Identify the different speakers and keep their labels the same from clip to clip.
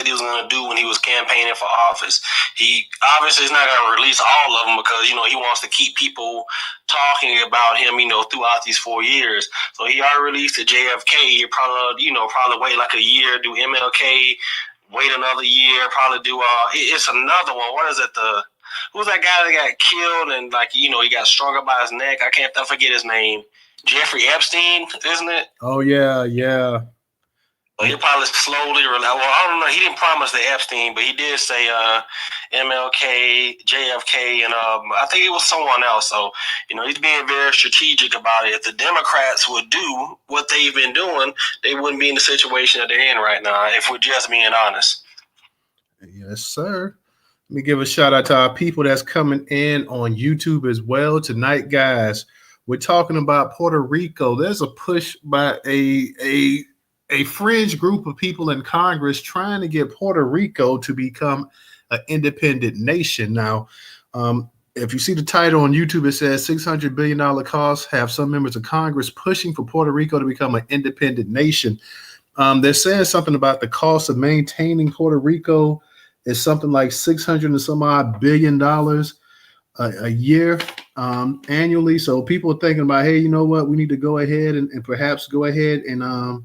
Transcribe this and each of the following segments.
Speaker 1: he was going to do when he was campaigning for office. He obviously is not going to release all of them because, he wants to keep people talking about him, throughout these 4 years. So he already released the JFK. He probably wait like a year, do MLK, wait another year, probably do, it's another one. What is it? Who's that guy that got killed and he got strung up by his neck? I forget his name. Jeffrey Epstein, isn't it?
Speaker 2: Oh, yeah.
Speaker 1: So he'll probably slowly relax. Well, I don't know. He didn't promise the Epstein, but he did say MLK, JFK, and I think it was someone else. So, he's being very strategic about it. If the Democrats would do what they've been doing, they wouldn't be in the situation that they're in right now, if we're just being honest.
Speaker 2: Yes, sir. Let me give a shout out to our people that's coming in on YouTube as well tonight, guys. We're talking about Puerto Rico. There's a push by a fringe group of people in Congress trying to get Puerto Rico to become an independent nation. Now, if you see the title on YouTube, it says $600 billion cost, have some members of Congress pushing for Puerto Rico to become an independent nation. They're saying something about the cost of maintaining Puerto Rico is something like $600 and some odd billion a year annually. So people are thinking about, hey, you know what? We need to go ahead and perhaps go ahead and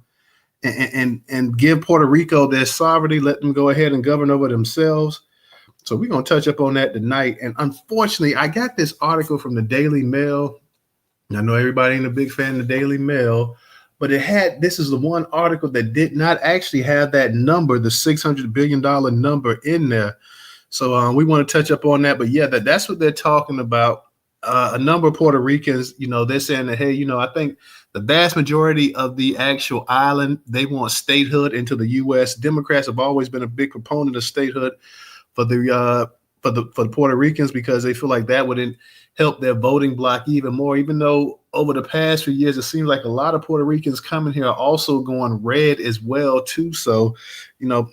Speaker 2: give Puerto Rico their sovereignty, let them go ahead and govern over themselves. So we're going to touch up on that tonight. And unfortunately, I got this article from the Daily Mail. I know everybody ain't a big fan of the Daily Mail, but this is the one article that did not actually have that number, the $600 billion number in there. So we want to touch up on that. But yeah, that's what they're talking about. A number of Puerto Ricans, they're saying that, hey, I think the vast majority of the actual island, they want statehood into the U.S. Democrats have always been a big proponent of statehood for the Puerto Ricans because they feel like that would help their voting bloc even more. Even though over the past few years, it seems like a lot of Puerto Ricans coming here are also going red as well too. So,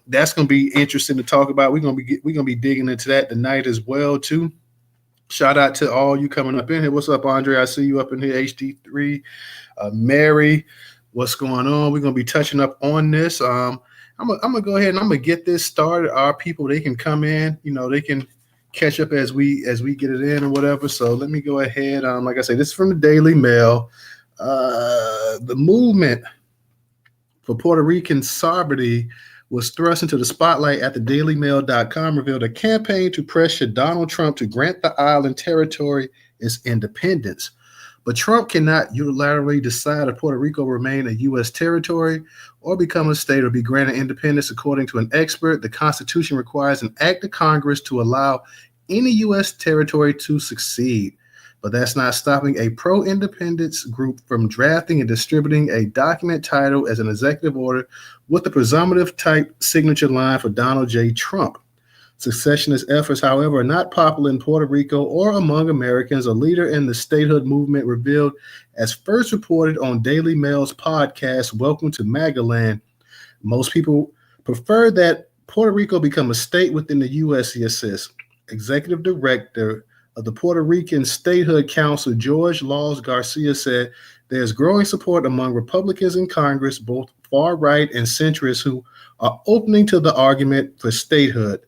Speaker 2: that's going to be interesting to talk about. We're going to be digging into that tonight as well too. Shout out to all you coming up in here. What's up, Andre? I see you up in here. HD3, Mary, what's going on? We're gonna be touching up on this. I'm gonna go ahead and I'm gonna get this started. Our people, they can come in. They can catch up as we get it in or whatever. So let me go ahead. Like I say, this is from the Daily Mail. The movement for Puerto Rican sovereignty was thrust into the spotlight at the dailymail.com revealed a campaign to pressure Donald Trump to grant the island territory its independence. But Trump cannot unilaterally decide if Puerto Rico remain a U.S. territory or become a state or be granted independence. According to an expert, the Constitution requires an act of Congress to allow any U.S. territory to succeed. But that's not stopping a pro-independence group from drafting and distributing a document titled as an executive order with the presumptive type signature line for Donald J. Trump. Secessionist efforts, however, are not popular in Puerto Rico or among Americans. A leader in the statehood movement revealed, as first reported on Daily Mail's podcast, Welcome to Magaland. Most people prefer that Puerto Rico become a state within the U.S., he says. Executive Director of the Puerto Rican Statehood Council, George Laws Garcia, said there's growing support among Republicans in Congress, both far-right and centrists, who are opening to the argument for statehood.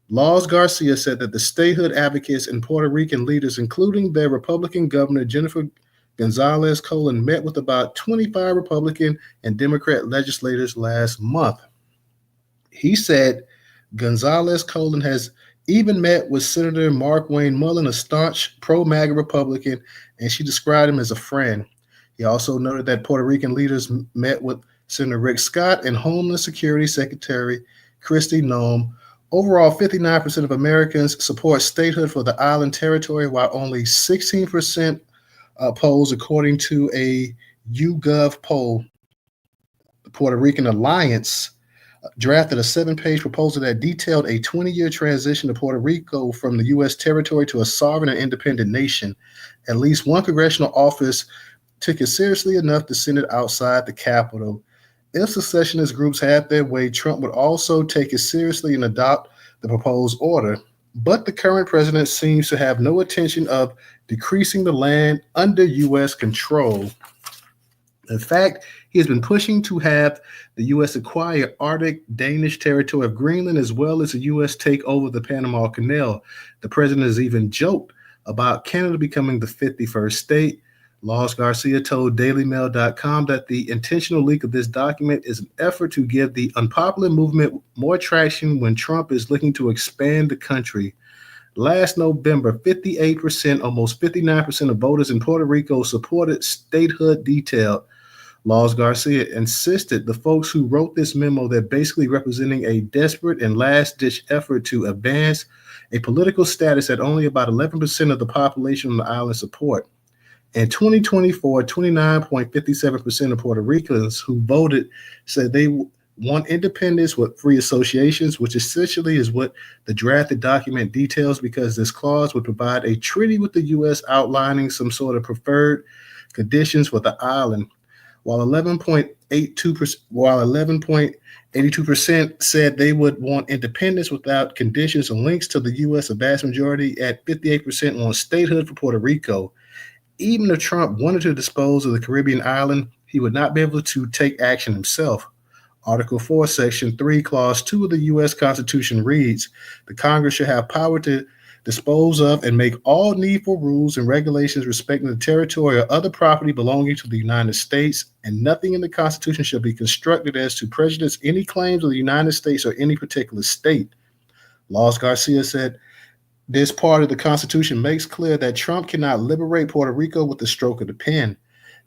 Speaker 2: Laws Garcia said that the statehood advocates and Puerto Rican leaders, including their Republican governor, Jennifer Gonzalez Colon, met with about 25 Republican and Democrat legislators last month. He said Gonzalez Colon has even met with Senator Mark Wayne Mullen, a staunch pro-MAGA Republican, and she described him as a friend. He also noted that Puerto Rican leaders met with Senator Rick Scott and Homeland Security Secretary Kristi Noem. Overall, 59% of Americans support statehood for the island territory, while only 16% oppose, according to a YouGov poll. The Puerto Rican Alliance drafted a 7-page proposal that detailed a 20-year transition to Puerto Rico from the U.S. territory to a sovereign and independent nation. At least one congressional office took it seriously enough to send it outside the Capitol. If secessionist groups had their way, Trump would also take it seriously and adopt the proposed order. But the current president seems to have no intention of decreasing the land under U.S. control. In fact, He has been pushing to have the U.S. acquire Arctic Danish territory of Greenland as well as the U.S. take over the Panama Canal. The president has even joked about Canada becoming the 51st state. Laws Garcia told DailyMail.com that the intentional leak of this document is an effort to give the unpopular movement more traction when Trump is looking to expand the country. Last November, 58%, almost 59% of voters in Puerto Rico supported statehood detailed. Laws Garcia insisted the folks who wrote this memo that basically representing a desperate and last-ditch effort to advance a political status that only about 11% of the population on the island support. In 2024, 29.57% of Puerto Ricans who voted said they want independence with free associations, which essentially is what the drafted document details, because this clause would provide a treaty with the U.S. outlining some sort of preferred conditions for the island. While 11.82% said they would want independence without conditions and links to the U.S., a vast majority at 58% want statehood for Puerto Rico. Even if Trump wanted to dispose of the Caribbean island, he would not be able to take action himself. Article 4, Section 3, Clause 2 of the U.S. Constitution reads, the Congress shall have power to dispose of and make all needful rules and regulations respecting the territory or other property belonging to the United States, and nothing in the Constitution shall be constructed as to prejudice any claims of the United States or any particular state. Laws Garcia said, this part of the Constitution makes clear that Trump cannot liberate Puerto Rico with the stroke of the pen.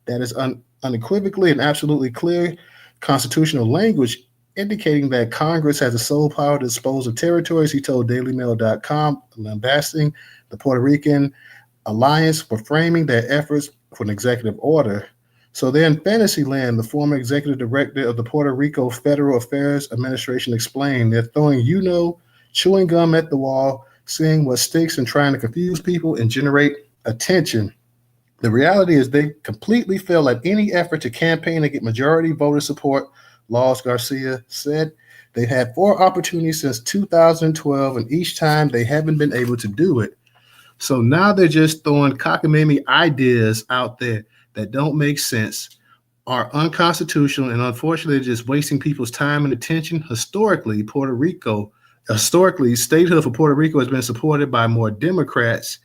Speaker 2: That is unequivocally and absolutely clear constitutional language indicating that Congress has the sole power to dispose of territories, he told DailyMail.com, lambasting the Puerto Rican Alliance for framing their efforts for an executive order. So then Fantasyland, the former executive director of the Puerto Rico Federal Affairs Administration, explained they're throwing, chewing gum at the wall, seeing what sticks and trying to confuse people and generate attention. The reality is they completely fail at any effort to campaign and get majority voter support, Laws Garcia said. They've had 4 opportunities since 2012, and each time they haven't been able to do it. So now they're just throwing cockamamie ideas out there that don't make sense, are unconstitutional, and unfortunately just wasting people's time and attention. Historically, statehood for Puerto Rico has been supported by more Democrats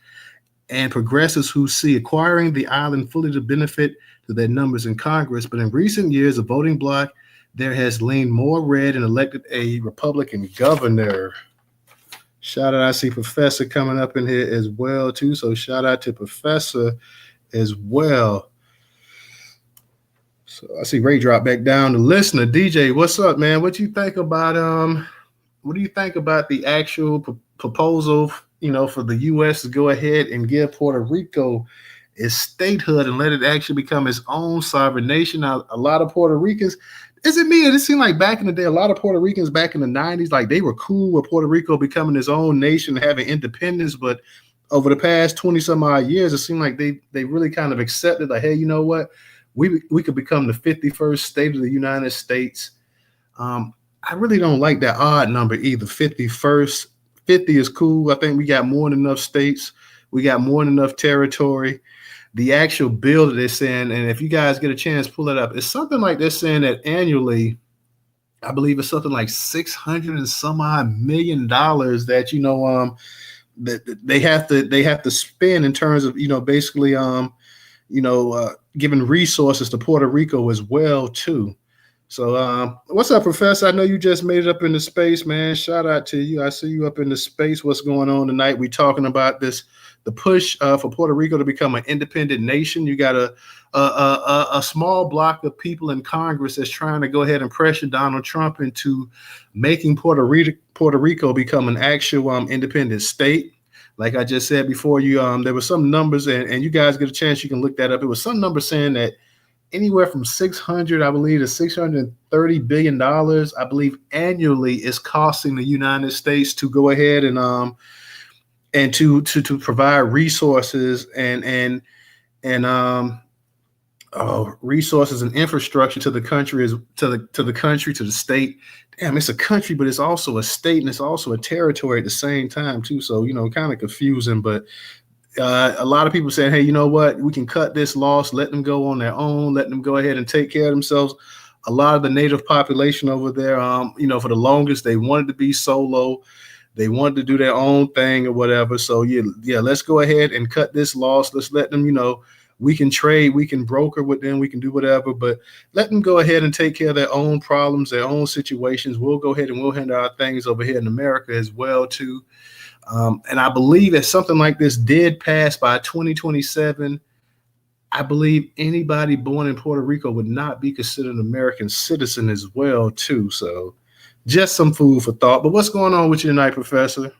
Speaker 2: and progressives who see acquiring the island fully to benefit to their numbers in Congress. But in recent years, the voting bloc there has leaned more red and elected a Republican governor. Shout out, I see Professor coming up in here as well, too. So shout out to Professor as well. So I see Ray drop back down. The listener, DJ, what's up, man? What do you think about the actual proposal, for the U.S. to go ahead and give Puerto Rico its statehood and let it actually become its own sovereign nation? Now, a lot of Puerto Ricans, is it me? It seemed like back in the day, a lot of Puerto Ricans back in the 90s, like they were cool with Puerto Rico becoming its own nation, having independence. But over the past 20 some odd years, it seemed like they really kind of accepted, like, hey, you know what? We could become the 51st state of the United States. I really don't like that odd number either. 51st, 50 is cool. I think we got more than enough states. We got more than enough territory. The actual bill that they're saying, and if you guys get a chance, pull it up. It's something like they're saying that annually, I believe it's something like $600 and some odd $1 million that that they have to spend in terms of basically giving resources to Puerto Rico as well too. So what's up, Professor? I know you just made it up in the space, man. Shout out to you. I see you up in the space. What's going on tonight? We talking about the push for Puerto Rico to become an independent nation. You got a small block of people in Congress that's trying to go ahead and pressure Donald Trump into making Puerto Rico become an actual independent state. Like I just said before, there were some numbers, and you guys get a chance, you can look that up. It was some number saying that anywhere from 600, I believe, to $630 billion, I believe, annually is costing the United States to go ahead and to provide resources and resources and infrastructure to the country, to the state. Damn, it's a country, but it's also a state and it's also a territory at the same time too. So kind of confusing, but A lot of people saying, hey, you know what? We can cut this loss, let them go on their own, let them go ahead and take care of themselves. A lot of the native population over there, for the longest, they wanted to be solo. They wanted to do their own thing or whatever. So, yeah, let's go ahead and cut this loss. Let's let them, we can trade, we can broker with them, we can do whatever, but let them go ahead and take care of their own problems, their own situations. We'll go ahead and we'll handle our things over here in America as well, too. And I believe if something like this did pass by 2027, I believe anybody born in Puerto Rico would not be considered an American citizen as well, too. So just some food for thought. But what's going on with you tonight, Professor?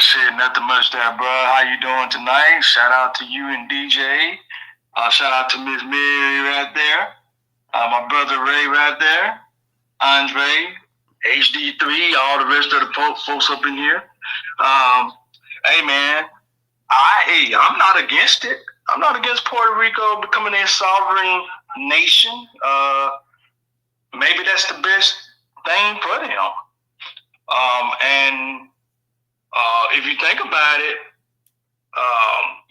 Speaker 3: Shit, nothing much there, bro. How you doing tonight? Shout out to you and DJ. Shout out to Miss Mary right there. My brother Ray right there. Andre, HD3, all the rest of the folks up in here. Hey, man, I'm not against it. I'm not against Puerto Rico becoming a sovereign nation. Maybe that's the best thing for them. If you think about it,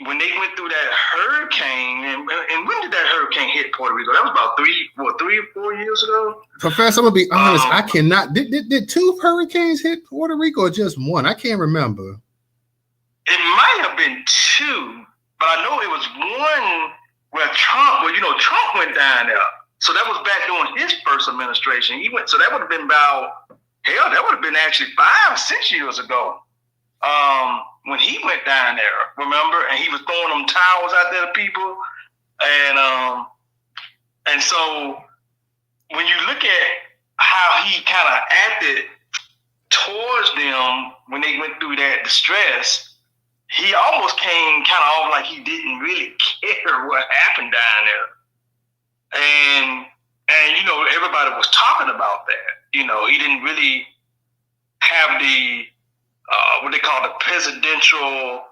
Speaker 3: when they went through that hurricane, and when did that hurricane hit Puerto Rico? That was about 3 or 4 years ago.
Speaker 2: Professor, I'm gonna be honest. I cannot. Did 2 hurricanes hit Puerto Rico or just one? I can't remember.
Speaker 3: It might have been 2, but I know it was one where Trump went down there. So that was back during his first administration. So that would have been that would have been actually 5, 6 years ago. When he went down there, remember, and he was throwing them towels out there to people, and so when you look at how he kind of acted towards them when they went through that distress, he almost came kind of off like he didn't really care what happened down there, and everybody was talking about that. He didn't really have the what they call the presidential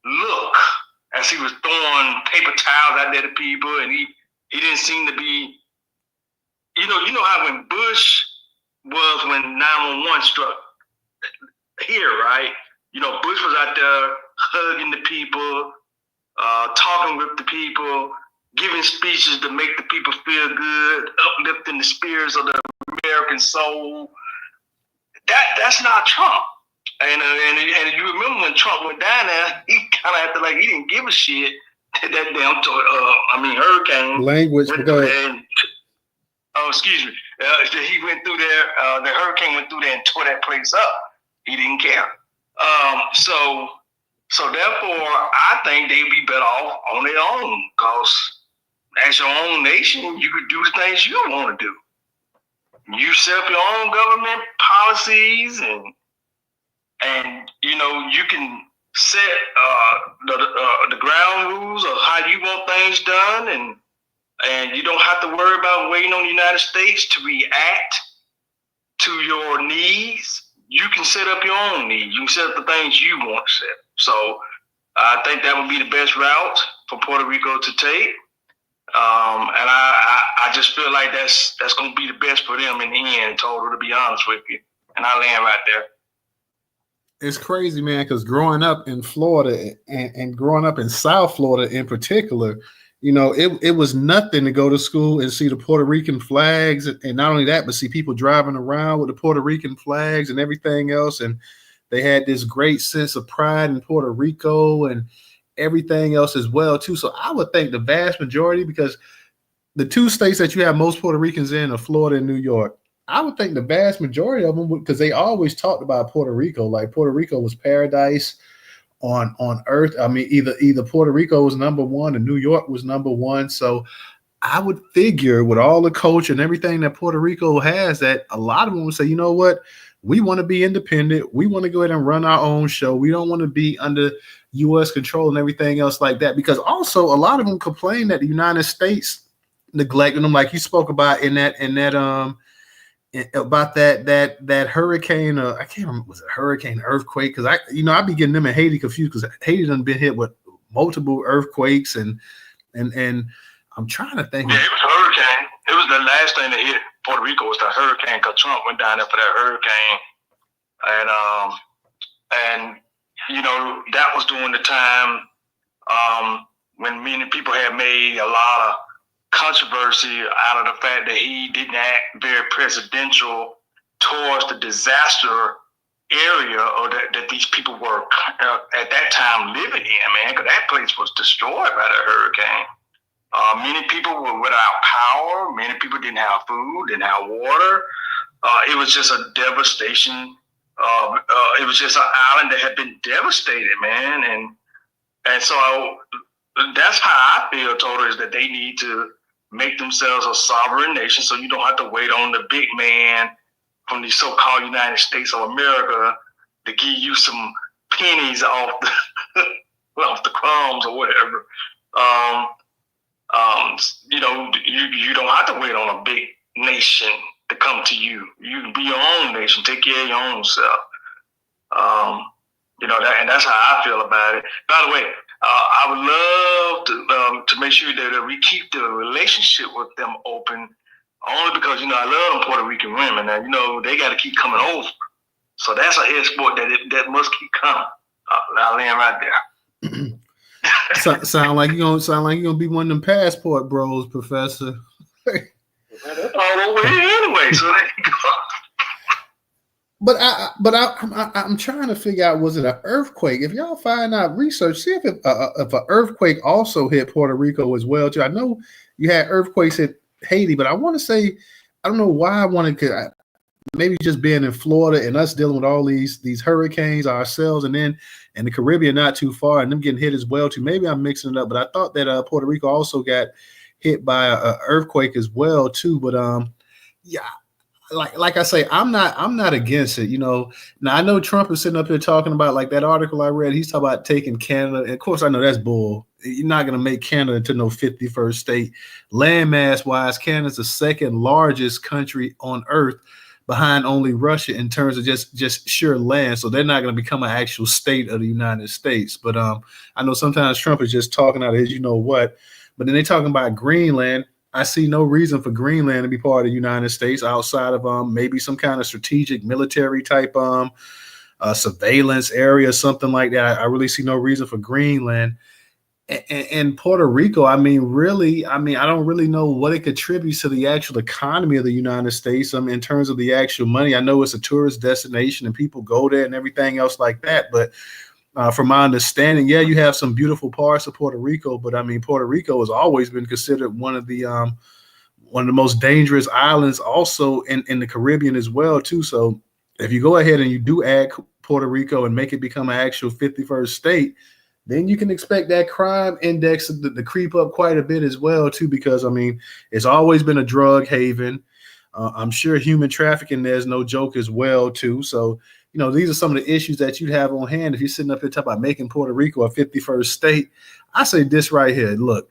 Speaker 3: look as he was throwing paper towels out there to people, and he didn't seem to be, you know how when Bush was when 911 struck here, right? Bush was out there hugging the people, talking with the people, giving speeches to make the people feel good, uplifting the spirits of the American soul. That's not Trump. And you remember when Trump went down there, he kind of acted like he didn't give a shit. That damn, hurricane.
Speaker 2: Language.
Speaker 3: Excuse me. He went through there. The hurricane went through there and tore that place up. He didn't care. So therefore, I think they'd be better off on their own. Because as your own nation, you could do the things you want to do. You set up your own government policies and you can set the ground rules of how you want things done, and you don't have to worry about waiting on the United States to react to your needs. You can set up your own needs. You can set up the things you want to set. So I think that would be the best route for Puerto Rico to take. And I just feel like that's going to be the best for them in the end, total, to be honest with you. And I land right there.
Speaker 2: It's crazy, man, because growing up in Florida and growing up in South Florida in particular, it was nothing to go to school and see the Puerto Rican flags. And not only that, but see people driving around with the Puerto Rican flags and everything else. And they had this great sense of pride in Puerto Rico and everything else as well, too. So I would think the vast majority, because the 2 states that you have most Puerto Ricans in are Florida and New York. I would think the vast majority of them would, because they always talked about Puerto Rico, like Puerto Rico was paradise on earth. I mean, either Puerto Rico was number 1 and New York was number 1. So I would figure with all the culture and everything that Puerto Rico has, that a lot of them would say, you know what, we want to be independent. We want to go ahead and run our own show. We don't want to be under U.S. control and everything else like that. Because also a lot of them complain that the United States neglecting them, like you spoke about in that about that hurricane. I can't remember, was it hurricane, earthquake? Because I be getting them in Haiti confused, because Haiti done been hit with multiple earthquakes and I'm trying to think.
Speaker 3: Yeah, it was a hurricane. It was the last thing that hit Puerto Rico was the hurricane, because Trump went down there for that hurricane, and that was during the time when many people had made a lot of controversy out of the fact that he didn't act very presidential towards the disaster area or that these people were at that time living in, man, because that place was destroyed by the hurricane. Many people were without power. Many people didn't have food, didn't have water. It was just a devastation. It was just an island that had been devastated, man. And so that's how I feel, Toto, is that they need to make themselves a sovereign nation so you don't have to wait on the big man from the so-called United States of America to give you some pennies off the crumbs or whatever. You don't have to wait on a big nation to come to you. You can be your own nation, take care of your own self. And that's how I feel about it. By the way, I would love to make sure that we keep the relationship with them open, only because I love them Puerto Rican women. Now they got to keep coming over, so that's an export that must keep coming. I'll land right there.
Speaker 2: Sound like you're gonna be one of them passport bros, Professor.
Speaker 3: That's all over here anyway. So there you go.
Speaker 2: But I'm trying to figure out, was it an earthquake? If y'all find out, research, see if an earthquake also hit Puerto Rico as well too. I know you had earthquakes hit Haiti, but I want to say, I don't know why I wanted to. Maybe just being in Florida and us dealing with all these hurricanes ourselves, and then in the Caribbean not too far, and them getting hit as well too. Maybe I'm mixing it up, but I thought that Puerto Rico also got hit by an earthquake as well too. But yeah. Like I say, I'm not against it. Now I know Trump is sitting up here talking about, like that article I read, he's talking about taking Canada. And of course, I know that's bull. You're not going to make Canada into no 51st state. Landmass wise, Canada's the second largest country on earth, behind only Russia in terms of just sheer land. So they're not going to become an actual state of the United States. But I know sometimes Trump is just talking out of his what. But then they're talking about Greenland. I see no reason for Greenland to be part of the United States outside of maybe some kind of strategic military type surveillance area, something like that. I really see no reason for Greenland. And Puerto Rico, I don't really know what it contributes to the actual economy of the United States. In terms of the actual money, I know it's a tourist destination and people go there and everything else like that. But from my understanding, yeah, you have some beautiful parts of Puerto Rico, but Puerto Rico has always been considered one of the most dangerous islands, also in the Caribbean as well too. So if you go ahead and you do add Puerto Rico and make it become an actual 51st state, then you can expect that crime index to creep up quite a bit as well too, because it's always been a drug haven. I'm sure human trafficking there's no joke as well too. So these are some of the issues that you'd have on hand if you're sitting up here talking about making Puerto Rico a 51st state. I say this right here. Look,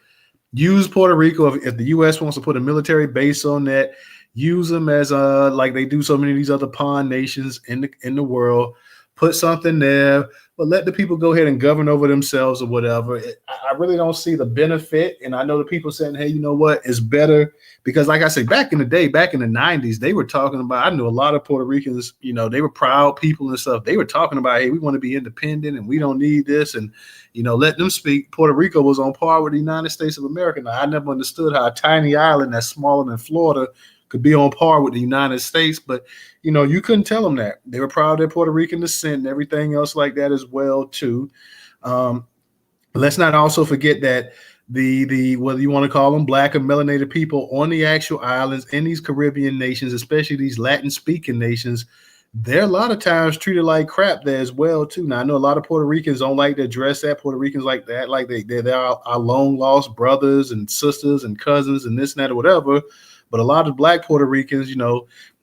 Speaker 2: use Puerto Rico. If the U.S. wants to put a military base on that, use them as like they do so many of these other pawn nations in the world. Put something there, but let the people go ahead and govern over themselves or whatever. I really don't see the benefit. And I know the people saying, hey, you know what? It's better. Because like I say, back in the day, back in the 90s, they were talking about, I knew a lot of Puerto Ricans, they were proud people and stuff. They were talking about, hey, we want to be independent and we don't need this. And, let them speak. Puerto Rico was on par with the United States of America. Now, I never understood how a tiny island that's smaller than Florida could be on par with the United States. But, you couldn't tell them that. They were proud of their Puerto Rican descent and everything else like that as well, too. Let's not also forget that the whether you want to call them black or melanated people on the actual islands in these Caribbean nations, especially these Latin speaking nations, they're a lot of times treated like crap there as well too. Now I know a lot of Puerto Ricans don't like to address that. Puerto Ricans like that, like they're our long lost brothers and sisters and cousins and this and that or whatever. But a lot of black Puerto Ricans,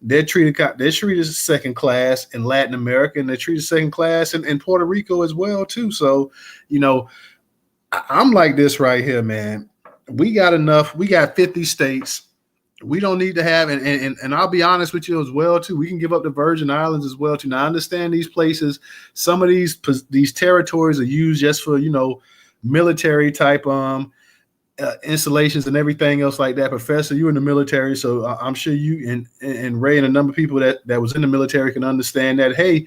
Speaker 2: they're treated as second class in Latin America, and they're treated second class in Puerto Rico as well too. So, I'm like this right here, man. We got enough. We got 50 states. We don't need to have, and I'll be honest with you as well too. We can give up the Virgin Islands as well too. Now I understand these places. Some of these territories are used just for military type installations and everything else like that. Professor, you in the military, so I'm sure you and Ray and a number of people that was in the military can understand that. Hey,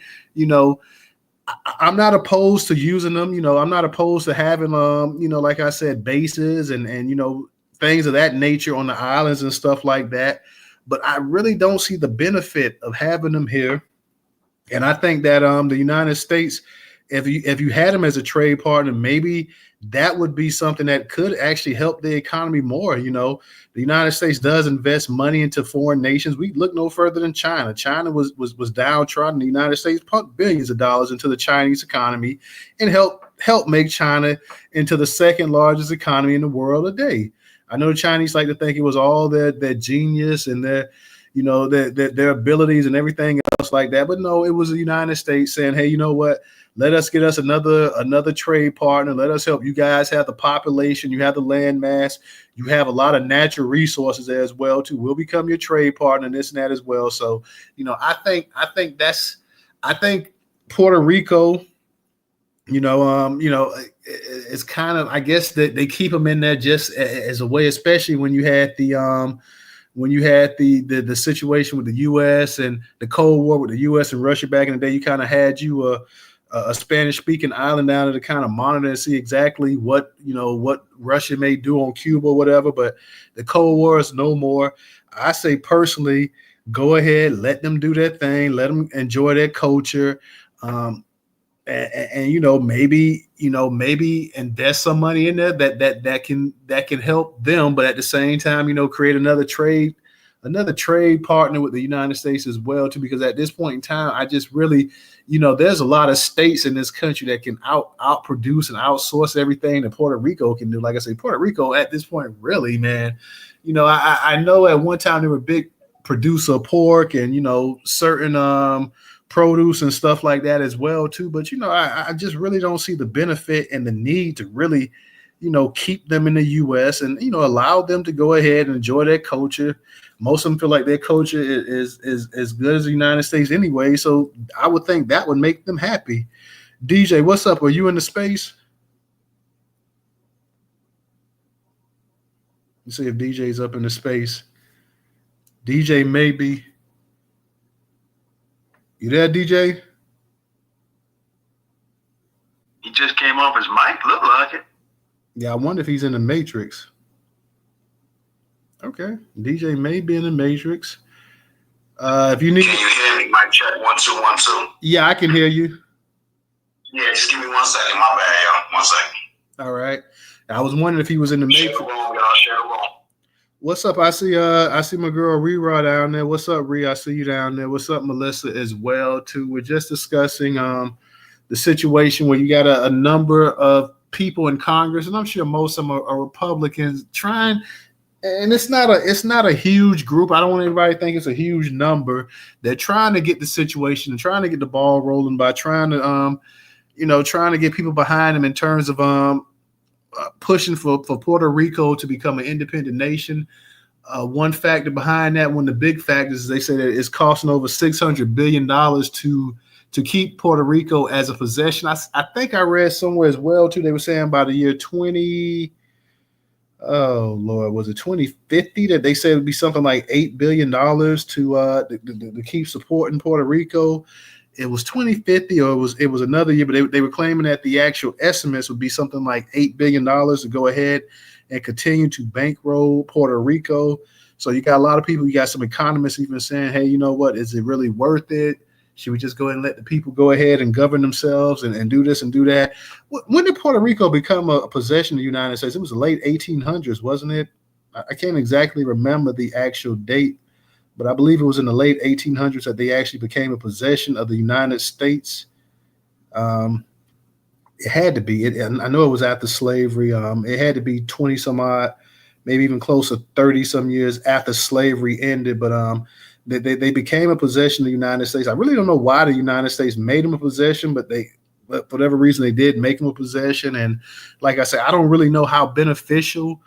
Speaker 2: I'm not opposed to using them. I'm not opposed to having like I said, bases and things of that nature on the islands and stuff like that. But I really don't see the benefit of having them here. And I think that the United States, if you had them as a trade partner, maybe that would be something that could actually help the economy more. The United States does invest money into foreign nations. We look no further than China. China was downtrodden. The United States pumped billions of dollars into the Chinese economy and help make China into the second largest economy in the world today. I know the Chinese like to think it was all their genius and their their abilities and everything else like that. But no, it was the United States saying, hey, you know what? Let us get us another trade partner. Let us help you guys have the population. You have the land mass. You have a lot of natural resources there as well, too. We'll become your trade partner and this and that as well. So, I think Puerto Rico, it's kind of, I guess that they keep them in there just as a way, especially when you had the situation with the U.S. and the Cold War with the U.S. and Russia back in the day. You kind of had a Spanish-speaking island down there to kind of monitor and see exactly what Russia may do on Cuba or whatever. But the Cold War is no more. I say personally, go ahead, let them do their thing, let them enjoy their culture. And maybe invest some money in there that can help them, but at the same time, create another trade partner with the United States as well too. Because at this point in time, I just really, there's a lot of states in this country that can outproduce and outsource everything that Puerto Rico can do. Like I say, Puerto Rico at this point, really, man, I know at one time they were a big producer of pork and certain produce and stuff like that as well too. But I just really don't see the benefit and the need to really keep them in the U.S. and allow them to go ahead and enjoy their culture. Most of them feel like their culture is as good as the United States anyway, so I would think that would make them happy. DJ, what's up? Are you in the space? Let's see if DJ's up in the space. DJ maybe. You there, DJ?
Speaker 3: He just came off his mic. Look like it.
Speaker 2: Yeah, I wonder if he's in the Matrix. Okay, DJ may be in the Matrix. If you need,
Speaker 1: can you hear me? Mic check 1 2 1 2.
Speaker 2: Yeah, I can hear you.
Speaker 1: Yeah, just give me 1 second. My bad, y'all. 1 second.
Speaker 2: All right. I was wondering if he was in the Matrix.
Speaker 1: Share the room, y'all. Share the room.
Speaker 2: What's up? I see my girl Rera down there. What's up, Ree? I see you down there. What's up, Melissa, as well, too. We're just discussing the situation where you got a number of people in Congress, and I'm sure most of them are Republicans trying, and it's not a huge group. I don't want everybody to think it's a huge number. They're trying to get the situation and trying to get the ball rolling by trying to get people behind them in terms of pushing for Puerto Rico to become an independent nation. One factor behind that, one of the big factors, is they say that it's costing over $600 billion to keep Puerto Rico as a possession. I think I read somewhere as well too. They were saying by the year 2050 that they said it would be something like $8 billion to keep supporting Puerto Rico. It was 2050 or it was another year, but they were claiming that the actual estimates would be something like $8 billion to go ahead and continue to bankroll Puerto Rico. So you got a lot of people, you got some economists even saying, hey, you know what, is it really worth it? Should we just go ahead and let the people go ahead and govern themselves and do this and do that? When did Puerto Rico become a possession of the United States? It was the late 1800s, wasn't it? I can't exactly remember the actual date, but I believe it was in the late 1800s that they actually became a possession of the United States. It had to be. I know it was after slavery. It had to be 20 some odd, maybe even close to 30 some years after slavery ended. But they became a possession of the United States. I really don't know why the United States made them a possession, but for whatever reason they did make them a possession. And like I said, I don't really know how beneficial,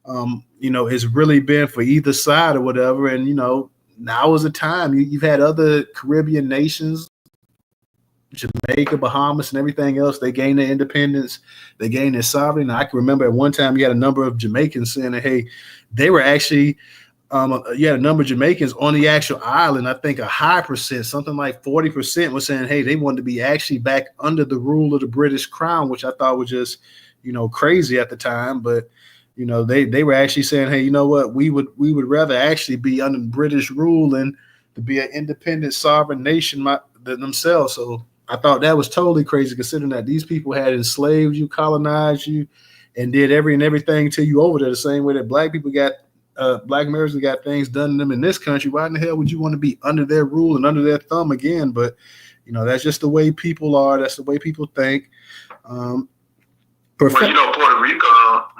Speaker 2: it's really been for either side or whatever. And now is the time. You've had other Caribbean nations, Jamaica, Bahamas, and everything else. They gained their independence. They gained their sovereignty. I can remember at one time you had a number of Jamaicans saying that, hey, they were actually You had a number of Jamaicans on the actual island. I think a high percent, something like 40%, was saying, hey, they wanted to be actually back under the rule of the British Crown, which I thought was just, crazy at the time. But they were actually saying, hey, you know what, we would rather actually be under British rule than to be an independent sovereign nation themselves. So I thought that was totally crazy, considering that these people had enslaved you, colonized you, and did everything to you over there the same way that black people got. Black Americans got things done to them in this country. Why in the hell would you want to be under their rule and under their thumb again? But that's just the way people are. That's the way people think.
Speaker 3: Puerto Rico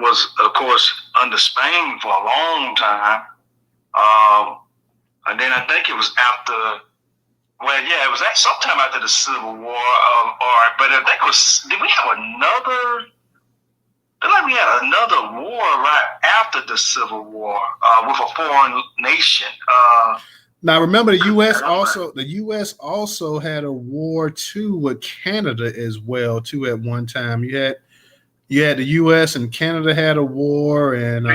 Speaker 3: was, of course, under Spain for a long time. And then I think it was after. Well, yeah, it was sometime after the Civil War. But I think it was. Did we have another? I feel like we had another war right after the Civil War with a foreign nation.
Speaker 2: Now, remember, the U.S. also had a war too with Canada as well too. At one time, you had the U.S. and Canada had a war, and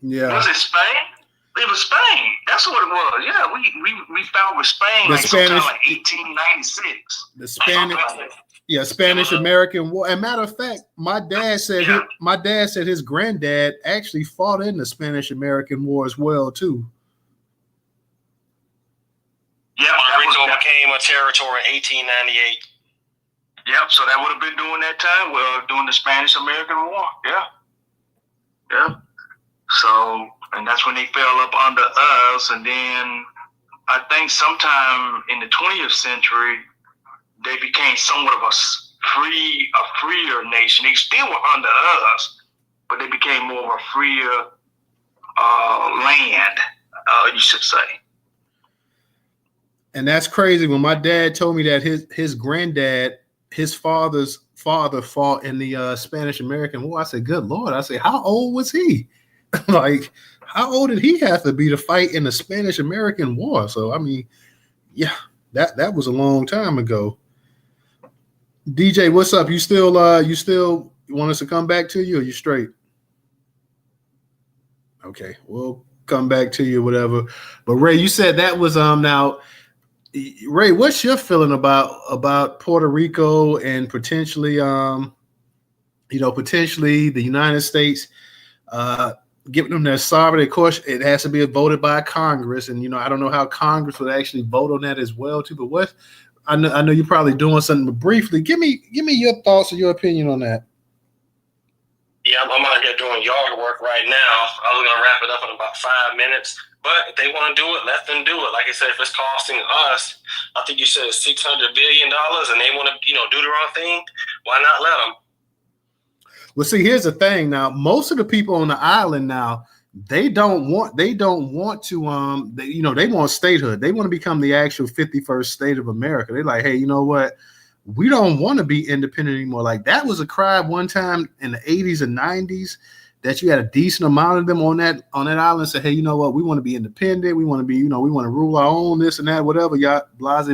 Speaker 3: yeah. Was it Spain? It was Spain. That's what it was. Yeah, we found with Spain sometime like 1896.
Speaker 2: The Spanish. Yeah, Spanish-American War. And matter of fact, my dad said his granddad actually fought in the Spanish-American War as well too.
Speaker 1: Yeah, Puerto Rico became a territory in 1898.
Speaker 3: Yep, so that would have been during that time, during the Spanish-American War. Yeah. So, and that's when they fell up under us, and then I think sometime in the 20th century. They became somewhat of a freer nation. They still were under us, but they became more of a freer land, you should say.
Speaker 2: And that's crazy. When my dad told me that his granddad, his father's father, fought in the Spanish-American War, I said, "Good Lord!" I said, "How old was he? Like, how old did he have to be to fight in the Spanish-American War?" So, I mean, yeah, that was a long time ago. DJ, what's up? You still want us to come back to you, or you straight? Okay, we'll come back to you, whatever. But Ray, you said that was now. Ray, what's your feeling about Puerto Rico and potentially potentially the United States giving them their sovereignty? Of course, it has to be voted by Congress, and I don't know how Congress would actually vote on that as well too. But what? I know you're probably doing something, but briefly, give me your thoughts or your opinion on that.
Speaker 1: Yeah, I'm out here doing yard work right now. I was gonna wrap it up in about 5 minutes, but if they want to do it, let them do it. Like I said, if it's costing us, I think you said $600 billion, and they want to, do the wrong thing, why not let them?
Speaker 2: Well, see, here's the thing. Now, most of the people on the island now, they don't want to they want statehood. They want to become the actual 51st state of America. They're like, hey, you know what? We don't want to be independent anymore. Like, that was a cry one time in the 80s and 90s that you had a decent amount of them on that island say, hey, you know what? We want to be independent. We want to be, we want to rule our own, this and that, whatever. Y'all blase.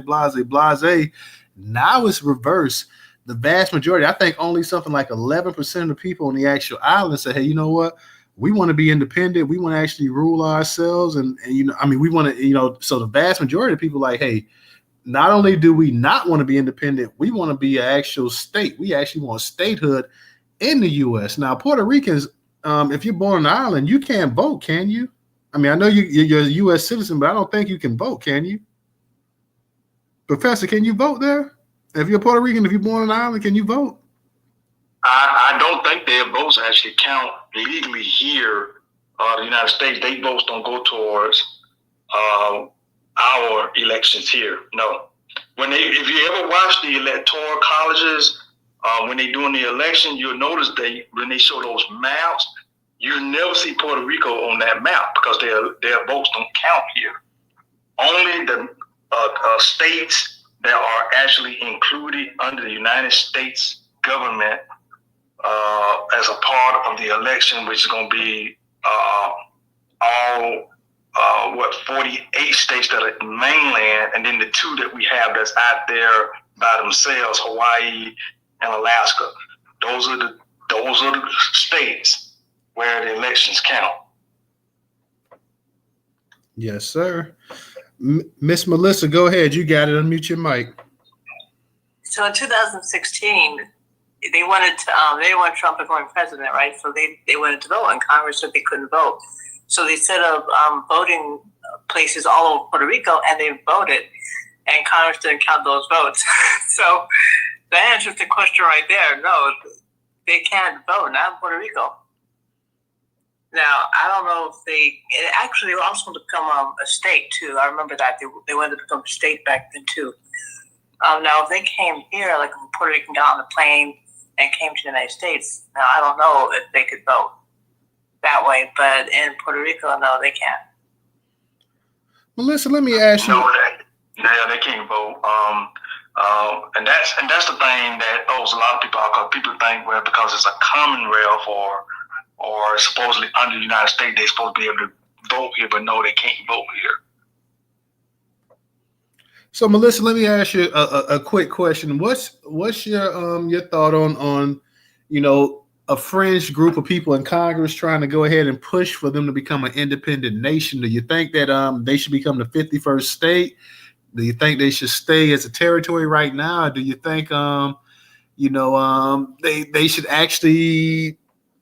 Speaker 2: Now it's reverse. The vast majority, I think only something like 11% of the people on the actual island say, hey, you know what? We want to be independent. We want to actually rule ourselves. And we want to, so the vast majority of people like, hey, not only do we not want to be independent, we want to be an actual state. We actually want statehood in the U.S. Now, Puerto Ricans, if you're born in Ireland, you can't vote, can you? I mean, I know you're a U.S. citizen, but I don't think you can vote, can you? Professor, can you vote there? If you're Puerto Rican, if you're born in Ireland, can you vote?
Speaker 3: I don't think their votes actually count legally here, the United States. Their votes don't go towards our elections here. No. If you ever watch the electoral colleges, when they're doing the election, you'll notice when they show those maps, you never see Puerto Rico on that map because their votes don't count here. Only the states that are actually included under the United States government as a part of the election, which is going to be all 48 states that are mainland, and then the 2 that we have that's out there by themselves, Hawaii and Alaska. Those are the states where the elections count.
Speaker 2: Yes, sir. Miss Melissa, go ahead. You got it. Unmute your mic.
Speaker 4: So in 2016, they wanted Trump becoming president, right? So they wanted to vote, and Congress said they couldn't vote. So they set up voting places all over Puerto Rico, and they voted, and Congress didn't count those votes. So that answers the question right there. No, they can't vote, not in Puerto Rico. Now, I don't know if they actually also become a state, too. I remember that. They wanted to become a state back then, too. Now, if they came here, like if Puerto Rican got on the plane and came to the United States, now I don't know if they could vote that way. But in Puerto Rico, no, they can't.
Speaker 2: Melissa, let me ask you.
Speaker 3: Yeah, they can't vote. And that's the thing that throws a lot of people out, because people think, well, because it's a commonwealth or supposedly under the United States, they're supposed to be able to vote here, but no, they can't vote here.
Speaker 2: So, Melissa, let me ask you a quick question. What's your thought on a fringe group of people in Congress trying to go ahead and push for them to become an independent nation? Do you think that they should become the 51st state? Do you think they should stay as a territory right now? Or do you think they should actually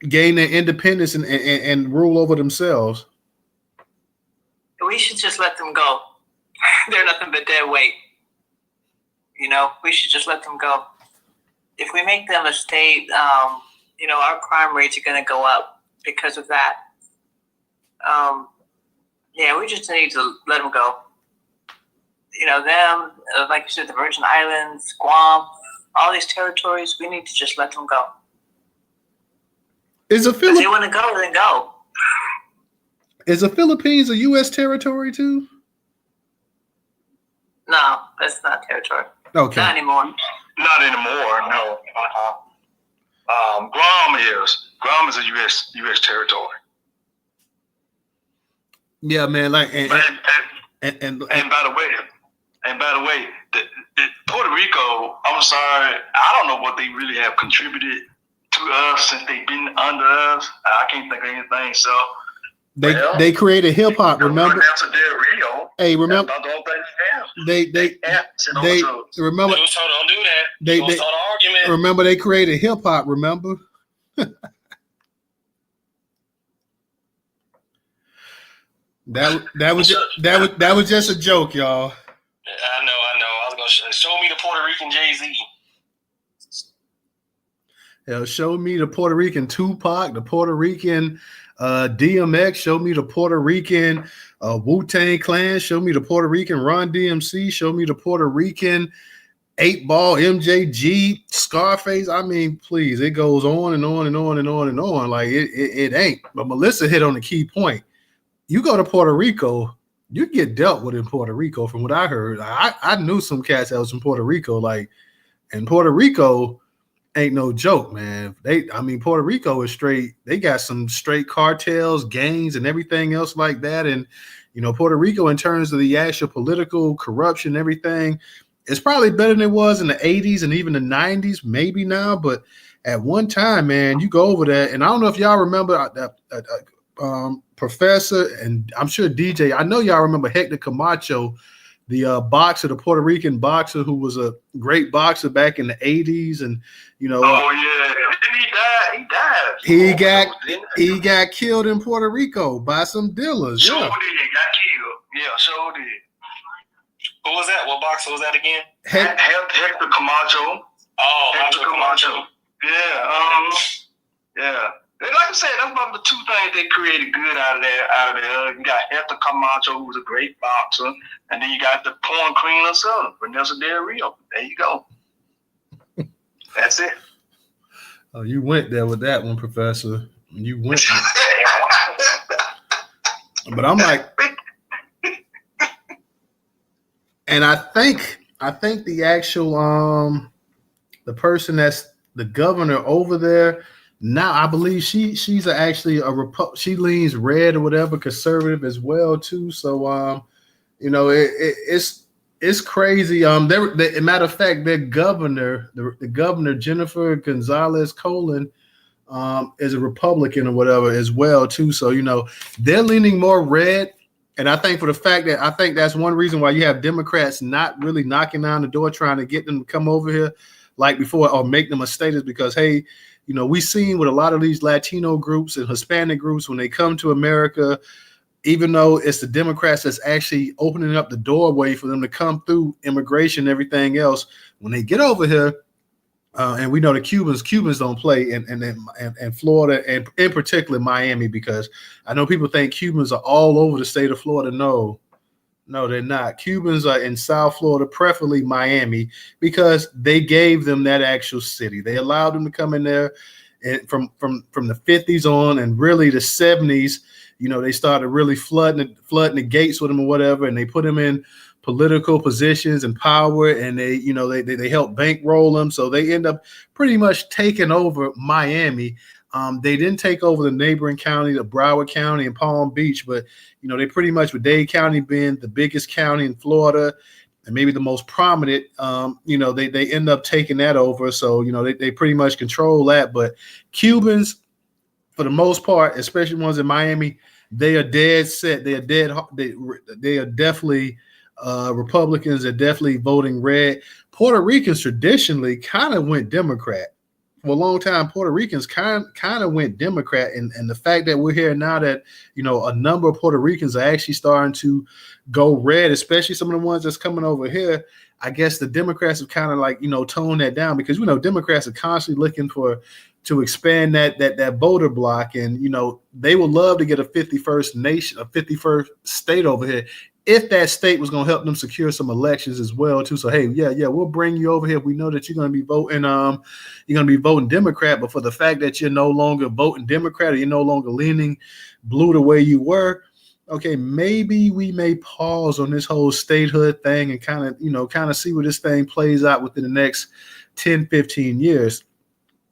Speaker 2: gain their independence and rule over themselves?
Speaker 4: We should just let them go. They're nothing but dead weight. We should just let them go. If we make them a state, our crime rates are going to go up because of that. We just need to let them go. Them, like you said, the Virgin Islands, Guam, all these territories, we need to just let them go. If they want to go, then go.
Speaker 2: Is the Philippines a U.S. territory too?
Speaker 4: No, that's not territory.
Speaker 2: Okay.
Speaker 4: Not anymore.
Speaker 3: Not anymore, no. Guam is a U.S. territory.
Speaker 2: Yeah, man. Like,
Speaker 3: and by the way, the Puerto Rico, I'm sorry, I don't know what they really have contributed to us since they've been under us. I can't think of anything. So
Speaker 2: they created hip hop. Remember?
Speaker 3: That's a dead real.
Speaker 2: Hey, remember? They remember?
Speaker 1: Don't do that. They start an argument.
Speaker 2: Remember, they created hip hop. Remember? That was just a joke, y'all.
Speaker 1: I know. I was gonna show me the Puerto Rican Jay-Z.
Speaker 2: Show me the Puerto Rican Tupac, the Puerto Rican DMX. Show me the Puerto Rican Wu-Tang Clan. Show me the Puerto Rican Run DMC. Show me the Puerto Rican 8-Ball, MJG, Scarface. I mean, please, it goes on and on and on and on and on. Like it ain't. But Melissa hit on the key point. You go to Puerto Rico, you get dealt with in Puerto Rico. From what I heard, I knew some cats that was in Puerto Rico. Like, and Puerto Rico ain't no joke, man. Puerto Rico is straight. They got some straight cartels, gangs, and everything else like that. And Puerto Rico, in terms of the actual political corruption, everything, it's probably better than it was in the 80s and even the 90s, maybe now. But at one time, man, you go over there, and I don't know if y'all remember Professor, and I'm sure DJ, I know y'all remember Hector Camacho, the boxer, the Puerto Rican boxer who was a great boxer back in the 80s. And,
Speaker 3: oh, yeah. He died.
Speaker 2: He got killed in Puerto Rico by some dealers.
Speaker 3: Sure did. Got killed. Yeah, sure did.
Speaker 1: Who was that? What boxer was that again?
Speaker 3: Hector Camacho.
Speaker 1: Oh,
Speaker 3: Hector Camacho. Yeah. Yeah. And like I said, that's about the two things they created good out of there. You got Hector Camacho, who was a great boxer, and then you got the porn queen herself, Vanessa Del Rio. There you go. That's it.
Speaker 2: Oh, you went there with that one, Professor. You went But I'm like, and I think the actual the person that's the governor over there now, I believe she's actually she leans red or whatever, conservative as well too. So it's crazy. Matter of fact, their governor, the governor Jennifer Gonzalez Colon, is a Republican or whatever as well too. So they're leaning more red, And I think for the fact that I think that's one reason why you have Democrats not really knocking down the door trying to get them to come over here like before or make them a state is because, hey, you know, we've seen with a lot of these Latino groups and Hispanic groups when they come to America, even though it's the Democrats that's actually opening up the doorway for them to come through immigration and everything else, when they get over here, and we know the Cubans don't play in Florida and in particular Miami, because I know people think Cubans are all over the state of Florida. No, they're not. Cubans are in South Florida, preferably Miami, because they gave them that actual city. They allowed them to come in there, and from the 50s on and really the 70s, you know, they started really flooding the gates with them or whatever, and they put them in political positions and power, and they help bankroll them. So they end up pretty much taking over Miami. They didn't take over the neighboring county of Broward County and Palm Beach, but you know, they pretty much, with Dade County being the biggest county in Florida and maybe the most prominent, they end up taking that over. So, you know, they pretty much control that. But Cubans, for the most part, especially ones in Miami, they are dead set. They are dead. They are definitely Republicans are definitely voting red. Puerto Ricans traditionally kind of went Democrat. For a long time, Puerto Ricans kind of went Democrat, and the fact that we're here now that, you know, a number of Puerto Ricans are actually starting to go red, especially some of the ones that's coming over here, I guess the Democrats have kind of like, you know, toned that down, because, you know, Democrats are constantly looking to expand that voter block, and, you know, they would love to get a 51st state over here, if that state was going to help them secure some elections as well too. So, hey, yeah, we'll bring you over here. We know that you're going to be voting Democrat, but for the fact that you're no longer voting Democrat, or you're no longer leaning blue the way you were, okay, maybe we may pause on this whole statehood thing and kind of see where this thing plays out within the next 10, 15 years.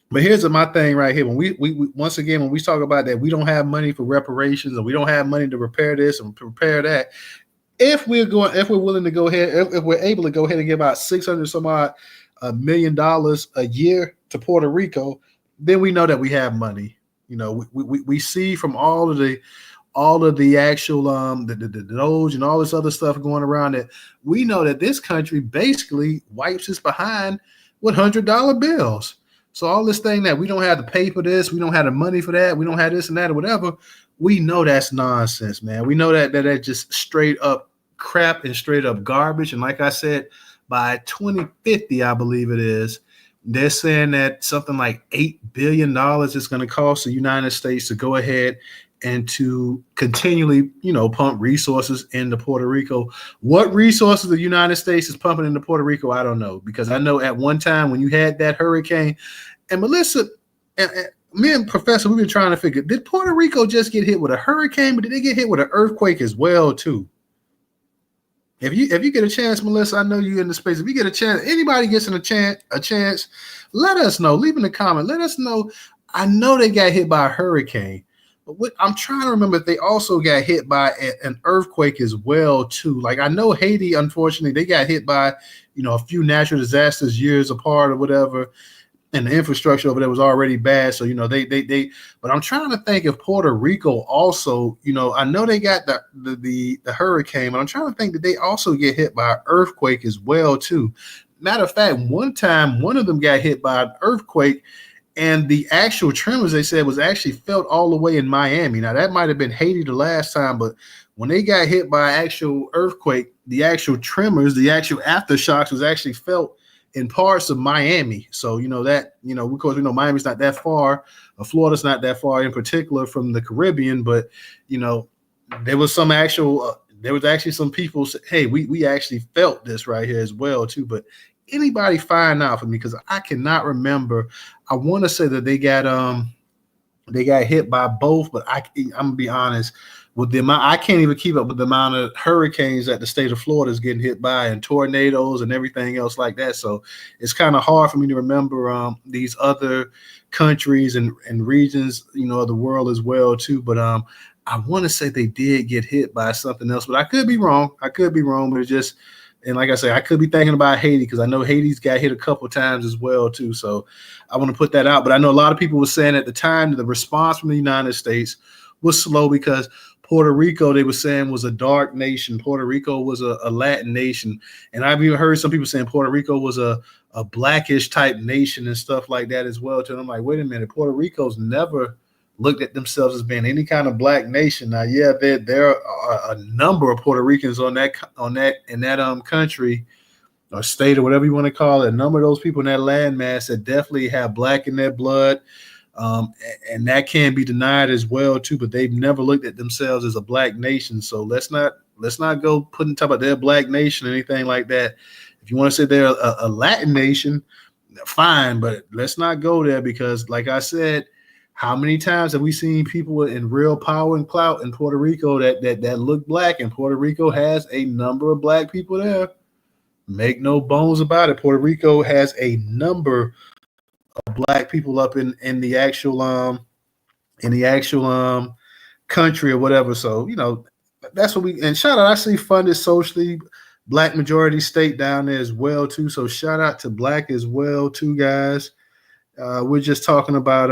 Speaker 2: But here's my thing right here. When we once again, when we talk about that, we don't have money for reparations, and we don't have money to repair this and prepare that. If we're willing to go ahead, if we're able to go ahead and give out $600 some odd $1 million a year to Puerto Rico, then we know that we have money. You know, we see from all of the actual the Doge and all this other stuff going around, that we know that this country basically wipes its behind with $100 bills. So all this thing that we don't have to pay for this, we don't have the money for that, we don't have this and that or whatever, we know that's nonsense, man. We know that that's just straight up crap and straight up garbage. And like I said, by 2050, I believe it is, they're saying that something like $8 billion is going to cost the United States to go ahead and to continually, you know, pump resources into Puerto Rico. What resources the United States is pumping into Puerto Rico, I don't know, because I know at one time when you had that hurricane, and Melissa and me and Professor, we've been trying to figure, did Puerto Rico just get hit with a hurricane, but did they get hit with an earthquake as well too? If you get a chance, Melissa, I know you're in the space. If you get a chance, anybody gets a chance, let us know. Leave in the comment. Let us know. I know they got hit by a hurricane, but I'm trying to remember if they also got hit by an earthquake as well too. Like, I know Haiti, unfortunately, they got hit by, you know, a few natural disasters years apart or whatever, and the infrastructure over there was already bad. So, you know, they but I'm trying to think if Puerto Rico also, you know, I know they got the hurricane, but I'm trying to think that they also get hit by an earthquake as well too. Matter of fact, one time, one of them got hit by an earthquake, and the actual tremors, they said, was actually felt all the way in Miami. Now, that might have been Haiti the last time, but when they got hit by an actual earthquake, the actual tremors, the actual aftershocks was actually felt in parts of Miami. So, you know, that, you know, of course, we know Miami's not that far, or Florida's not that far in particular from the Caribbean, but, you know, there was actually some people say, hey, we actually felt this right here as well too. But anybody find out for me, because I cannot remember. I want to say that they got hit by both, but I'm gonna be honest with the amount, I can't even keep up with the amount of hurricanes that the state of Florida is getting hit by, and tornadoes and everything else like that. So it's kind of hard for me to remember these other countries and regions, you know, of the world as well too. But I want to say they did get hit by something else, but I could be wrong. But it's just, and like I say, I could be thinking about Haiti, because I know Haiti's got hit a couple times as well too. So I want to put that out. But I know a lot of people were saying at the time that the response from the United States was slow, because Puerto Rico, they were saying, was a dark nation. Puerto Rico was a Latin nation. And I've even heard some people saying Puerto Rico was a blackish type nation and stuff like that as well. And I'm like, wait a minute, Puerto Rico's never looked at themselves as being any kind of black nation. Now, yeah, there are a number of Puerto Ricans in that country or state or whatever you want to call it. A number of those people in that landmass that definitely have black in their blood. And that can be denied as well too, but they've never looked at themselves as a black nation. So let's not go putting talk about their black nation or anything like that. If you want to say they're a Latin nation, fine, but let's not go there because, like I said, how many times have we seen people in real power and clout in Puerto Rico that look black? And Puerto Rico has a number of black people there. Make no bones about it. Puerto Rico has a number of black people up in the actual country or whatever. So, that's what we, and shout out, I see funded socially black majority state down there as well too. So shout out to black as well too, guys. We're just talking about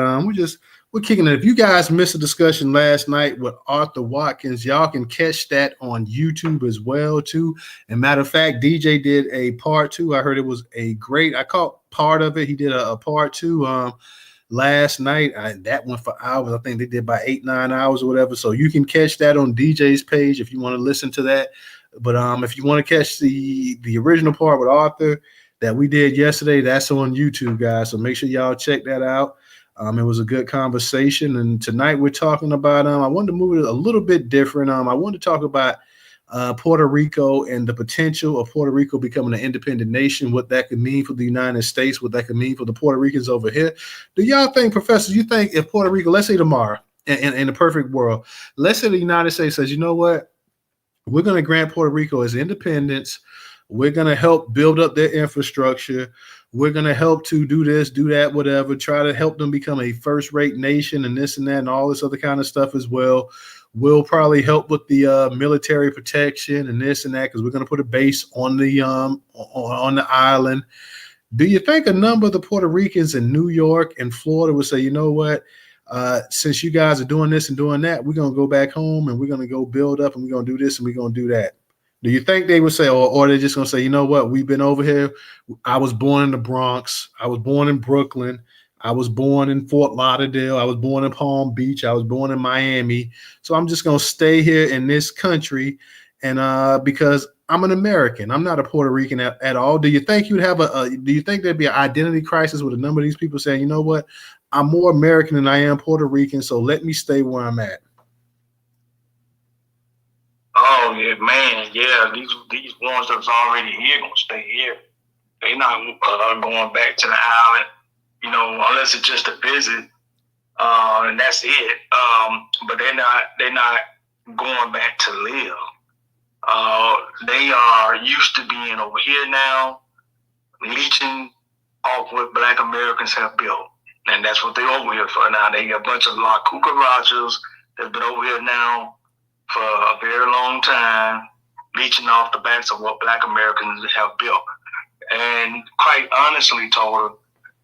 Speaker 2: we're kicking it. If you guys missed a discussion last night with Arthur Watkins, y'all can catch that on YouTube as well too. And matter of fact, DJ did a part 2. I heard it was I caught part of it. He did a part 2 last night. That went for hours. I think they did by 8-9 hours or whatever. So you can catch that on DJ's page if you want to listen to that. But if you want to catch the original part with Arthur that we did yesterday, that's on YouTube, guys. So make sure y'all check that out. It was a good conversation. And tonight we're talking about, I wanted to move it a little bit different. I wanted to talk about Puerto Rico and the potential of Puerto Rico becoming an independent nation, what that could mean for the United States, what that could mean for the Puerto Ricans over here. Do y'all think, professors, you think if Puerto Rico, let's say tomorrow, in a perfect world, let's say the United States says, you know what, we're going to grant Puerto Rico as independence. We're going to help build up their infrastructure. We're going to help to do this, do that, whatever, try to help them become a first-rate nation and this and that and all this other kind of stuff as well. We'll probably help with the military protection and this and that because we're going to put a base on the island. Do you think a number of the Puerto Ricans in New York and Florida would say, you know what, since you guys are doing this and doing that, we're going to go back home and we're going to go build up and we're going to do this and we're going to do that? Do you think they would say, or they're just going to say, you know what, we've been over here. I was born in the Bronx. I was born in Brooklyn. I was born in Fort Lauderdale. I was born in Palm Beach. I was born in Miami. So I'm just going to stay here in this country. And because I'm an American, I'm not a Puerto Rican at all. Do you think you'd have do you think there'd be an identity crisis with a number of these people saying, you know what, I'm more American than I am Puerto Rican, so let me stay where I'm at?
Speaker 3: Oh yeah, man, yeah. These ones that's already here gonna stay here. They're not going back to the island, unless it's just a visit, and that's it. But they're not going back to live. They are used to being over here now, leeching off what Black Americans have built, and that's what they're over here for now. They got a bunch of La Cucarachas that's been over here now for a very long time, leeching off the backs of what Black Americans have built. And quite honestly, the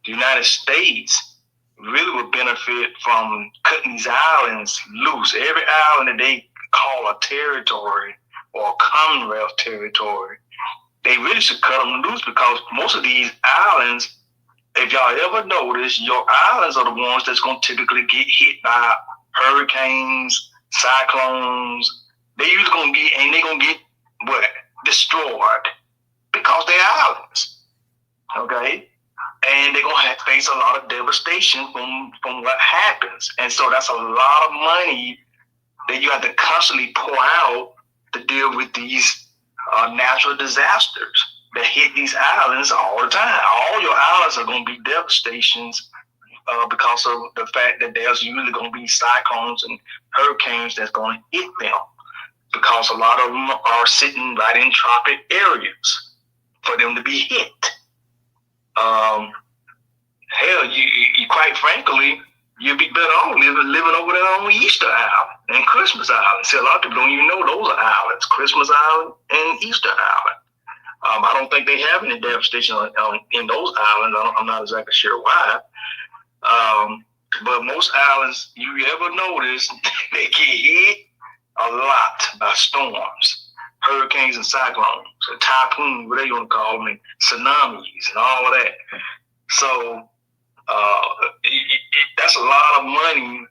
Speaker 3: United States really would benefit from cutting these islands loose. Every island that they call a territory or a Commonwealth territory, they really should cut them loose because most of these islands, if y'all ever notice, your islands are the ones that's going to typically get hit by hurricanes, cyclones. They usually going to get destroyed because they're islands. Okay? And they're going to face a lot of devastation from what happens. And so that's a lot of money that you have to constantly pour out to deal with these natural disasters that hit these islands all the time. All your islands are going to be devastations because of the fact that there's usually going to be cyclones and hurricanes that's going to hit them, because a lot of them are sitting right in tropic areas for them to be hit. Hell, you quite frankly, you'd be better off living over there on Easter Island and Christmas Island. See, a lot of people don't even know those are islands, Christmas Island and Easter Island. I don't think they have any devastation in those islands. I'm not exactly sure why. But most islands, you ever notice, they get hit a lot by storms, hurricanes and cyclones, typhoons, whatever you want to call them, tsunamis and all of that. So that's a lot of money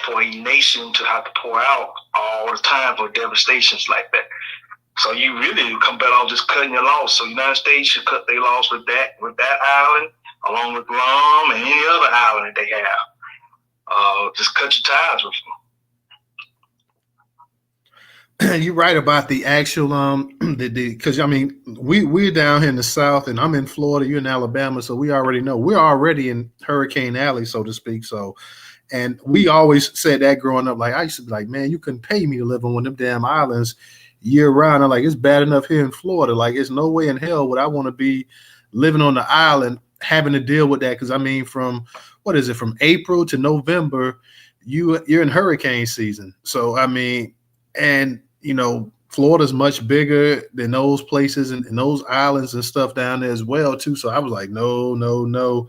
Speaker 3: for a nation to have to pour out all the time for devastations like that. So you really come better off just cutting your loss. So United States should cut their loss with that island, along with Guam and any other island that they have. Just cut your ties with
Speaker 2: them. You're right about the actual because I mean we're down here in the South and I'm in Florida, you're in Alabama, so we already know we're already in Hurricane Alley, so to speak. So, and we always said that growing up, like I used to be like, man, you couldn't pay me to live on one of them damn islands year round. I'm like, it's bad enough here in Florida. Like, there's no way in hell would I want to be living on the island having to deal with that. Because I mean, from April to November, you're in hurricane season. So I mean, and you know, Florida's much bigger than those places and those islands and stuff down there as well too. So I was like, no.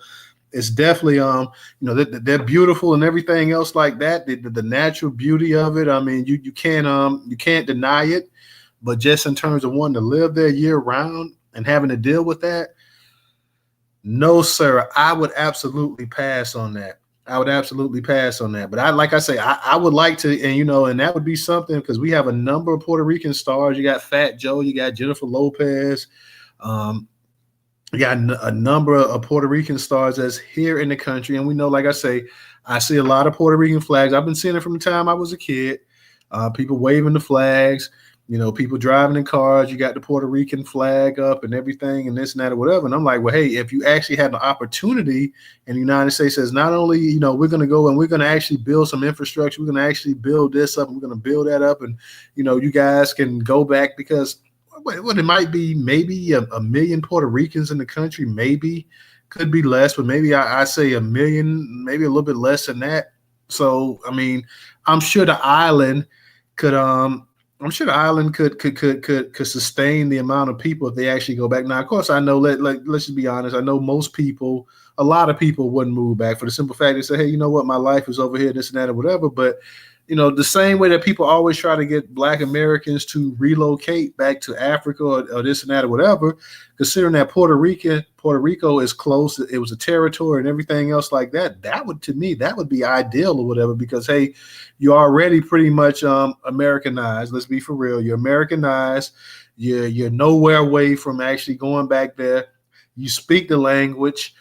Speaker 2: It's definitely you know, they're beautiful and everything else like that. The natural beauty of it. I mean, you can't deny it. But just in terms of wanting to live there year round and having to deal with that, no, sir. I would absolutely pass on that. But like I say, I would like to, and you know, and that would be something because we have a number of Puerto Rican stars. You got Fat Joe, you got Jennifer Lopez, you got a number of Puerto Rican stars that's here in the country, and we know, like I say, I see a lot of Puerto Rican flags. I've been seeing it from the time I was a kid. People waving the flags. You know, people driving in cars, you got the Puerto Rican flag up and everything and this and that or whatever. And I'm like, well, hey, if you actually have an opportunity and the United States says not only, you know, we're going to go and we're going to actually build some infrastructure, we're going to actually build this up, and we're going to build that up. And, you know, you guys can go back because what it might be maybe a million Puerto Ricans in the country, maybe could be less, but maybe I say a million, maybe a little bit less than that. So, I mean, I'm sure the island could sustain the amount of people if they actually go back. Now, of course, I know, let's just be honest. I know a lot of people wouldn't move back for the simple fact they say, hey, you know what? My life is over here, this and that or whatever. But, you know, the same way that people always try to get Black Americans to relocate back to Africa or this and that or whatever, considering that Puerto Rico is close, it was a territory and everything else like that, that would be ideal or whatever, because, hey, you're already pretty much Americanized. Let's be for real. You're Americanized. You're nowhere away from actually going back there. You speak the language.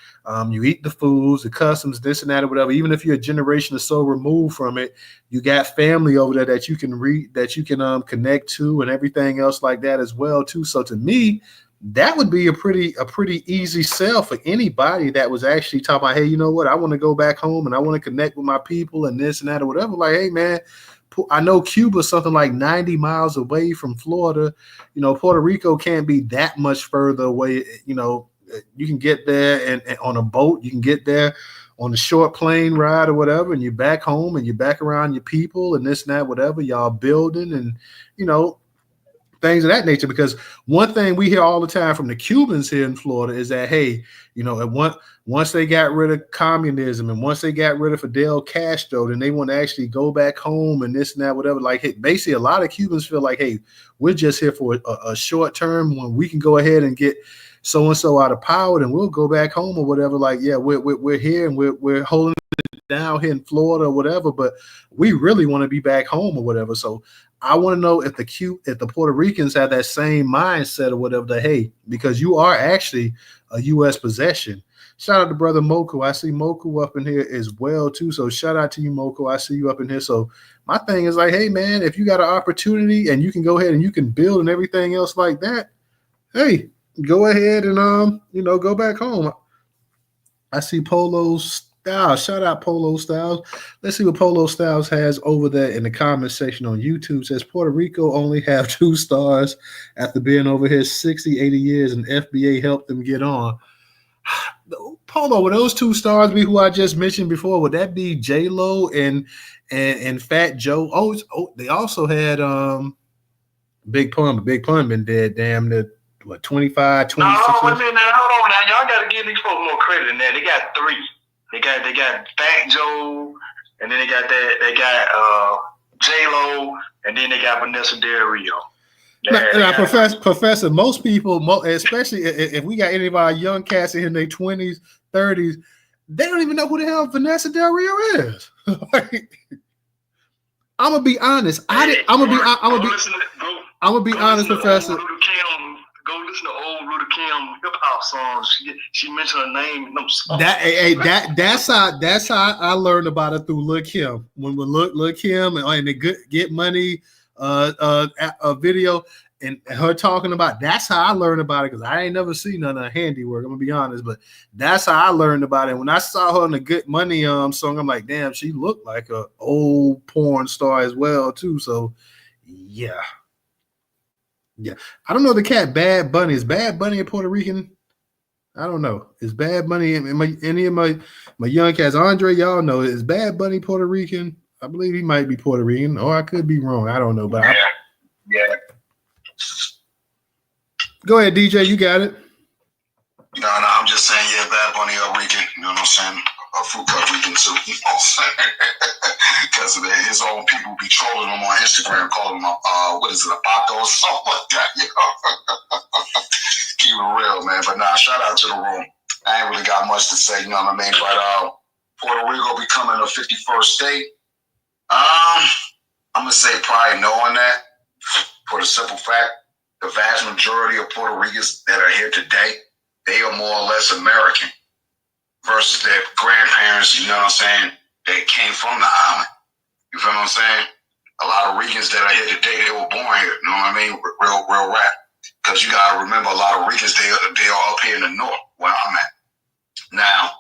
Speaker 2: You eat the foods, the customs, this and that or whatever. Even if you're a generation or so removed from it, you got family over there that you can connect to and everything else like that as well too. So to me, that would be a pretty easy sell for anybody that was actually talking about, hey, you know what, I want to go back home and I want to connect with my people and this and that or whatever. Like, hey man, I know Cuba's something like 90 miles away from Florida. You know, Puerto Rico can't be that much further away. You know, you can get there and on a boat, you can get there on a short plane ride or whatever, and you're back home and you're back around your people and this and that, whatever, y'all building and, you know, things of that nature. Because one thing we hear all the time from the Cubans here in Florida is that, hey, you know, once they got rid of communism and once they got rid of Fidel Castro, then they want to actually go back home and this and that, whatever. Like, hey, basically, a lot of Cubans feel like, hey, we're just here for a short term when we can go ahead and get so-and-so out of power and we'll go back home or whatever. Like, yeah, we're here and we're holding it down here in Florida or whatever, but we really want to be back home or whatever. So I want to know if the Puerto Ricans have that same mindset or whatever, that, hey, because you are actually a U.S. possession. Shout out to brother Moku. I see Moku up in here as well too. So shout out to you, Moku. I see you up in here. So my thing is like, hey man, if you got an opportunity and you can go ahead and you can build and everything else like that, hey, go ahead and you know, go back home. I see Polo Styles. Shout out Polo Styles. Let's see what Polo Styles has over there in the comment section on YouTube. It says Puerto Rico only have 2 stars after being over here 60, 80 years, and FBA helped them get on. Polo, would those 2 stars be who I just mentioned before? Would that be J-Lo and Fat Joe? Oh, they also had Big Pun, but Big Pun been dead damn near 25, 26
Speaker 3: years.
Speaker 2: Hold
Speaker 3: on now. Y'all got to give these folks more credit than that. They got 3. They got Fat Joe, and then they got J-Lo, and then they got Vanessa Del Rio.
Speaker 2: Now, Professor, most people, especially if we got any of our young cats in their 20s, 30s, they don't even know who the hell Vanessa Del Rio is. I'm gonna be honest. I'm gonna be honest, Professor.
Speaker 3: Go listen to old Luda Kim hip hop songs. She mentioned her name in them songs.
Speaker 2: That's how I learned about it through Lil Kim. When we Lil Kim and the Get Money video and her talking about, that's how I learned about it, because I ain't never seen none of her handiwork. I'm gonna be honest, but that's how I learned about it. When I saw her in the Good Money song, I'm like, damn, she looked like a old porn star as well too. So yeah. I don't know the cat Bad Bunny. Is Bad Bunny a Puerto Rican? I don't know. Is Bad Bunny any of my young cats? Andre, y'all know, is Bad Bunny Puerto Rican? I believe he might be Puerto Rican, or I could be wrong. I don't know, but
Speaker 3: yeah.
Speaker 2: Go ahead, DJ. You got it.
Speaker 5: No, I'm just saying, yeah, Bad Bunny Rican. You know what I'm saying? A fruit cut Rican too. You know what I'm saying? Because his own people be trolling him on Instagram, calling him what is it, a Baco or something like that. You know? Keep it real, man. But nah, shout out to the room. I ain't really got much to say, you know what I mean? But Puerto Rico becoming a 51st state. I'm gonna say probably knowing that, for the simple fact, the vast majority of Puerto Ricans that are here today, they are more or less American versus their grandparents, you know what I'm saying, that came from the island. You feel what I'm saying? A lot of Ricans that are here today, they were born here, you know what I mean? Real rap. Because you got to remember, a lot of Ricans, they are up here in the north, where I'm at. Now,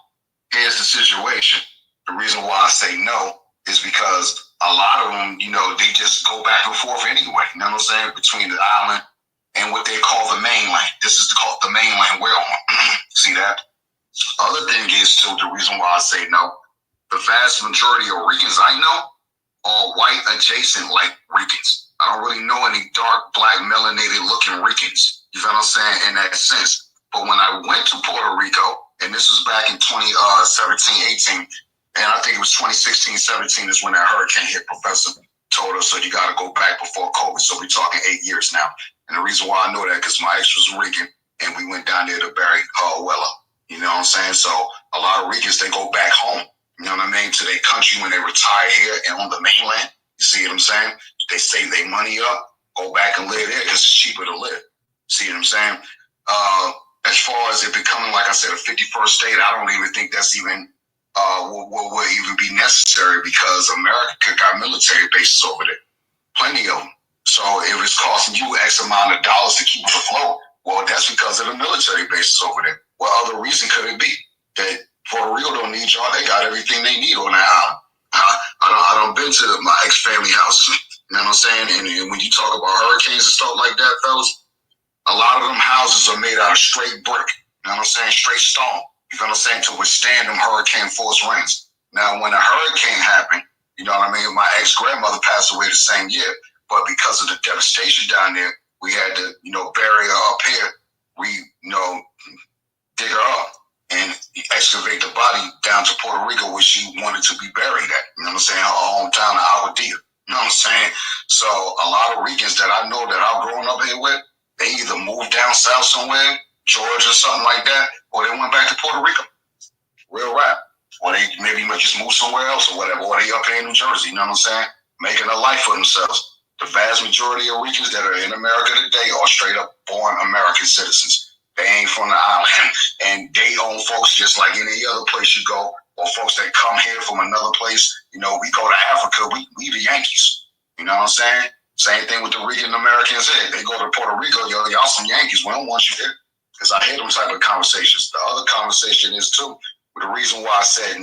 Speaker 5: here's the situation. The reason why I say no is because a lot of them, you know, they just go back and forth anyway, you know what I'm saying, between the island and what they call the mainland. This is called the mainland we're on. See that? Other thing is, too, the reason why I say no, the vast majority of Ricans I know are white adjacent like Ricans. I don't really know any dark, black, melanated looking Ricans. You feel what I'm saying? In that sense. But when I went to Puerto Rico, and this was back in 2017, 18, and I think it was 2016, 17 is when that hurricane hit. Professor told us, so you got to go back before COVID. So we're talking 8 years now. And the reason why I know that, because my ex was Rican, and we went down there to bury her abuela. You know what I'm saying? So a lot of Ricans, they go back home, you know what I mean, to their country when they retire here and on the mainland. You see what I'm saying? They save their money up, go back and live there because it's cheaper to live. See what I'm saying? As far as it becoming, like I said, a 51st state, I don't even think that's even will even be necessary, because America got military bases over there, plenty of them. So if it's costing you X amount of dollars to keep it afloat, well, that's because of the military bases over there. What other reason could it be? That Puerto Rico don't need y'all. They got everything they need on that island. I done been to my ex-family house, you know what I'm saying? And when you talk about hurricanes and stuff like that, fellas, a lot of them houses are made out of straight brick, you know what I'm saying? Straight stone, you know what I'm saying? To withstand them hurricane force winds. Now, when a hurricane happened, you know what I mean? My ex-grandmother passed away the same year, but because of the devastation down there, we had to, you know, bury her up here. We, you know, dig her up and excavate the body down to Puerto Rico, where she wanted to be buried at. You know what I'm saying? Her hometown of Aguadilla. You know what I'm saying? So a lot of Ricans that I know that I've grown up here with, they either moved down south somewhere, Georgia or something like that, or they went back to Puerto Rico. Real rap. Or they maybe just moved somewhere else or whatever, or they up here in New Jersey, you know what I'm saying? Making a life for themselves. The vast majority of Ricans that are in America today are straight up born American citizens. They ain't from the island, and they own folks just like any other place you go, or folks that come here from another place. You know, we go to Africa, we the Yankees. You know what I'm saying? Same thing with the Rican Americans here. They go to Puerto Rico, y'all some Yankees. We don't want you here. Because I hear them type of conversations. The other conversation is too, the reason why I said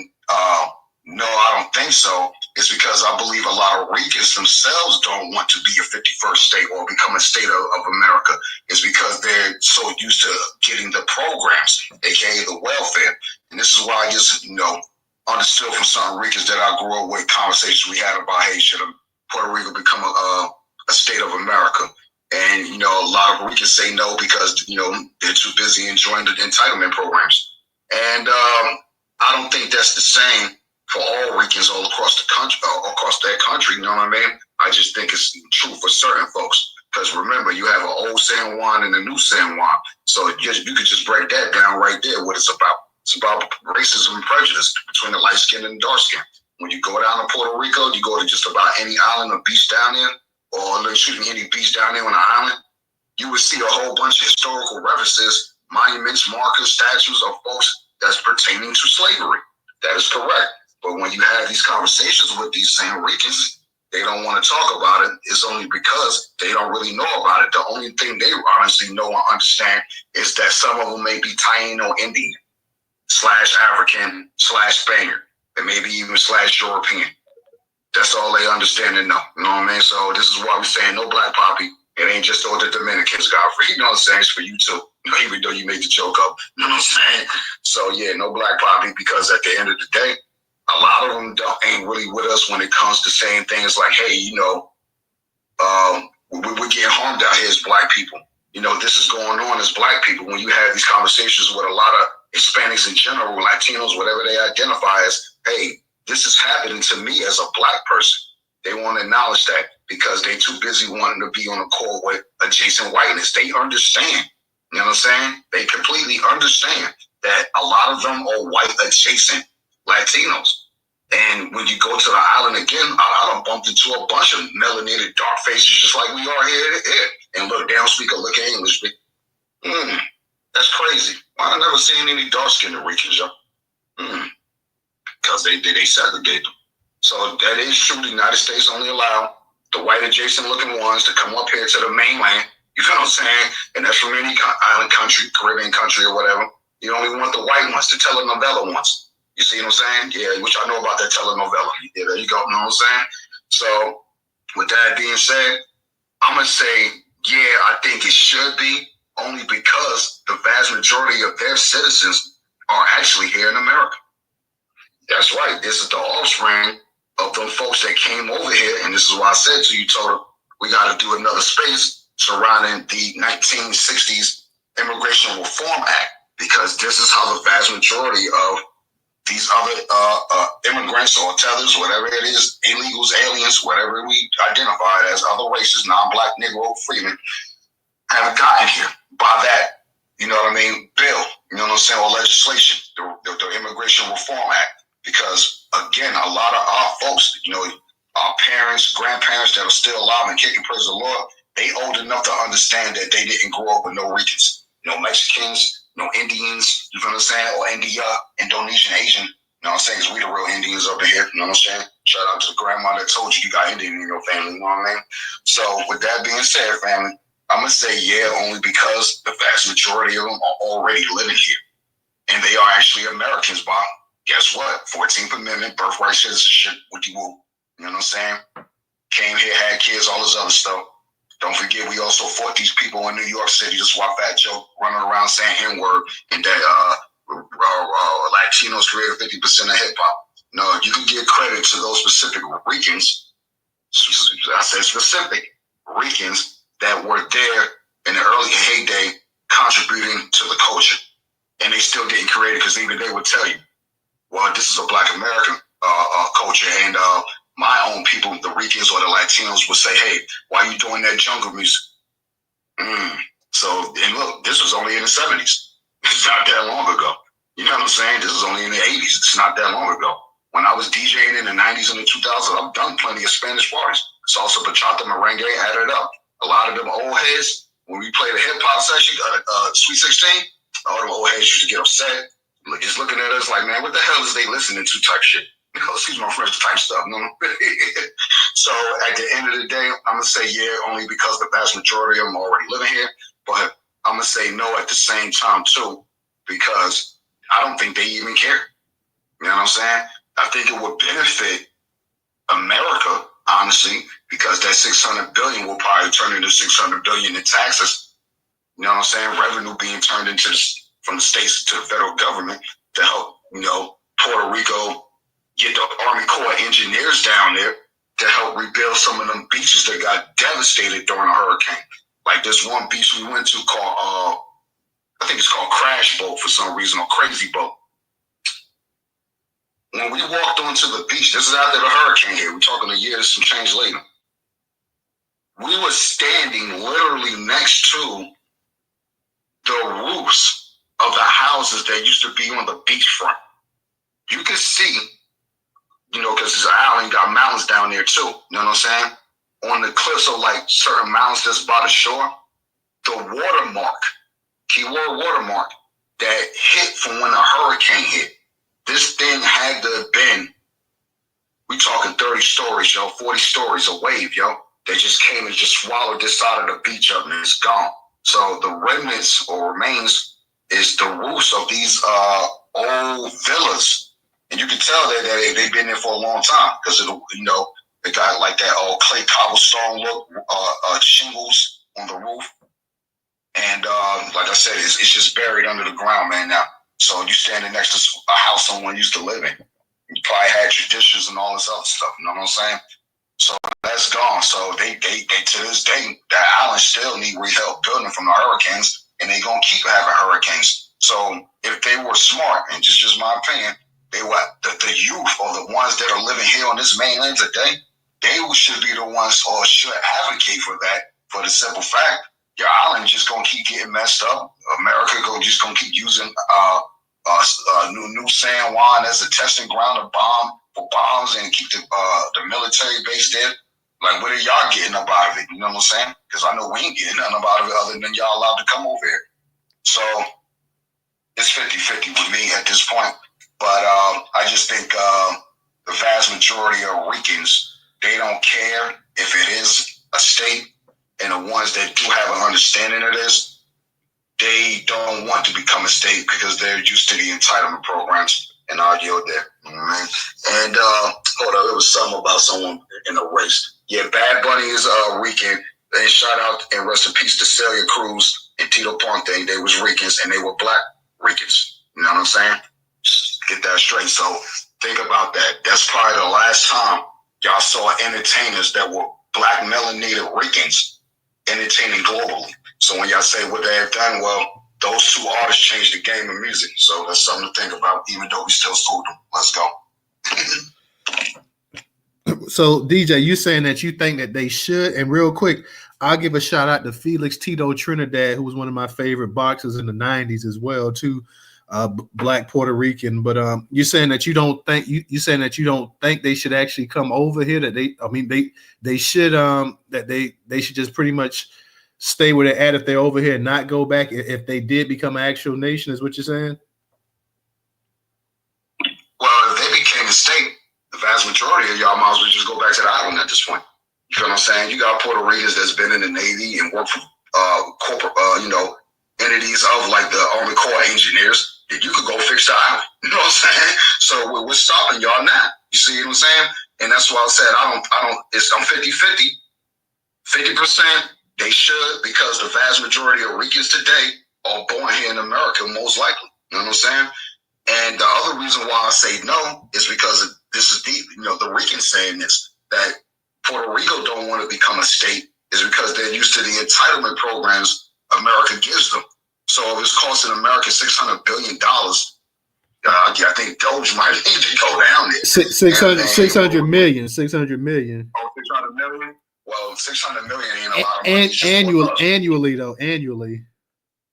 Speaker 5: no, I don't think so, is because I believe a lot of Ricans themselves don't want to be a 51st state or become a state of America. Is because they're so used to getting the programs, aka the welfare. And this is why I just, you know, understood from some Ricans that I grew up with, conversations we had about, hey, should Puerto Rico become a state of America? And, you know, a lot of Ricans say no because, you know, they're too busy enjoying the entitlement programs. And I don't think that's the same for all Ricans all across the country, across that country, you know what I mean? I just think it's true for certain folks. Because remember, you have an old San Juan and a new San Juan. So you could just break that down right there, what it's about. It's about racism and prejudice between the light skin and the dark skin. When you go down to Puerto Rico, you go to just about any island or beach down there, or any beach down there on an island, you would see a whole bunch of historical references, monuments, markers, statues of folks that's pertaining to slavery. That is correct. But when you have these conversations with these San Ricans, they don't want to talk about it. It's only because they don't really know about it. The only thing they honestly know and understand is that some of them may be Taino Indian / African / Spaniard, and maybe even / European. That's all they understand and know. You know what I mean? So this is why we're saying no black poppy. It ain't just all the Dominicans, Godfrey. You know what I'm saying? It's for you too. Even though you made the joke up. You know what I'm saying? So yeah, no black poppy, because at the end of the day, a lot of them ain't really with us when it comes to saying things like, hey, you know, we're getting harmed out here as black people. You know, this is going on as black people. When you have these conversations with a lot of Hispanics in general, Latinos, whatever they identify as, hey, this is happening to me as a black person. They want to acknowledge that because they too busy wanting to be on a call with adjacent whiteness. They understand. You know what I'm saying? They completely understand that a lot of them are white adjacent Latinos. And when you go to the island again, I done bumped into a bunch of melanated dark faces just like we are here. And look, they don't speak a lick of English. That's crazy. I never seen any dark-skinned Ricans, yo. Because they segregate them. So that is true. The United States only allow the white adjacent looking ones to come up here to the mainland. You know what I'm saying? And that's from any island country, Caribbean country or whatever. You only want the white ones, the telenovela ones. You see what I'm saying? Yeah, which I know about that telenovela. Yeah, there you go. You know what I'm saying? So with that being said, I'm going to say, yeah, I think it should be, only because the vast majority of their citizens are actually here in America. That's right. This is the offspring of them folks that came over here. And this is why I said to you, Toto, we got to do another space surrounding the 1960s Immigration Reform Act, because this is how the vast majority of these other immigrants or tethers, whatever it is, illegals, aliens, whatever we identify as other races, non-black, Negro, freemen, have gotten here by that, you know what I mean, bill, you know what I'm saying, or legislation, the Immigration Reform Act. Because, again, a lot of our folks, you know, our parents, grandparents that are still alive and kicking, praise the Lord, they old enough to understand that they didn't grow up with no Ricans, no Mexicans, no Indians, you know what I'm saying, or India, Indonesian, Asian, you know what I'm saying, because we the real Indians over here, you know what I'm saying? Shout out to the grandma that told you got Indian in your family, you know what I mean? So, with that being said, family, I'm going to say yeah, only because the vast majority of them are already living here. And they are actually Americans, Bob. Guess what? 14th Amendment, birthright citizenship, what you will. You know what I'm saying? Came here, had kids, all this other stuff. Don't forget, we also fought these people in New York City. Just why Fat Joe running around saying N-word, and that Latinos created 50% of hip-hop. No, you can give credit to those specific Ricans. I said specific Ricans that were there in the early heyday contributing to the culture. And they still getting created, because even they would tell you, well, this is a Black American culture, and my own people, the Ricans or the Latinos, would say, hey, why are you doing that jungle music? So, and look, this was only in the 70s. It's not that long ago. You know what I'm saying? This is only in the 80s. It's not that long ago. When I was DJing in the 90s and the 2000s, I've done plenty of Spanish parties. Salsa, bachata, merengue, add it up. A lot of them old heads, when we played a hip-hop session, Sweet 16, all them old heads used to get upset. Just looking at us like, man, what the hell is they listening to type shit? Excuse my French type stuff. No. So at the end of the day, I'm going to say yeah, only because the vast majority of them are already living here. But I'm going to say no at the same time, too, because I don't think they even care. You know what I'm saying? I think it would benefit America, honestly, because that $600 billion will probably turn into $600 billion in taxes. You know what I'm saying? Revenue being turned into from the states to the federal government to help, you know, Puerto Rico get the Army Corps engineers down there to help rebuild some of them beaches that got devastated during a hurricane. Like this one beach we went to called, I think it's called Crash Boat for some reason, or Crazy Boat. When we walked onto the beach, this is after the hurricane here. We're talking a year and some change later. we were standing literally next to the roofs of the houses that used to be on the beachfront. You could see, because it's an island, got mountains down there too. You know what I'm saying? On the cliffs of like certain mountains that's by the shore, the watermark, keyword watermark, that hit from when a hurricane hit. This thing had to have been, we talking 30 stories, 40 stories a wave, They just came and just swallowed this side of the beach up and it's gone. So the remnants or remains is the roofs of these old villas. And you can tell that they've been there for a long time because, they got like that old clay cobblestone look, shingles on the roof. And like I said, it's just buried under the ground, man, now. So you standing next to a house someone used to live in. You probably had traditions and all this other stuff, you know what I'm saying? So that's gone. So they to this day, that island still need rehelp building from the hurricanes, and they gonna keep having hurricanes. So if they were smart, and just my opinion, they were the youth or the ones that are living here on this mainland today, they should be the ones or should advocate for that, for the simple fact your island just gonna keep getting messed up. America just gonna keep using New San Juan as a testing ground to for bombs and keep the military base there. Like, what are y'all getting up out of it? You know what I'm saying? Because I know we ain't getting nothing out of it other than y'all allowed to come over here. So it's 50-50 with me at this point. But I just think the vast majority of Ricans, they don't care if it is a state, and the ones that do have an understanding of this, they don't want to become a state because they're used to the entitlement programs. And I'll yield there. And hold on, there was something about someone in a race. Yeah, Bad Bunny is Rican. And shout out and rest in peace to Celia Cruz and Tito Ponte. They was Ricans and they were black Ricans. You know what I'm saying? Just get that straight. So think about that. That's probably the last time y'all saw entertainers that were black melanated Ricans entertaining globally. So when y'all say what they have done, well, those two artists changed the game of music. So that's something to think about, even though we still sued them. Let's go.
Speaker 2: So, DJ, you saying that you think that they should? And real quick, I'll give a shout out to Felix Tito Trinidad, who was one of my favorite boxers in the 90s as well, too. Black Puerto Rican. But you're saying that you don't think you saying that you don't think they should actually come over here. That they should that they should just pretty much stay where they're at if they're over here and not go back if they did become an actual nation, is what you're saying?
Speaker 5: Well, if they became a state, the vast majority of y'all might as well just go back to the island at this point. You feel what I'm saying? You got Puerto Ricans that's been in the Navy and worked for corporate, entities of like the Army Corps engineers. That you could go fix the island. You know what I'm saying? So we're stopping y'all now. You see what I'm saying? And that's why I said I'm 50-50. 50%. They should, because the vast majority of Ricans today are born here in America, most likely. You know what I'm saying? And the other reason why I say no is because this is the Ricans saying this, that Puerto Rico don't want to become a state is because they're used to the entitlement programs America gives them. So if it's costing America $600 billion, I think Doge might need to go down there.
Speaker 2: 600 million.
Speaker 5: Oh, 600 million? Well, 600 million ain't a lot of money.
Speaker 2: Annually.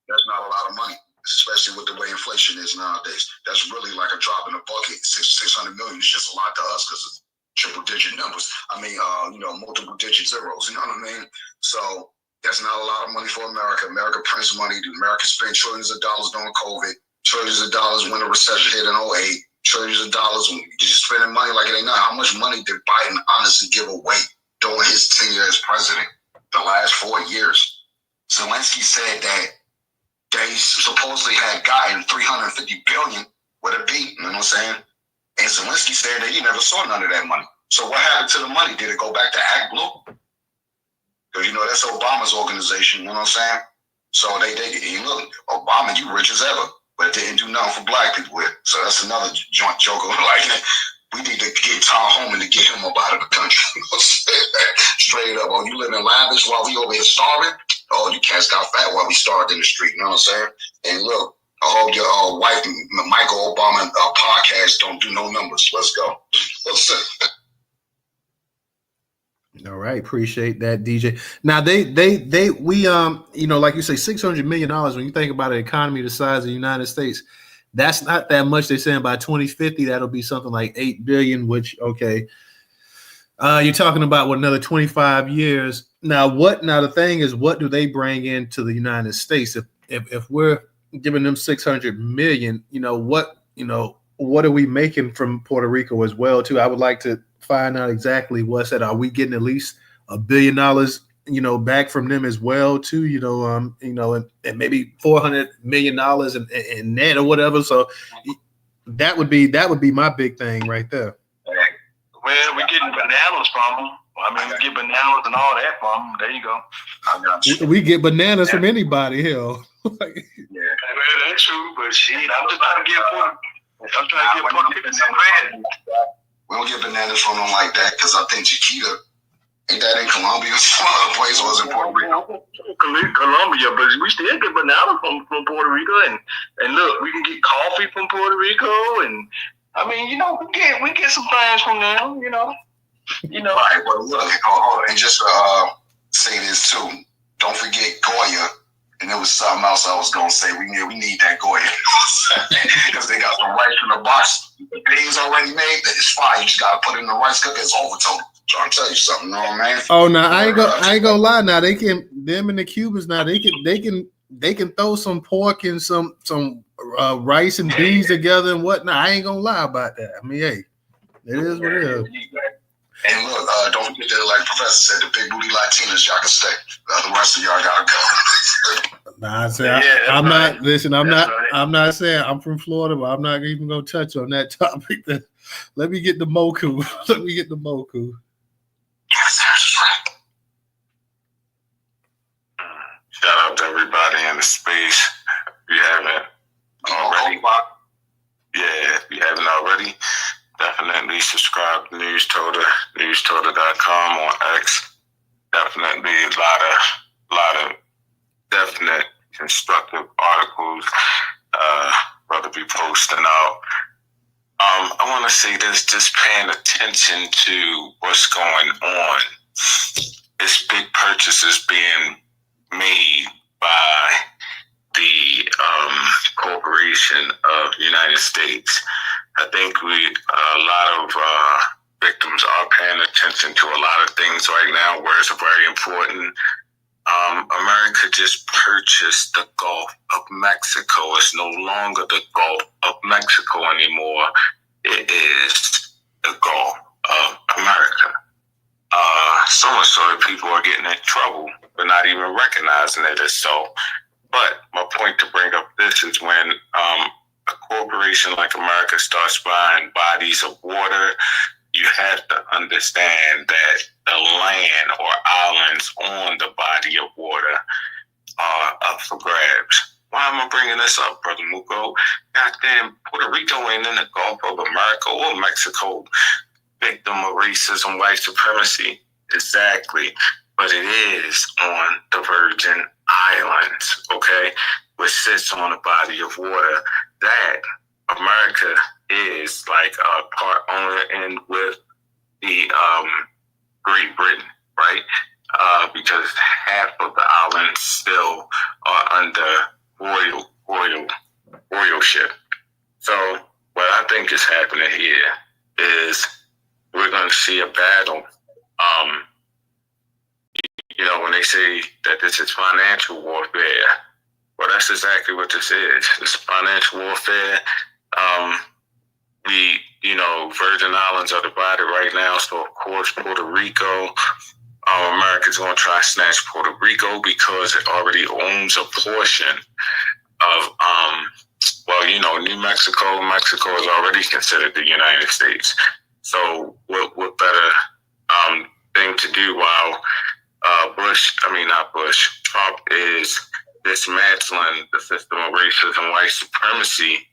Speaker 5: That's not a lot of money, especially with the way inflation is nowadays. That's really like a drop in the bucket. 600 million is just a lot to us because it's triple digit numbers. Multiple digit zeros. You know what I mean? So that's not a lot of money for America. America prints money. America spent trillions of dollars during COVID, trillions of dollars when the recession hit in 2008, trillions of dollars when you're just spending money like it ain't nothing. How much money did Biden honestly give away during his tenure as president, the last 4 years? Zelensky said that they supposedly had gotten $350 billion with a B, you know what I'm saying? And Zelensky said that he never saw none of that money. So what happened to the money? Did it go back to Act Blue? Because, that's Obama's organization, you know what I'm saying? So they look, Obama, you rich as ever, but it didn't do nothing for black people with. So that's another joint joke of like, we need to get Tom Homan to get him up out of the country. Straight up. Oh, you live in lavish while we over here starving? Oh, you cats got fat while we starved in the street. You know what I'm saying? And look, I hope your wife, Michael Obama, podcast don't do no numbers. Let's go.
Speaker 2: All right, appreciate that, DJ. Now we like you say, $600 million. When you think about an economy the size of the United States, that's not that much. They're saying by 2050 that'll be something like 8 billion. Which you're talking about what, another 25 years. Now the thing is, what do they bring into the United States if we're giving them 600 million? What are we making from Puerto Rico as well too? I would like to find out exactly what's that. Are we getting at least $1 billion, back from them as well too? And maybe $400 million in net or whatever. So that would be my big thing right there.
Speaker 3: Well, we're getting bananas from them. I mean, we get bananas and all that from them. There you go.
Speaker 2: We get bananas from anybody, hell.
Speaker 3: Well, that's true, but shit, I'm just trying to get Puerto Rico some bread.
Speaker 5: We don't get bananas from them like that because I think Chiquita, ain't that in Colombia? Some other place was in Puerto Rico.
Speaker 3: Colombia, but we still get bananas from Puerto Rico, and look, we can get coffee from Puerto Rico, and I mean, we get some things from them,
Speaker 5: Right, but look, and just say this too. Don't forget Goya. And there was something else I was gonna say. We need that Goya because they got some rice in the box. The things already made. That is fine. You just gotta put it in the rice cooker. It's over total. Trying to tell you something, man.
Speaker 2: Oh no, I ain't gonna lie. Now them and the Cubans. Now they can throw some pork and some rice and beans together and whatnot. I ain't gonna lie about that. I mean, hey, it is what it is.
Speaker 5: And look, don't forget that, like Professor said, the big booty Latinas, y'all can stay. The rest of y'all gotta go.
Speaker 2: Nah, I'm not. Listen, I'm not saying I'm from Florida, but I'm not even gonna touch on that topic. Let me get the Moku.
Speaker 6: Shout out to everybody in the space. If you haven't already, if you haven't already, definitely subscribe to newstoda.com on X. Definitely a lot of definite constructive articles brother be posting out. I want to say this, just paying attention to what's going on. This big purchase is being made by the corporation of the United States. I think a lot of victims are paying attention to a lot of things right now where it's very important. America just purchased the Gulf of Mexico. It's no longer the Gulf of Mexico anymore. It is the Gulf of America. So much so that people are getting in trouble but not even recognizing it as so. But my point to bring up this is when a corporation like America starts buying bodies of water, you have to understand that the land or islands on the body of water are up for grabs. Why am I bringing this up, Brother Muko? Goddamn, Puerto Rico ain't in the Gulf of America or Mexico, victim of racism, white supremacy. Exactly. But it is on the Virgin Islands, okay, which sits on a body of water that America is like a part owner in with the Great Britain, right? Because half of the islands still are under royalship. So what I think is happening here is we're going to see a battle. When they say that this is financial warfare, well, that's exactly what this is. It's financial warfare. Virgin Islands are divided right now, so of course Puerto Rico, America's going to try to snatch Puerto Rico because it already owns a portion of, New Mexico. Mexico is already considered the United States. So what better thing to do while Trump is dismantling the system of racism, white supremacy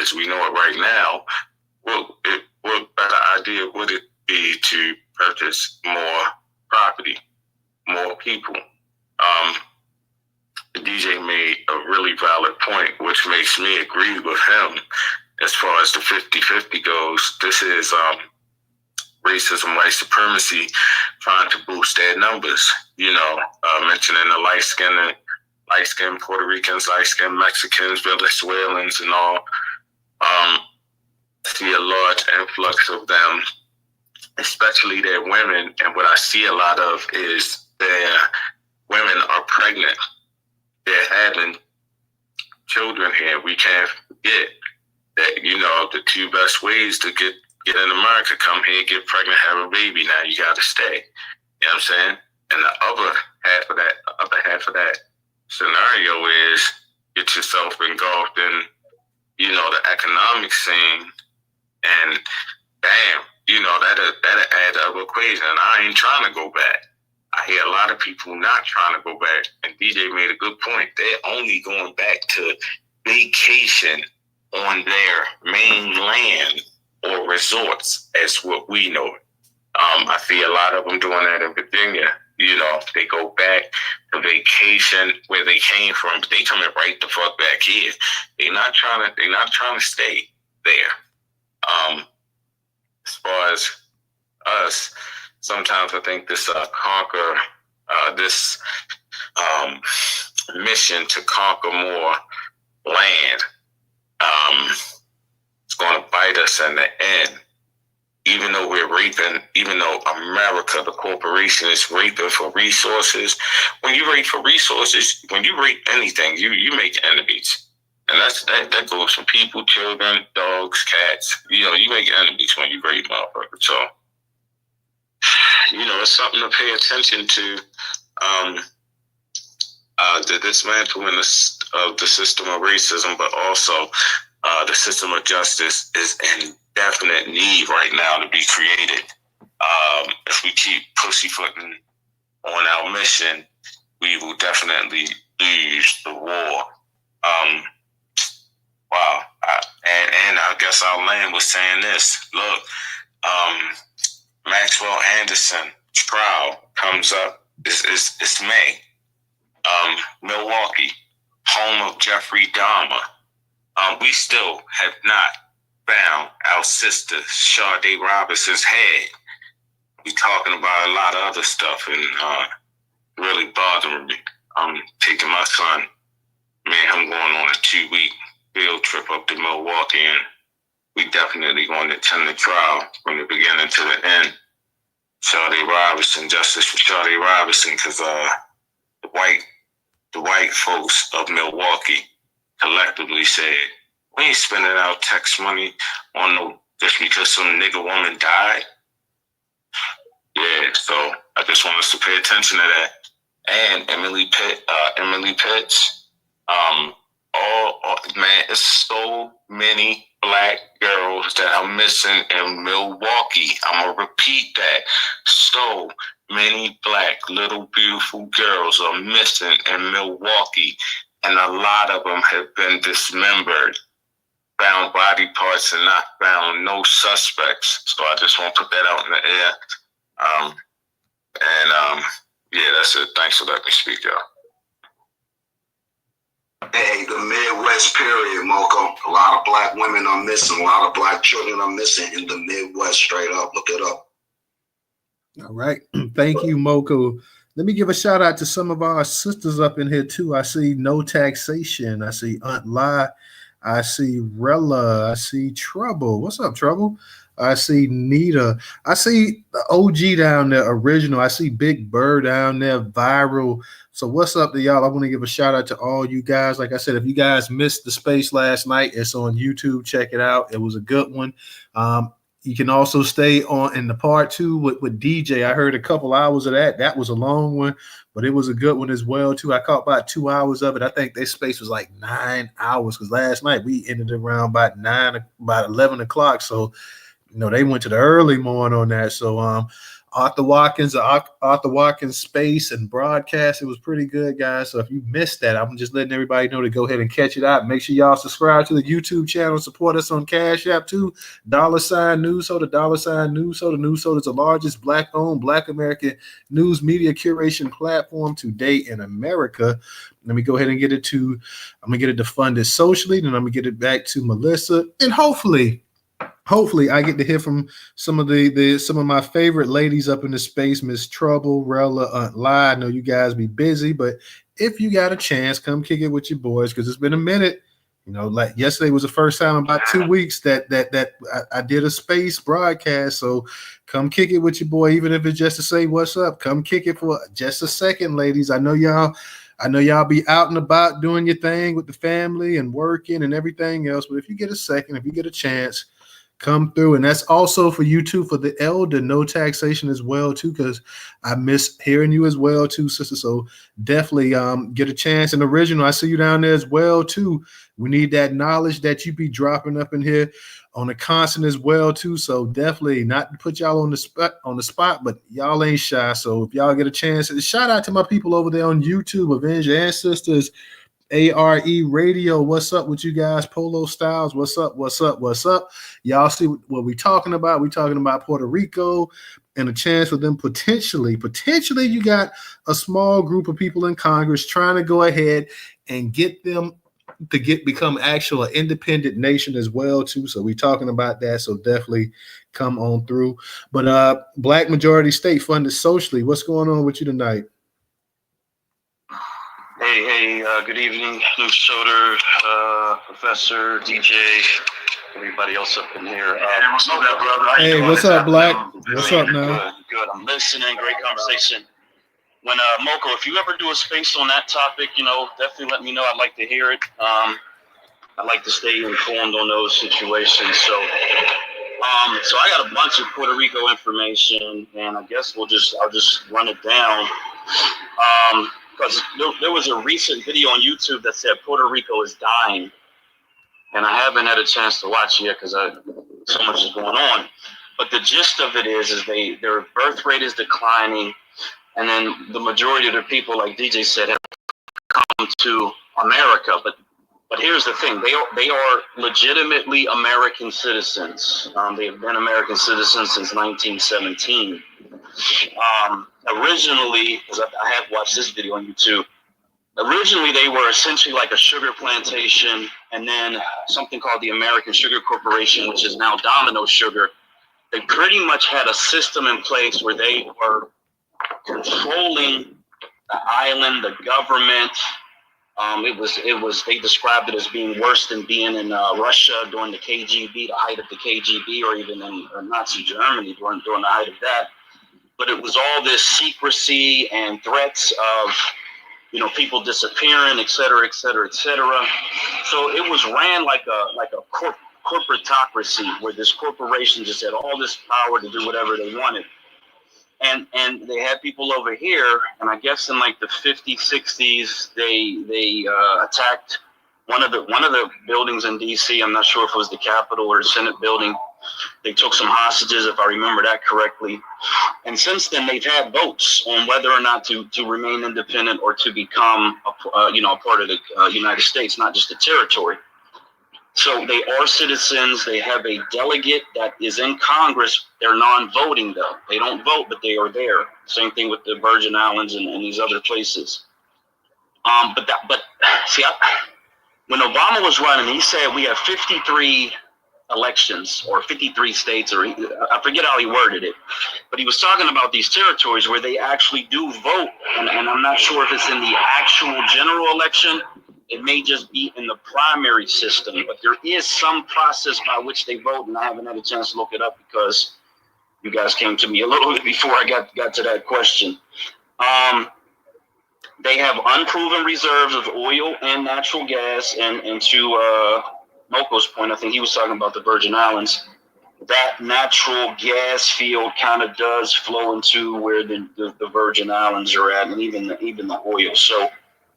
Speaker 6: as we know it right now. What better idea would it be to purchase more property, more people? The DJ made a really valid point, which makes me agree with him as far as the 50-50 goes. This is racism, white supremacy, trying to boost their numbers. Mentioning the light-skinned Puerto Ricans, light-skinned Mexicans, Venezuelans, and all. See a large influx of them, especially their women. And what I see a lot of is their women are pregnant. They're having children here. We can't forget that, the two best ways to get in America, come here, get pregnant, have a baby. Now you got to stay. You know what I'm saying? And the other half of that scenario is get yourself engulfed in, the economic scene, and bam, that'll add up equation. And I ain't trying to go back. I hear a lot of people not trying to go back. And DJ made a good point. They're only going back to vacation on their main land or resorts, as what we know it. I see a lot of them doing that in Virginia. They go back to vacation where they came from, but they coming right the fuck back here. They're not trying to stay there. As far as us, sometimes I think this this mission to conquer more land, it's going to bite us in the end. Even though America, the corporation, is raping for resources. When you rape for resources, when you rape anything, you make enemies. And that goes for people, children, dogs, cats. You make enemies when you rape motherfuckers. So, it's something to pay attention to. The dismantling of the system of racism, but also the system of justice is in definite need right now to be created. If we keep pussyfooting on our mission, we will definitely lose the war. Wow. And I guess our land was saying this. Look, Maxwell Anderson trial comes up. It's May. Milwaukee, home of Jeffrey Dahmer. We still have not found our sister Sade Robinson's head. We talking about a lot of other stuff, and really bothering me. I'm taking my son, I'm going on a 2-week field trip up to Milwaukee, and we definitely going to attend the trial from the beginning to the end. Sade Robinson, justice for Sade Robinson, because the white folks of Milwaukee collectively said, we ain't spending our tax money on just because some nigga woman died. Yeah, so I just want us to pay attention to that. And Emily Pitts, man, it's so many black girls that are missing in Milwaukee. I'm gonna repeat that. So many black little beautiful girls are missing in Milwaukee, and a lot of them have been dismembered. Found body parts and not found no suspects. So I just want to put that out in the air. Yeah, that's it. Thanks for letting me speak, y'all.
Speaker 5: Hey, the Midwest period, Moko. A lot of black women are missing. A lot of black children are missing in the Midwest, straight up. Look it up.
Speaker 2: All right. Thank you, Moko. Let me give a shout out to some of our sisters up in here, too. I see No Taxation. I see Aunt Lai. I see Rella. I see Trouble. What's up, Trouble? I see Nita. I see the OG down there, Original. I see Big Bird down there, Viral. So what's up to y'all? I want to give a shout out to all you guys. Like I said, if you guys missed the space last night, it's on YouTube. Check it out. It was a good one. You can also stay on in the part 2 with DJ. I heard a couple hours of that. That was a long one, but it was a good one as well, too. I caught about 2 hours of it. I think their space was like 9 hours, because last night we ended around about 11 o'clock. So, they went to the early morning on that. So Arthur Watkins space and broadcast, it was pretty good, guys. So if you missed that, I'm just letting everybody know to go ahead and catch it out. Make sure y'all subscribe to the YouTube channel, support us on Cash App too. $ News Soda, $. News Soda. News Soda is the largest black-owned, Black American news media curation platform to date in America. Let me go ahead and I'm gonna get it to Funded Socially, then I'm gonna get it back to Melissa, and hopefully hopefully I get to hear from some of some of my favorite ladies up in the space, Miss Trouble, Rella, Aunt Lie. I know you guys be busy, but if you got a chance, come kick it with your boys because it's been a minute. You know, like yesterday was the first time in about 2 weeks that I did a space broadcast. So come kick it with your boy, even if it's just to say what's up. Come kick it for just a second, ladies. I know y'all be out and about doing your thing with the family and working and everything else. But if you get a second, if you get a chance, come through. And that's also for you too, for the elder, no taxation as well too, because I miss hearing you as well too, sister. So definitely get a chance. And original, I see you down there as well too. We need that knowledge that you be dropping up in here on a constant as well too. So definitely not to put y'all on the spot, but y'all ain't shy. So if y'all get a chance, shout out to my people over there on YouTube, Avenge Your Ancestors, ARE Radio. What's up with you guys? Polo Styles. What's up? What's up? What's up? Y'all see what we talking about? We talking about Puerto Rico and a chance for them potentially you got a small group of people in Congress trying to go ahead and get them to become actual independent nation as well too. So we talking about that. So definitely come on through. But Black majority state funded socially. What's going on with you tonight?
Speaker 7: Hey, good evening, Luke Schroeder, Professor, DJ, everybody else up in here.
Speaker 3: What's up, brother?
Speaker 2: Hey, what's up, Black? What's up now?
Speaker 7: Good. I'm listening. Great conversation. When Moko, if you ever do a space on that topic, definitely let me know. I'd like to hear it. I like to stay informed on those situations. So I got a bunch of Puerto Rico information, and I guess I'll just run it down. Because there was a recent video on YouTube that said Puerto Rico is dying, and I haven't had a chance to watch it yet because so much is going on. But the gist of it is their birth rate is declining, and then the majority of the people, like DJ said, have come to America. But here's the thing: they are legitimately American citizens. They have been American citizens since 1917. Originally, because I have watched this video on YouTube, originally they were essentially like a sugar plantation, and then something called the American Sugar Corporation, which is now Domino Sugar. They pretty much had a system in place where they were controlling the island, the government. They described it as being worse than being in Russia during the KGB, the height of the KGB, or even in Nazi Germany during the height of that. But it was all this secrecy and threats of, people disappearing, et cetera, et cetera, et cetera. So it was ran like a corporatocracy, where this corporation just had all this power to do whatever they wanted. And they had people over here, and I guess in like the 50s, 60s, they attacked one of the buildings in DC. I'm not sure if it was the Capitol or the Senate building. They took some hostages, if I remember that correctly. And since then, they've had votes on whether or not to remain independent or to become a part of the United States, not just a territory. So they are citizens. They have a delegate that is in Congress. They're non-voting, though. They don't vote, but they are there. Same thing with the Virgin Islands and these other places. When Obama was running, he said we have 53 elections or 53 states, or I forget how he worded it, but he was talking about these territories where they actually do vote. And I'm not sure if it's in the actual general election. It may just be in the primary system, but there is some process by which they vote, and I haven't had a chance to look it up because you guys came to me a little bit before I got to that question. They have unproven reserves of oil and natural gas, and to Moko's point, I think he was talking about the Virgin Islands. That natural gas field kind of does flow into where the Virgin Islands are at, and even the oil. So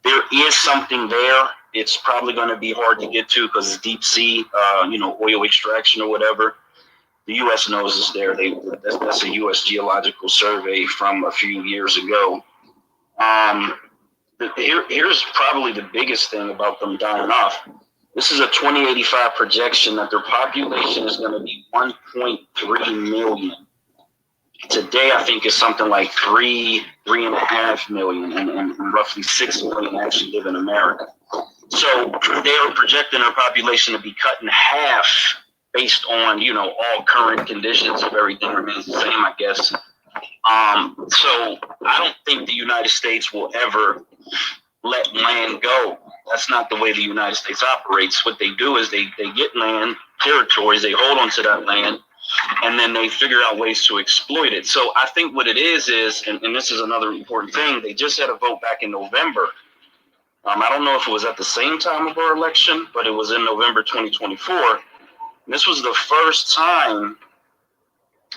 Speaker 7: there is something there. It's probably going to be hard to get to because it's deep sea, oil extraction or whatever. The U.S. knows it's there. That's a U.S. Geological Survey from a few years ago. Here's probably the biggest thing about them dying off. This is a 2085 projection that their population is going to be 1.3 million. Today, I think, is something like 3.5 million, and roughly 6 million actually live in America. So they are projecting their population to be cut in half based on, all current conditions, if everything remains the same, I guess. So I don't think the United States will ever let land go. That's not the way the United States operates. What they do is they get land, territories, they hold onto that land, and then they figure out ways to exploit it. So I think what it is, and this is another important thing, they just had a vote back in November. I don't know if it was at the same time of our election, but it was in November 2024. And this was the first time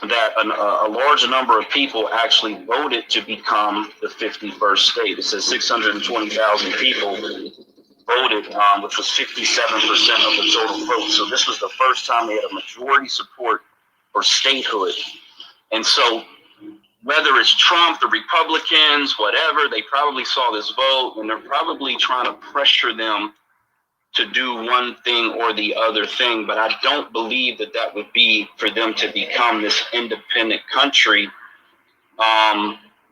Speaker 7: that a large number of people actually voted to become the 51st state. It says 620,000 people voted, which was 57% of the total vote. So this was the first time they had a majority support for statehood. And so whether it's Trump, the Republicans, whatever, they probably saw this vote and they're probably trying to pressure them to do one thing or the other thing. But I don't believe that would be for them to become this independent country,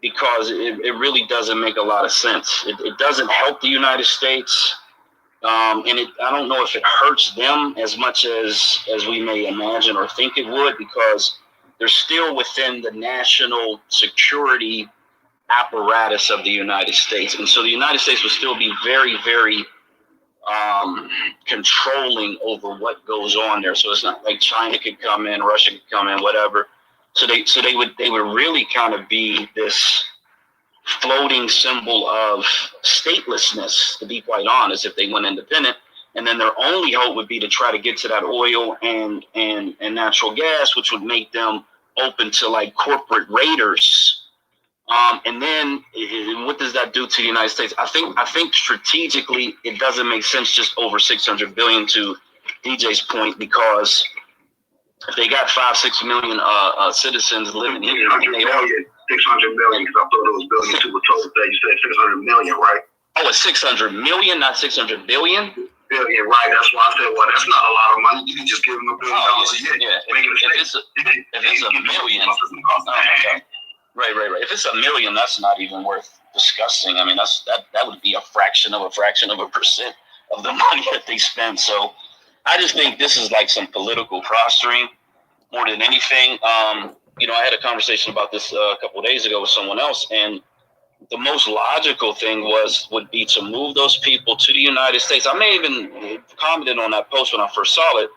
Speaker 7: because it really doesn't make a lot of sense. It doesn't help the United States. And I don't know if it hurts them as much as we may imagine or think it would, because they're still within the national security apparatus of the United States. And so the United States will still be very, very controlling over what goes on there. So it's not like China could come in, Russia could come in, whatever. So they would really kind of be this floating symbol of statelessness, to be quite honest, if they went independent. And then their only hope would be to try to get to that oil and natural gas, which would make them open to like corporate raiders. And then what does that do to the United States? I think strategically it doesn't make sense just over 600 billion, to DJ's point, because if they got 5-6 million citizens living here,
Speaker 5: 600 million, because I thought it was billion too. Total that you said 600 million, right?
Speaker 7: Oh, it's 600 million, not 600 billion?
Speaker 5: Billion, right. That's why I said, well, that's not a lot of money. You can just give them $1 billion a year.
Speaker 7: Yeah. If it's a million, okay. Right. If it's a million, that's not even worth discussing. I mean, that would be a fraction of a percent of the money that they spend. So I just think this is like some political posturing more than anything. I had a conversation about this a couple of days ago with someone else, and the most logical thing would be to move those people to the United States. I may even commented on that post when I first saw it.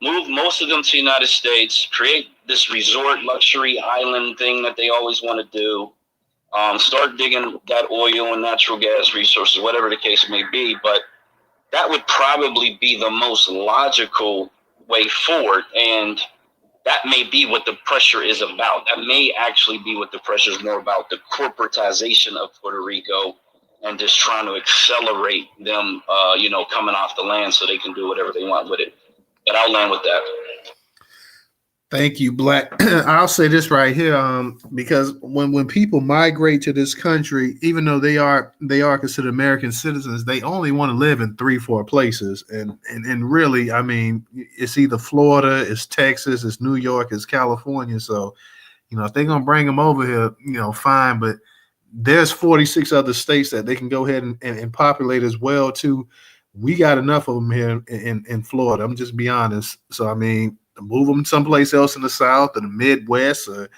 Speaker 7: Move most of them to the United States, create this resort luxury island thing that they always want to do. Start digging that oil and natural gas resources, whatever the case may be. But that would probably be the most logical way forward. And that may be what the pressure is about. That may actually be what the pressure is more about, the corporatization of Puerto Rico and just trying to accelerate them, coming off the land so they can do whatever they want with it. But I'll land with that.
Speaker 2: Thank you, Black. I'll say this right here, because when people migrate to this country, even though they are considered American citizens, they only want to live in 3-4 places, and really, I mean, it's either Florida, it's Texas, it's New York, it's California. So, if they're gonna bring them over here, fine. But there's 46 other states that they can go ahead and populate as well too. We got enough of them here in Florida. I'm just be honest. So I mean, move them someplace else in the South or the Midwest or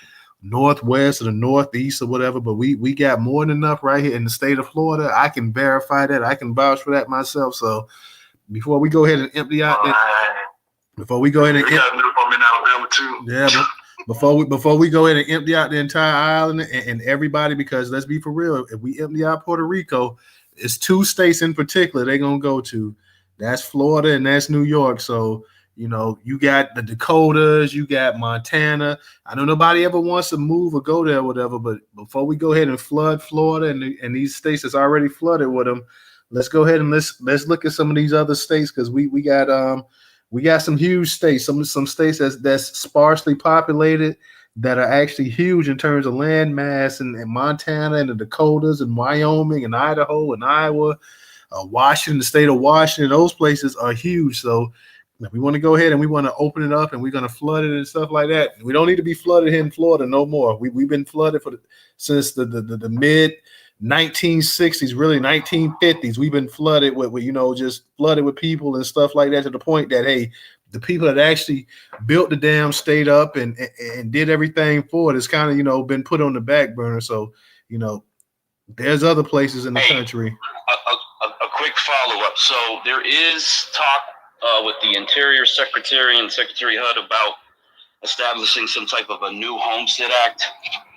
Speaker 2: Northwest or the Northeast or whatever. But we got more than enough right here in the state of Florida. I can verify that. I can vouch for that myself. So before we go ahead and empty out before we go ahead and
Speaker 5: Alabama too.
Speaker 2: Yeah, before we go ahead and empty out the entire island and everybody, because let's be for real, if we empty out Puerto Rico, it's 2 states in particular they're gonna go to. That's Florida and that's New York. So you got the Dakotas, you got Montana. I know nobody ever wants to move or go there or whatever, but before we go ahead and flood Florida and these states that's already flooded with them, let's go ahead and let's look at some of these other states, because we got some huge states, some states that's sparsely populated that are actually huge in terms of land mass, and Montana and the Dakotas and Wyoming and Idaho and Iowa, Washington, the state of Washington. Those places are huge. So we want to go ahead and we want to open it up and we're going to flood it and stuff like that. We don't need to be flooded here in Florida no more. We've been flooded since the mid 1960s, really 1950s. We've been flooded with just flooded with people and stuff like that, to the point that, hey, the people that actually built the damn state up and did everything for it is kind of, you know, been put on the back burner. So, you know, there's other places in the country.
Speaker 7: A quick follow-up. So there is talk with the Interior Secretary and Secretary HUD about establishing some type of a new Homestead Act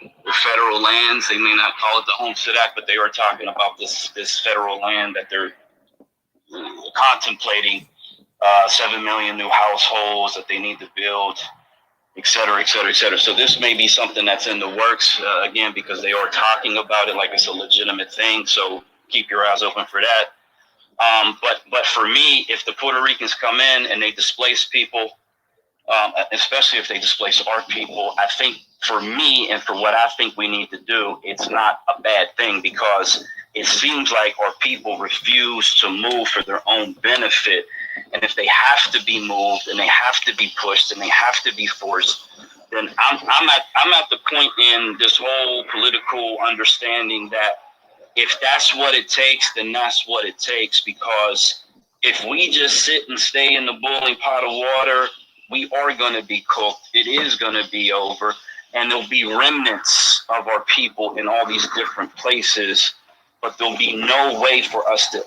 Speaker 7: with federal lands. They may not call it the Homestead Act, but they are talking about this federal land that they're contemplating, 7 million new households that they need to build, et cetera, et cetera, et cetera. So this may be something that's in the works, again, because they are talking about it like it's a legitimate thing. So keep your eyes open for that. But for me, if the Puerto Ricans come in and they displace people, especially if they displace our people, I think for me and for what I think we need to do, it's not a bad thing, because it seems like our people refuse to move for their own benefit. And if they have to be moved and they have to be pushed and they have to be forced, then I'm at the point in this whole political understanding that if that's what it takes, then that's what it takes. Because if we just sit and stay in the boiling pot of water, we are going to be cooked. It is going to be over. And there'll be remnants of our people in all these different places, but there'll be no way for us to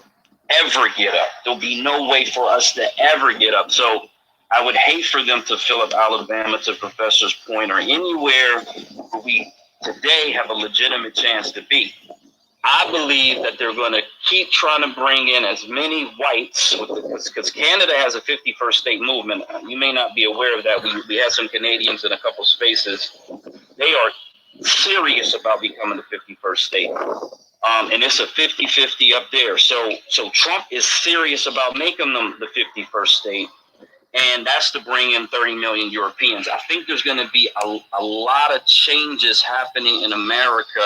Speaker 7: ever get up. There'll be no way for us to ever get up. So I would hate for them to fill up Alabama, to Professor's point, or anywhere where we today have a legitimate chance to be. I believe that they're going to keep trying to bring in as many whites, because Canada has a 51st state movement. You may not be aware of that. We have some Canadians in a couple spaces. They are serious about becoming the 51st state. And it's a 50-50 up there. So Trump is serious about making them the 51st state. And that's to bring in 30 million Europeans. I think there's going to be a lot of changes happening in America,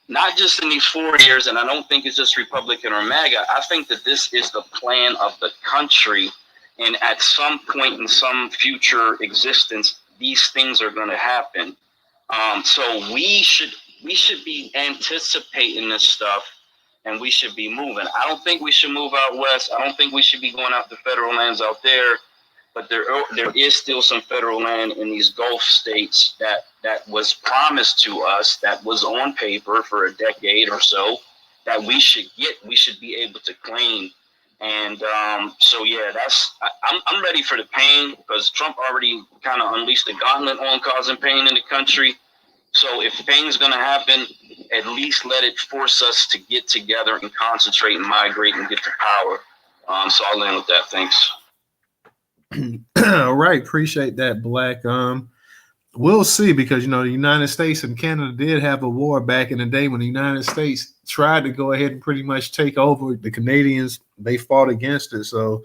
Speaker 7: not just in these 4 years, and I don't think it's just Republican or MAGA. I think that this is the plan of the country, and at some point in some future existence, these things are going to happen. So we should be anticipating this stuff, and we should be moving. I don't think we should move out west. I don't think we should be going out to federal lands out there. But there is still some federal land in these Gulf states that was promised to us, that was on paper for a decade or so, that we should be able to claim. And so yeah, I'm ready for the pain, because Trump already kind of unleashed the gauntlet on causing pain in the country. So if pain's going to happen, at least let it force us to get together and concentrate and migrate and get to power. So I'll end with that. Thanks.
Speaker 2: All right, appreciate that, Black. We'll see, because you know the United States and Canada did have a war back in the day when the United States tried to go ahead and pretty much take over. The Canadians, they fought against it. So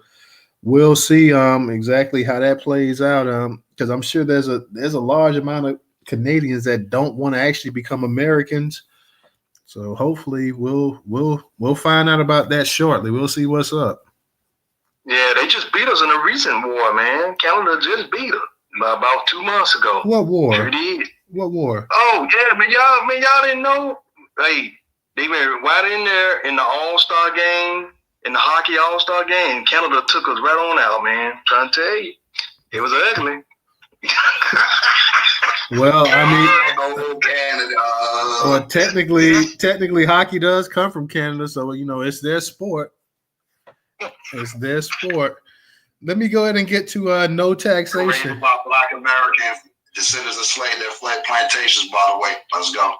Speaker 2: we'll see exactly how that plays out. Because I'm sure there's a large amount of Canadians that don't want to actually become Americans. So hopefully we'll find out about that shortly. We'll see what's up.
Speaker 3: Yeah, they just beat us in a recent war, man. Canada just beat us about 2 months ago.
Speaker 2: What war?
Speaker 3: Sure did.
Speaker 2: What war?
Speaker 3: Oh yeah, man, y'all didn't know? Hey, they went right in there in the All-Star game, in the hockey All-Star game. Canada took us right on out, man. Trying to tell you, it was ugly.
Speaker 2: Well, I mean,
Speaker 5: Oh, Canada.
Speaker 2: well, technically, hockey does come from Canada, so you know it's their sport. It's their sport. Let me go ahead and get to no taxation.
Speaker 5: About Black Americans, descendants of slaves that fled plantations, by the way. Let's go.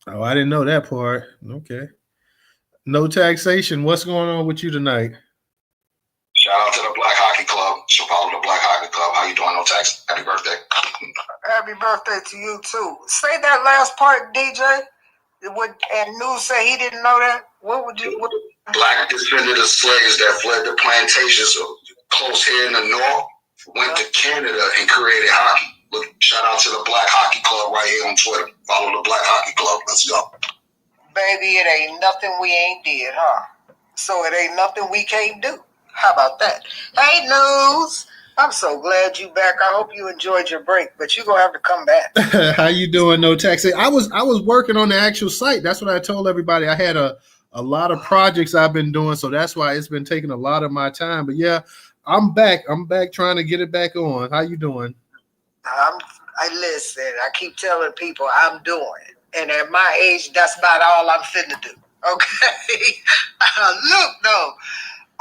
Speaker 2: Oh, I didn't know that part. Okay. No taxation. What's going on with you tonight?
Speaker 5: Shout out to the Black Hockey Club. So follow the Black Hockey Club. How you doing? No tax. Happy birthday.
Speaker 8: Happy birthday to you too. Say that last part, DJ. And News said he didn't know that. What would you?
Speaker 5: Black descendants of slaves that fled the plantations close here in the north went to Canada and created hockey. Look, shout out to the Black Hockey Club right here on Twitter. Follow the Black Hockey Club. Let's go.
Speaker 8: Baby, it ain't nothing we ain't did, huh? So it ain't nothing we can't do. How about that? Hey, News. I'm so glad you back. I hope you enjoyed your break, but you're gonna have to come back.
Speaker 2: How you doing, no taxation? I was working on the actual site. That's what I told everybody. I had a lot of projects I've been doing, so that's why it's been taking a lot of my time. But yeah, I'm back. I'm back trying to get it back on. How you doing?
Speaker 8: I listen. I keep telling people I'm doing, and at my age, that's about all I'm finna do. Okay. Look, though,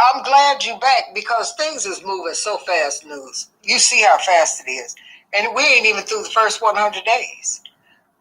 Speaker 8: I'm glad you back because things is moving so fast. News. You see how fast it is, and we ain't even through the first 100 days.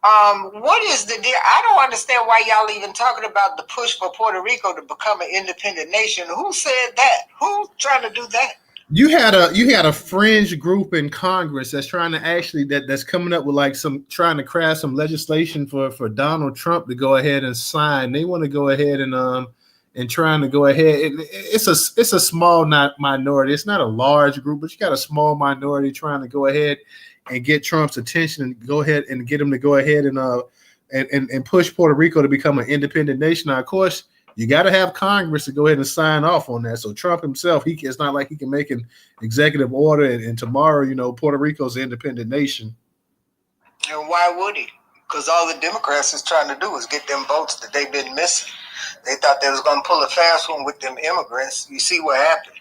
Speaker 8: What is the deal? I don't understand why y'all even talking about the push for Puerto Rico to become an independent nation. Who said that? Who's trying to do that?
Speaker 2: You had a fringe group in Congress that's trying to actually that's coming up with like trying to craft some legislation for Donald Trump to go ahead and sign. They want to go ahead and trying to go ahead. It's a small minority. It's not a large group, but you got a small minority trying to go ahead and get Trump's attention and go ahead and get him to go ahead and push Puerto Rico to become an independent nation. Now, of course, you got to have Congress to go ahead and sign off on that. So Trump himself, it's not like he can make an executive order and tomorrow, Puerto Rico's an independent nation.
Speaker 8: And why would he? Because all the Democrats is trying to do is get them votes that they've been missing. They thought they was going to pull a fast one with them immigrants. You see what happened.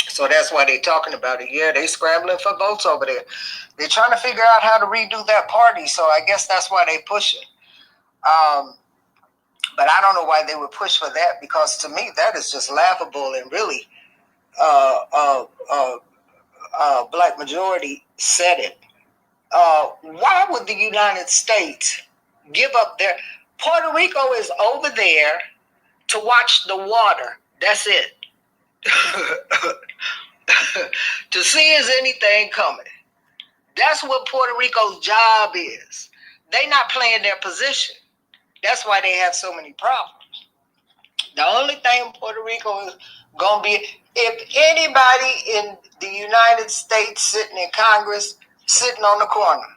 Speaker 8: So that's why they talking about it. Yeah, they scrambling for votes over there. They're trying to figure out how to redo that party. So I guess that's why they push it. But I don't know why they would push for that, because to me that is just laughable and really black majority said it. Why would the United States give up their Puerto Rico is over there to watch the water. That's it. To see is anything coming. That's what Puerto Rico's job is. They not playing their position. That's why they have so many problems. The only thing Puerto Rico is going to be, if anybody in the United States sitting in Congress, sitting on the corner,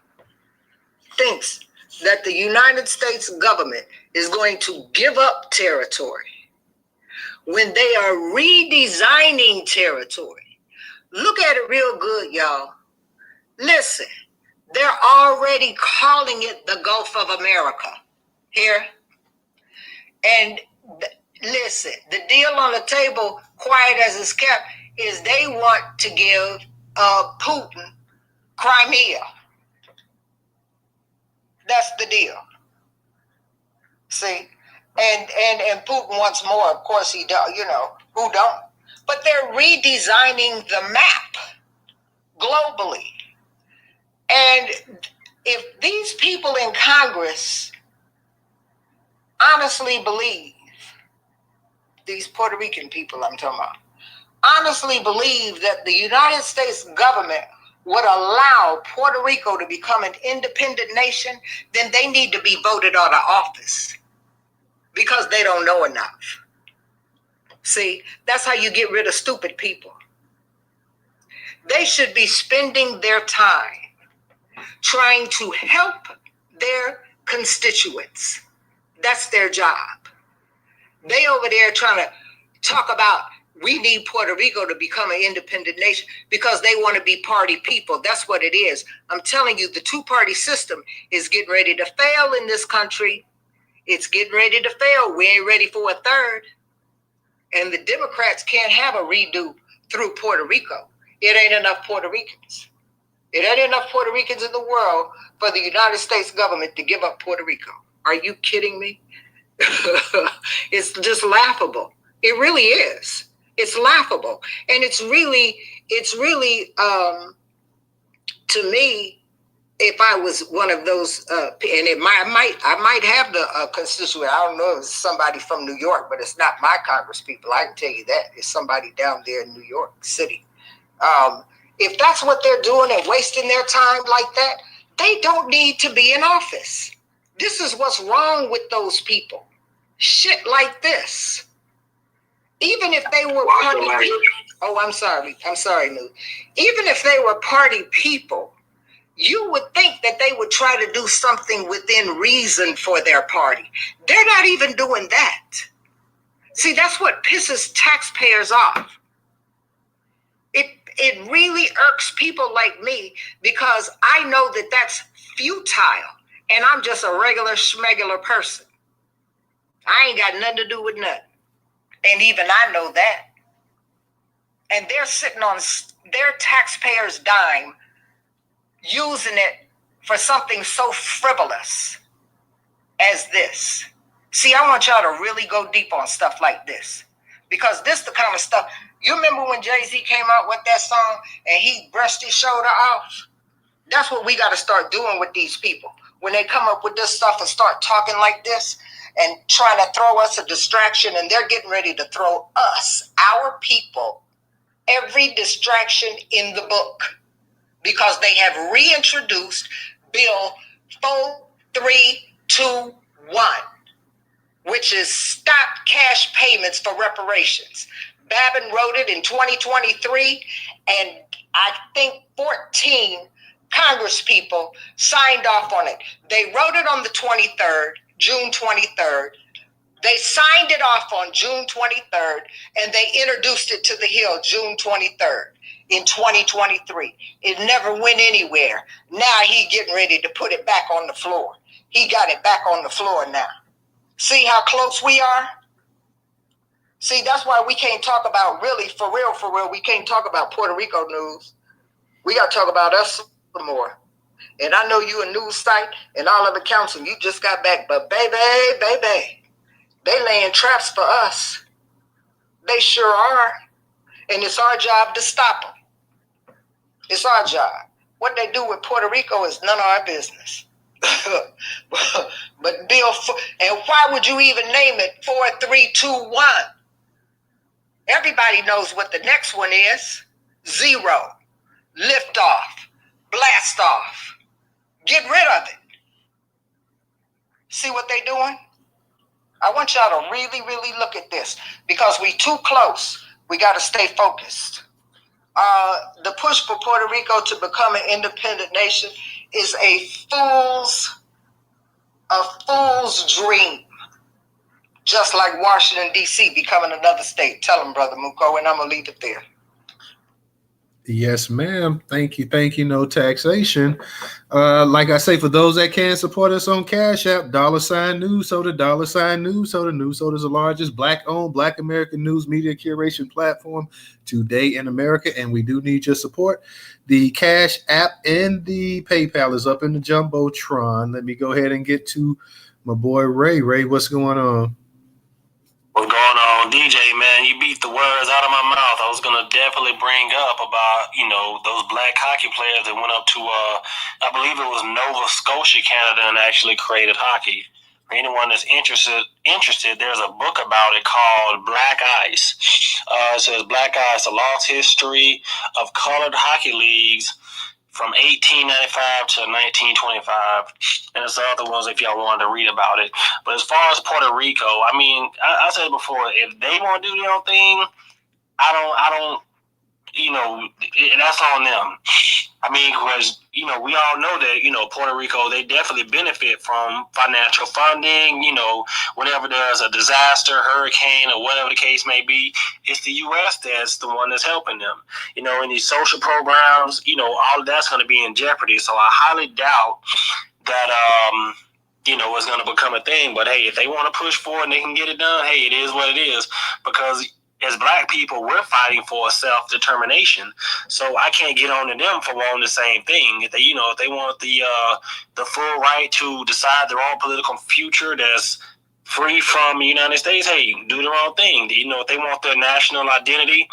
Speaker 8: thinks that the United States government is going to give up territory when they are redesigning territory. Look at it real good, y'all. Listen, they're already calling it the Gulf of America here. And listen, the deal on the table, quiet as it's kept, is they want to give Putin Crimea. That's the deal. See? And Putin wants more. Of course he does, who don't? But they're redesigning the map globally. And if these people in Congress honestly believe, these Puerto Rican people I'm talking about, honestly believe that the United States government would allow Puerto Rico to become an independent nation, then they need to be voted out of office because they don't know enough. See, that's how you get rid of stupid people. They should be spending their time trying to help their constituents. That's their job. They over there trying to talk about we need Puerto Rico to become an independent nation because they want to be party people. That's what it is. I'm telling you, the two-party system is getting ready to fail in this country. It's getting ready to fail. We ain't ready for a third. And the Democrats can't have a redo through Puerto Rico. It ain't enough Puerto Ricans. It ain't enough Puerto Ricans in the world for the United States government to give up Puerto Rico. Are you kidding me? It's just laughable. It really is. It's laughable. And it's really, to me, if I was one of those, and I might have the constituent. I don't know if it's somebody from New York, but it's not my Congress people. I can tell you that. It's somebody down there in New York City. If that's what they're doing and wasting their time like that, they don't need to be in office. This is what's wrong with those people. Shit like this. Even if they were party people. Oh, I'm sorry, Newt. Even if they were party people, you would think that they would try to do something within reason for their party. They're not even doing that. See, that's what pisses taxpayers off. It really irks people like me because I know that that's futile and I'm just a regular schmegular person. I ain't got nothing to do with nothing. And even I know that. and they're sitting on their taxpayers' dime, using it for something so frivolous as this. See, I want y'all to really go deep on stuff like this, because this the kind of stuff. You remember when Jay-Z came out with that song and he brushed his shoulder off? That's what we got to start doing with these people. When they come up with this stuff and start talking like this and trying to throw us a distraction, and they're getting ready to throw us, our people, every distraction in the book, because they have reintroduced Bill 4321, which is stop cash payments for reparations. Babin wrote it in 2023, and I think 14 Congress people signed off on it. They wrote it on the 23rd, June 23rd. They signed it off on June 23rd, and they introduced it to the Hill June 23rd in 2023. It never went anywhere. Now he's getting ready to put it back on the floor. He got it back on the floor now. See how close we are? See, that's why we can't talk about really, for real, we can't talk about Puerto Rico news. We got to talk about us some more. And I know you a news site and all of the council, you just got back, but baby, they laying traps for us. They sure are. And it's our job to stop them. It's our job. What they do with Puerto Rico is none of our business. But Bill, and why would you even name it 4321? Everybody knows what the next one is. 0. Lift off. Blast off. Get rid of it. See what they doing? I want y'all to really, really look at this, because we too close. We got to stay focused. The push for Puerto Rico to become an independent nation is a fool's dream. Just like Washington, D.C. becoming another state. Tell them, Brother Muko, and I'm going to leave it there.
Speaker 2: Yes, ma'am. Thank you. No taxation. Like I say, for those that can support us on Cash App, $News Soda, News Soda. News Soda is the largest Black-owned, Black American news media curation platform today in America, and we do need your support. The Cash App and the PayPal is up in the Jumbotron. Let me go ahead and get to my boy Ray. Ray, what's going on?
Speaker 1: What's going on, DJ, man? You beat the words out of my mouth. I was going to definitely bring up about, those black hockey players that went up to, I believe it was Nova Scotia, Canada, and actually created hockey. For anyone that's interested, there's a book about it called Black Ice. It says Black Ice, a lost history of colored hockey leagues from 1895 to 1925, and there's other ones if y'all wanted to read about it. But as far as Puerto Rico, I said before, if they want to do their own thing, I don't, that's on them. Because, we all know that, Puerto Rico, they definitely benefit from financial funding. Whenever there's a disaster, hurricane, or whatever the case may be, it's the U.S. that's the one that's helping them. In these social programs, all of that's going to be in jeopardy. So I highly doubt that, it's going to become a thing. But, hey, if they want to push forward and they can get it done, hey, it is what it is. Because as black people, we're fighting for self-determination. So I can't get on to them for wanting the same thing. If they, if they want the full right to decide their own political future that's free from the United States, hey, do their own thing. If they want their national identity,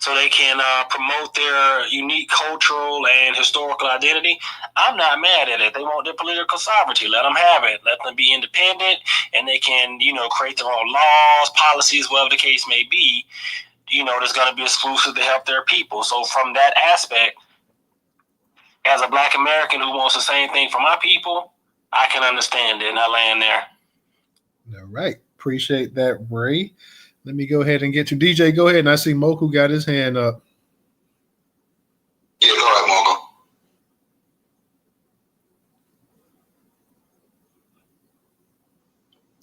Speaker 1: so they can promote their unique cultural and historical identity, I'm not mad at it. If they want their political sovereignty, let them have it. Let them be independent, and they can, create their own laws, policies, whatever the case may be, that's going to be exclusive to help their people. So from that aspect, as a black American who wants the same thing for my people, I can understand it, and I land there.
Speaker 2: All right. Appreciate that, Ray. Let me go ahead and get to DJ. Go ahead. And I see Moku got his hand up.
Speaker 5: Yeah, go ahead, Moku.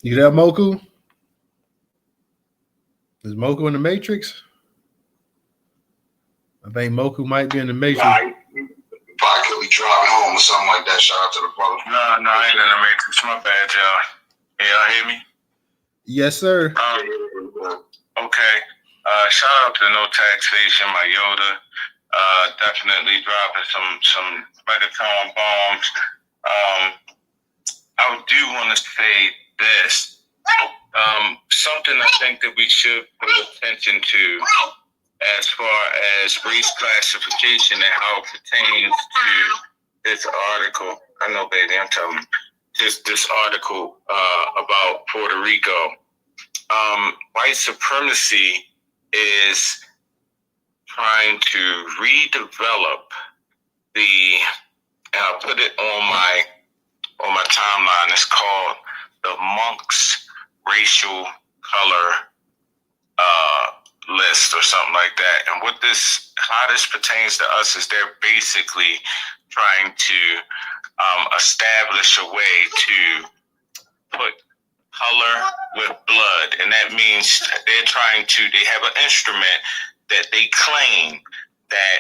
Speaker 2: You there, Moku? Is Moku in the Matrix? I think Moku might be in the Matrix.
Speaker 5: Probably could be driving home or something like that. Shout out to the brother.
Speaker 6: No, I ain't in the Matrix. My bad, y'all. Can y'all hear me?
Speaker 2: Yes, sir.
Speaker 6: Okay. Shout out to No Taxation, my Yoda. Definitely dropping some reggaeton bombs. I do want to say this. Something I think that we should pay attention to as far as race classification and how it pertains to this article. I know, baby, I'm telling you. This article about Puerto Rico. White supremacy is trying to redevelop and I'll put it on my timeline. It's called the Monks Racial Color List or something like that. And how this pertains to us is they're basically trying to establish a way to put color with blood, and that means they have an instrument that they claim that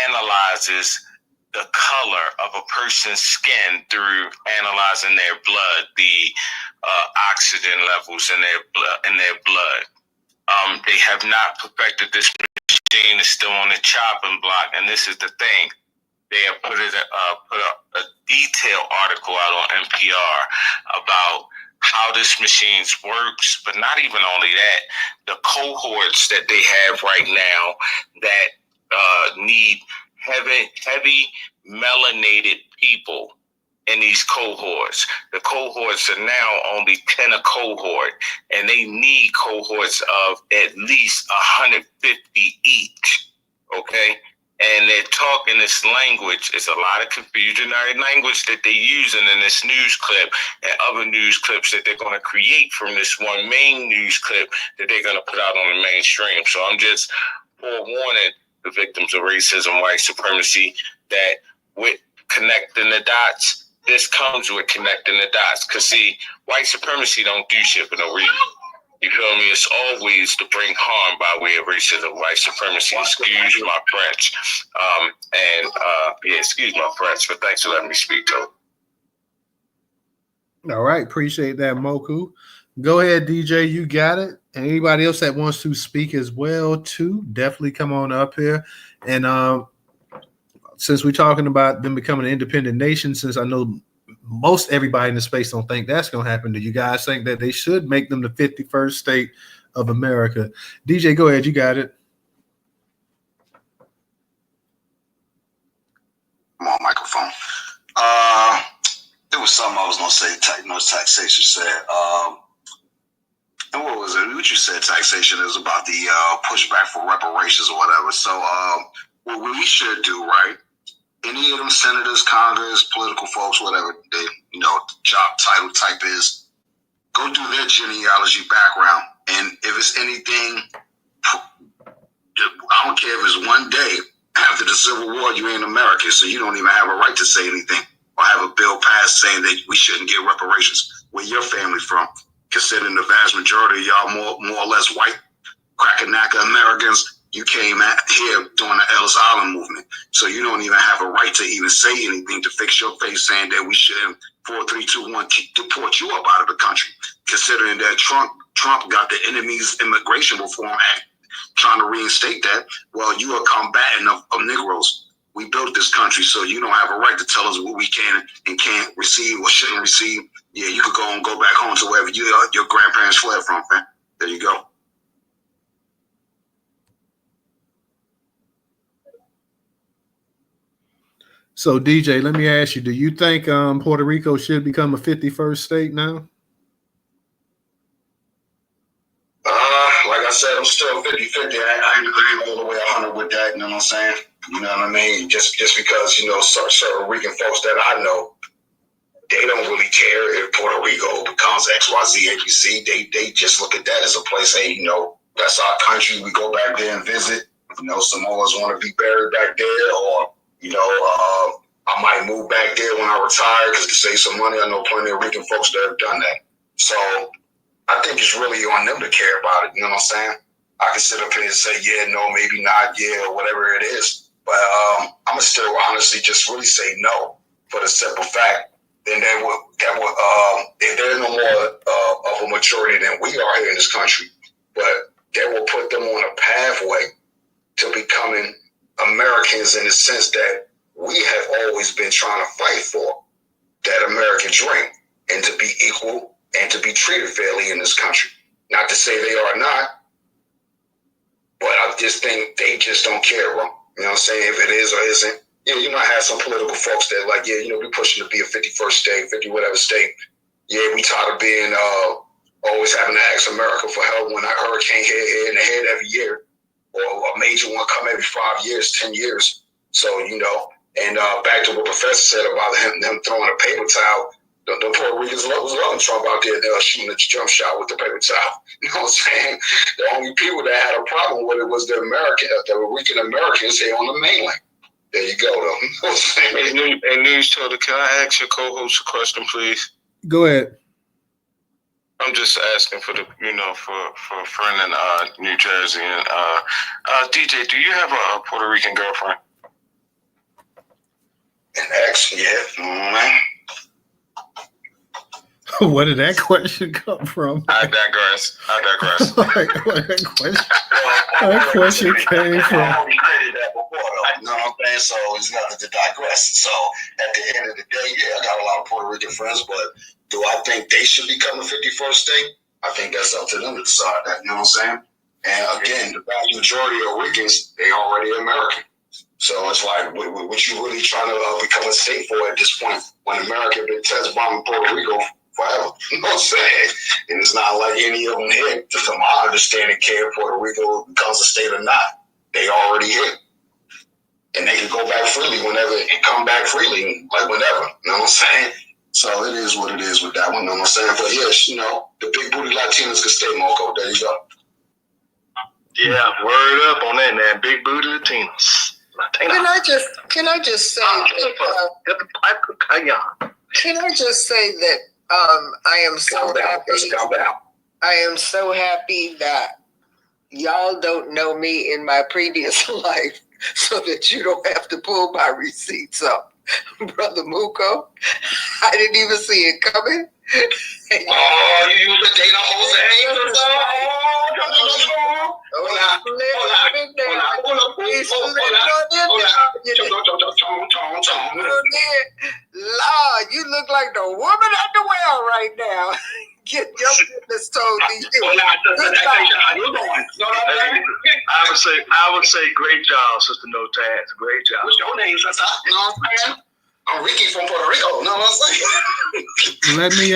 Speaker 6: analyzes the color of a person's skin through analyzing their blood, the oxygen levels in their blood. They have not perfected this machine. It's still on the chopping block, and this is the thing. They have put a detailed article out on NPR about how this machine works, but not even only that, the cohorts that they have right now that need heavy melanated people in these cohorts. The cohorts are now only 10 a cohort, and they need cohorts of at least 150 each, okay? And they're talking this language. It's a lot of confusionary language that they're using in this news clip and other news clips that they're going to create from this one main news clip that they're going to put out on the mainstream. So I'm just forewarning the victims of racism, white supremacy, that with connecting the dots, this comes with connecting the dots. Because, see, white supremacy don't do shit for no reason. You feel me? It's always to bring harm by way of racism, white supremacy. Excuse my French. Excuse my French, but thanks for letting me speak, though.
Speaker 2: All right. Appreciate that, Moku. Go ahead, DJ. You got it. And anybody else that wants to speak as well, too, definitely come on up here. And since we're talking about them becoming an independent nation, since I know most everybody in the space don't think that's going to happen, do you guys think that they should make them the 51st state of America? DJ, go ahead. You got it.
Speaker 5: I'm on microphone. There was something I was going to say. Taxation said. And what was it? What you said, taxation, is about the pushback for reparations or whatever. So what we should do, right? Any of them senators, Congress, political folks, whatever they, job title type is, go do their genealogy background. And if it's anything, I don't care if it's one day after the Civil War, you ain't American, so you don't even have a right to say anything or have a bill passed saying that we shouldn't get reparations. Where your family from? Considering the vast majority of y'all more or less white, cracker-knacker Americans, you came here during the Ellis Island movement. So you don't even have a right to even say anything to fix your face saying that we should, 4, 3, 2, 1, deport you up out of the country. Considering that Trump got the Enemies Immigration Reform Act, trying to reinstate that. Well, you are combatant of Negroes. We built this country, so you don't have a right to tell us what we can and can't receive or shouldn't receive. Yeah, you could go back home to wherever your grandparents fled from, man. There you go.
Speaker 2: So, DJ, let me ask you, do you think Puerto Rico should become a 51st state now?
Speaker 5: Like I said, I'm still 50-50. I ain't all the way 100 with that, you know what I'm saying? You know what I mean? Just because, certain Rican folks that I know, they don't really care if Puerto Rico becomes XYZ ABC. They just look at that as a place, hey, that's our country. We go back there and visit. Samoans want to be buried back there, or, I might move back there when I retire because to save some money. I know plenty of Rican folks that have done that. So I think it's really on them to care about it. You know what I'm saying? I can sit up here and say, yeah, no, maybe not, yeah, or whatever it is. But I'm going to still honestly just really say no for the simple fact then if they're no more of a majority than we are here in this country. But that will put them on a pathway to becoming Americans in the sense that we have always been trying to fight for, that American dream, and to be equal and to be treated fairly in this country. Not to say they are not, but I just think they just don't care, bro. You know what I'm saying? If it is or isn't. You might have some political folks that like, we're pushing to be a 51st state, 50 whatever state. Yeah, we tired of being always having to ask America for help when a hurricane hit here and ahead every year, or a major one come every 5 years, 10 years. So, and back to what Professor said about them throwing a paper towel. The Puerto Ricans was loving Trump out there. They were shooting a jump shot with the paper towel. You know what I'm saying? The only people that had a problem with it was the Rican Americans here on the mainland. There you go, though. You know what I'm saying?
Speaker 6: Hey, News Total, can I ask your co-host a question, please?
Speaker 2: Go ahead.
Speaker 6: I'm just asking for for a friend in New Jersey. And DJ, do you have a Puerto Rican girlfriend?
Speaker 5: An ex, yeah. Mm-hmm.
Speaker 2: Where did that question come from?
Speaker 6: I digress.
Speaker 2: That question came from.
Speaker 5: No, I'm saying, so it's nothing to digress. So at the end of the day, yeah, I got a lot of Puerto Rican friends, but do I think they should become a 51st state? I think that's up to them to decide that, you know what I'm saying? And again, the vast majority of Ricans, they already American. So it's like, what you really trying to become a state for at this point, when America been test bombing Puerto Rico forever? You know what I'm saying? And it's not like any of them here, from my understanding, care if Puerto Rico becomes a state or not. They already here. And they can go back freely whenever and come back freely, like whenever. You know what I'm saying? So it is what it is with that one. You know what I'm saying? But yes, the big booty Latinos can stay, Moco. There you go.
Speaker 3: Yeah, word up on that, man. Big booty Latinos.
Speaker 8: Can I just say that I am so happy. I am so happy that y'all don't know me in my previous life, so that you don't have to pull my receipts up. Brother Muko, I didn't even see it coming.
Speaker 5: Oh, you used to date a Jose or
Speaker 8: Lord, you look like the woman at the well right now. Get your business told to you.
Speaker 3: I would say great job, Sister No Tags. Great job.
Speaker 5: What's your name, sister? You know what I'm saying? I'm Ricky from Puerto Rico. You know what I'm saying?
Speaker 2: Let me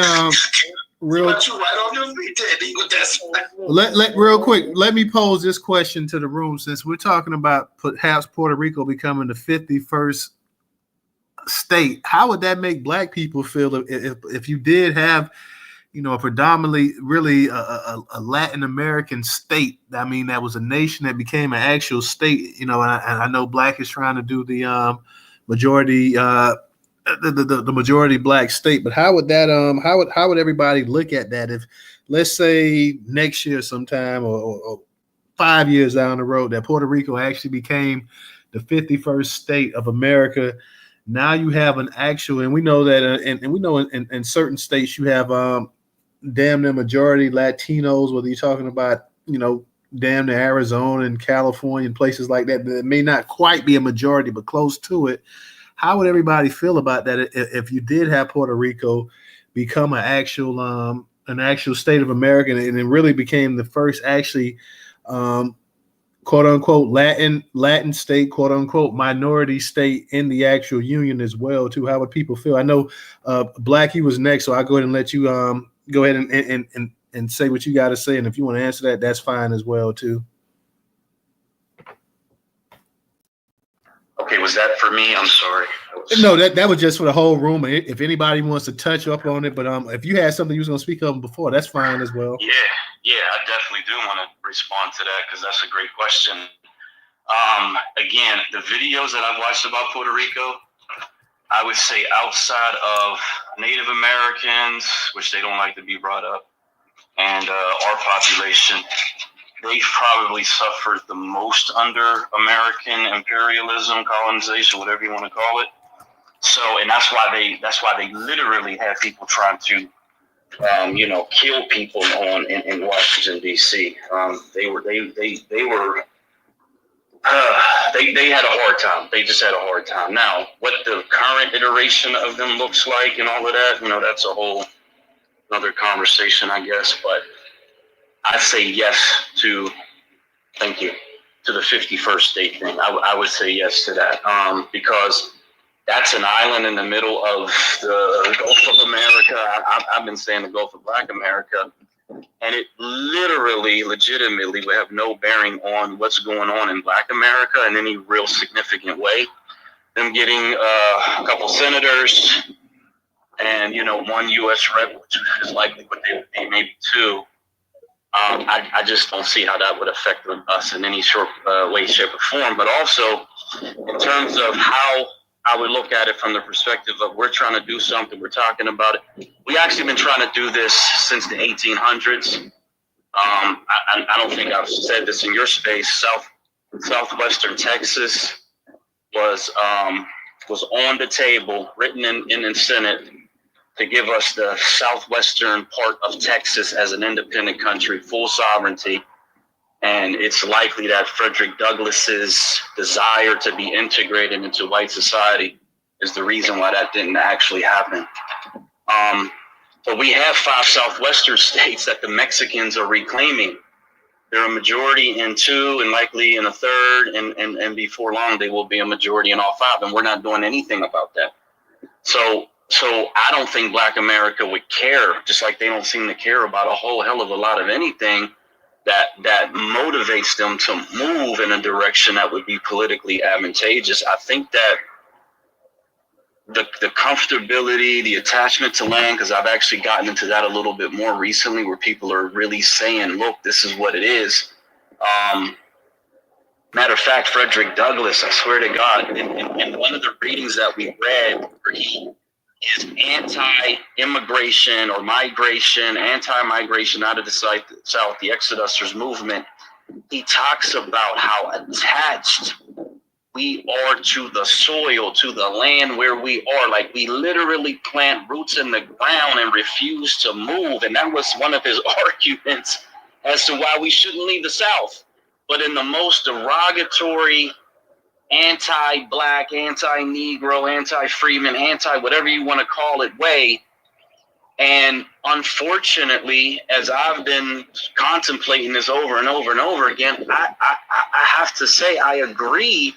Speaker 5: Let you right on your feet, Teddy, with that.
Speaker 2: Real quick, let me pose this question to the room, since we're talking about perhaps Puerto Rico becoming the 51st state. How would that make Black people feel if you did have, a predominantly really a Latin American state? I mean, that was a nation that became an actual state. And I know Black is trying to do the majority. The majority Black state, but how would that how would everybody look at that if, let's say, next year sometime or 5 years down the road, that Puerto Rico actually became the 51st state of America? Now you have an actual, and we know that, and we know in certain states you have damn near majority Latinos, whether you're talking about damn near Arizona and California and places like that. That may not quite be a majority, but close to it. How would everybody feel about that if you did have Puerto Rico become an actual state of America, and it really became the first actually quote unquote Latin state, quote unquote minority state in the actual union as well too? How would people feel? I know Blackie was next, so I'll go ahead and let you go ahead and say what you got to say, and if you want to answer that, that's fine as well too.
Speaker 7: Okay, was that for me? I'm sorry.
Speaker 2: No, that was just for the whole room. If anybody wants to touch up on it, but if you had something you was going to speak of before, that's fine as well.
Speaker 7: Yeah, I definitely do want to respond to that, because that's a great question. Again, the videos that I've watched about Puerto Rico, I would say outside of Native Americans, which they don't like to be brought up, and our population, they probably suffered the most under American imperialism, colonization, whatever you want to call it. So, and that's why they literally have people trying to kill people in Washington D.C. They had a hard time. They just had a hard time. Now, what the current iteration of them looks like and all of that, that's a whole another conversation, I guess. But I say yes to, thank you, to the 51st state thing. I would say yes to that because that's an island in the middle of the Gulf of America. I've been saying the Gulf of Black America. And it legitimately would have no bearing on what's going on in Black America in any real significant way. Them getting a couple senators and, one U.S. rep, which is likely what they would be, maybe two. I just don't see how that would affect us in any short way, shape, or form. But also, in terms of how I would look at it from the perspective of we're trying to do something, we're talking about it. We actually been trying to do this since the 1800s. I don't think I've said this in your space. Southwestern Texas was on the table, written in the Senate, to give us the southwestern part of Texas as an independent country, full sovereignty. And it's likely that Frederick Douglass's desire to be integrated into white society is the reason why that didn't actually happen. But we have 5 southwestern states that the Mexicans are reclaiming. They're a majority in 2 and likely in a third, and before long they will be a majority in all 5, and we're not doing anything about that. So I don't think Black America would care, just like they don't seem to care about a whole hell of a lot of anything that motivates them to move in a direction that would be politically advantageous. I think that the comfortability, the attachment to land, because I've actually gotten into that a little bit more recently, where people are really saying, look, this is what it is. Matter of fact, Frederick Douglass, I swear to God, in one of the readings that we read, where he is anti-immigration or migration, anti-migration out of the South, the Exodusters movement, he talks about how attached we are to the soil, to the land where we are. Like, we literally plant roots in the ground and refuse to move. And that was one of his arguments as to why we shouldn't leave the South. But in the most derogatory, anti-Black, anti-Negro, anti-Freeman, anti-whatever you want to call it way. And unfortunately, as I've been contemplating this over and over and over again, I have to say I agree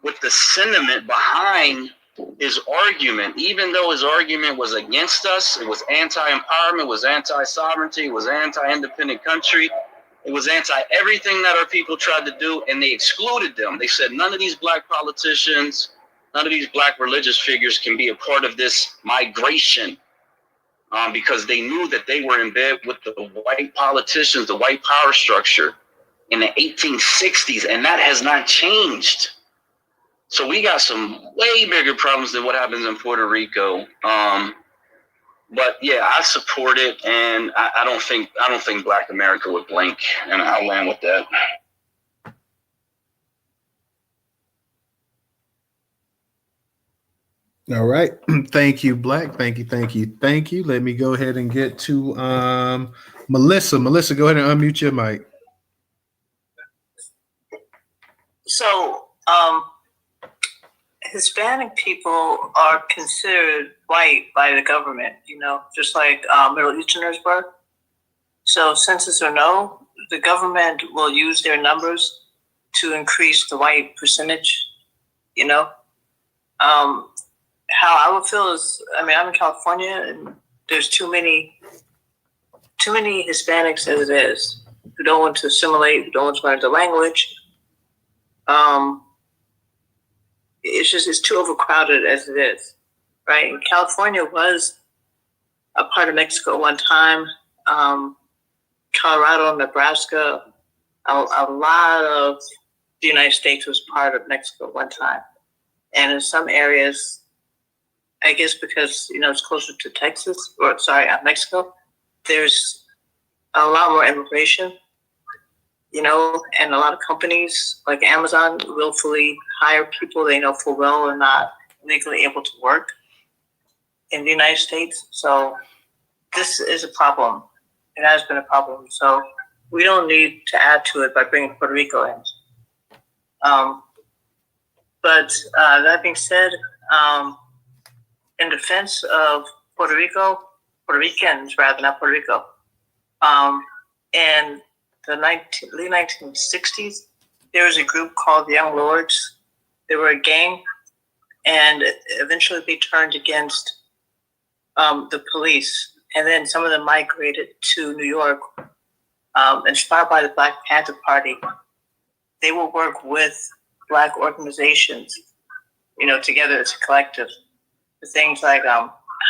Speaker 7: with the sentiment behind his argument. Even though his argument was against us, it was anti-empowerment, it was anti-sovereignty, it was anti-independent country, it was anti-everything that our people tried to do, and they excluded them. They said none of these Black politicians, none of these Black religious figures can be a part of this migration, because they knew that they were in bed with the white politicians, the white power structure in the 1860s, and that has not changed. So we got some way bigger problems than what happens in Puerto Rico. But yeah, I support it, and I don't think Black America would blink, and I'll land with that.
Speaker 2: All right. Thank you, Black. Thank you. Let me go ahead and get to Melissa. Melissa, go ahead and unmute your mic.
Speaker 4: So, Hispanic people are considered white by the government, just like Middle Easterners were. So, census or no, the government will use their numbers to increase the white percentage, How I would feel is, I'm in California, and there's too many Hispanics as it is, who don't want to assimilate, who don't want to learn the language. It's too overcrowded as it is, right? And California was a part of Mexico one time. Colorado, Nebraska, a lot of the United States was part of Mexico one time. And in some areas, I guess because, it's closer to Mexico, there's a lot more immigration, and a lot of companies like Amazon willfully hire people they know full well are not legally able to work in the United States. So this is a problem. It has been a problem. So we don't need to add to it by bringing Puerto Rico in. But that being said, in defense of Puerto Ricans rather, not Puerto Rico, in the late 1960s, there was a group called the Young Lords. They were a gang, and eventually they turned against the police. And then some of them migrated to New York, inspired by the Black Panther Party. They will work with Black organizations, together as a collective. For things like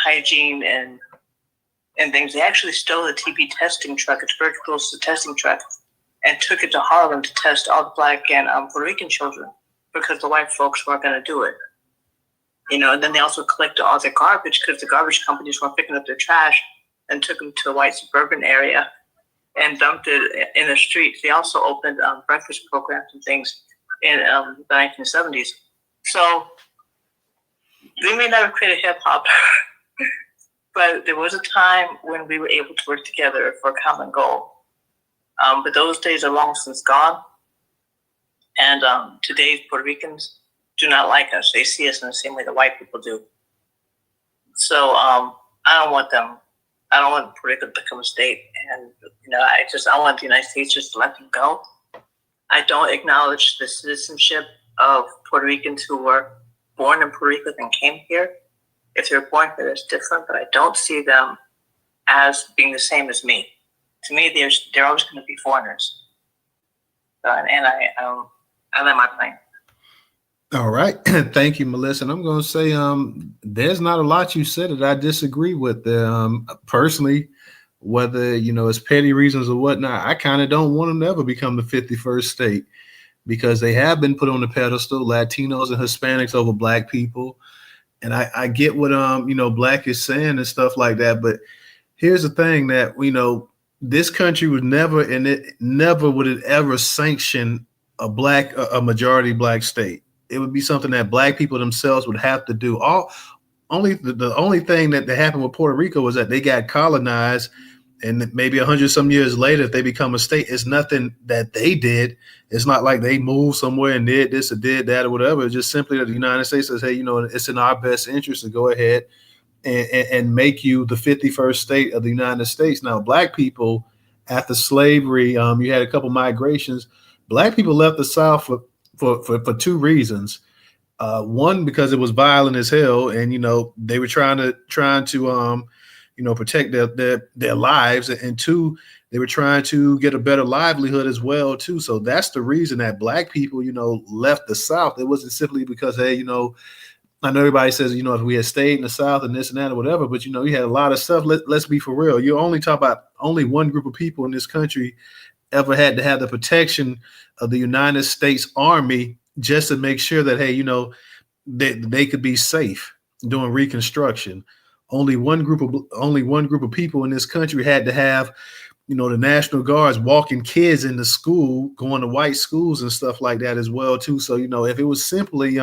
Speaker 4: hygiene and things. They actually stole a TB testing truck, a tuberculosis testing truck, and took it to Harlem to test all the Black and Puerto Rican children because the white folks weren't going to do it. And then they also collected all their garbage because the garbage companies weren't picking up their trash and took them to a white suburban area and dumped it in the streets. They also opened breakfast programs and things in the 1970s. So they may not have created hip hop, but there was a time when we were able to work together for a common goal. But those days are long since gone. And today's Puerto Ricans do not like us. They see us in the same way the white people do. So I don't want Puerto Rico to become a state. And, I want the United States just to let them go. I don't acknowledge the citizenship of Puerto Ricans who were born in Puerto Rico and came here. If they're born here, it's different, but I don't see them as being the same as me. To me, they're always going to be foreigners. And I let my plane.
Speaker 2: All right. Thank you, Melissa. And I'm going to say there's not a lot you said that I disagree with. Personally, whether, it's petty reasons or whatnot, I kind of don't want them to ever become the 51st state because they have been put on the pedestal, Latinos and Hispanics over Black people. And I get what, Black is saying and stuff like that. But here's the thing that, this country would never, and it never would it ever sanction a majority Black state. It would be something that Black people themselves would have to do. The only thing that happened with Puerto Rico was that they got colonized, and maybe 100 some years later, if they become a state, it's nothing that they did. It's not like they moved somewhere and did this or did that or whatever. It's just simply that the United States says, hey, it's in our best interest to go ahead and make you the 51st state of the United States. Now, Black people, after slavery, you had a couple migrations. Black people left the South for two reasons. One, because it was violent as hell, and they were trying to protect their lives, and two, they were trying to get a better livelihood as well too. So that's the reason that Black people left the South. It wasn't simply because I know everybody says if we had stayed in the South and this and that or whatever, but you had a lot of stuff. Let's be for real. You only talk about only one group of people in this country ever had to have the protection of the United States Army just to make sure that, hey, they could be safe during Reconstruction. Only one group of people in this country had to have, the National Guards walking kids into school, going to white schools and stuff like that as well too. So, if it was simply,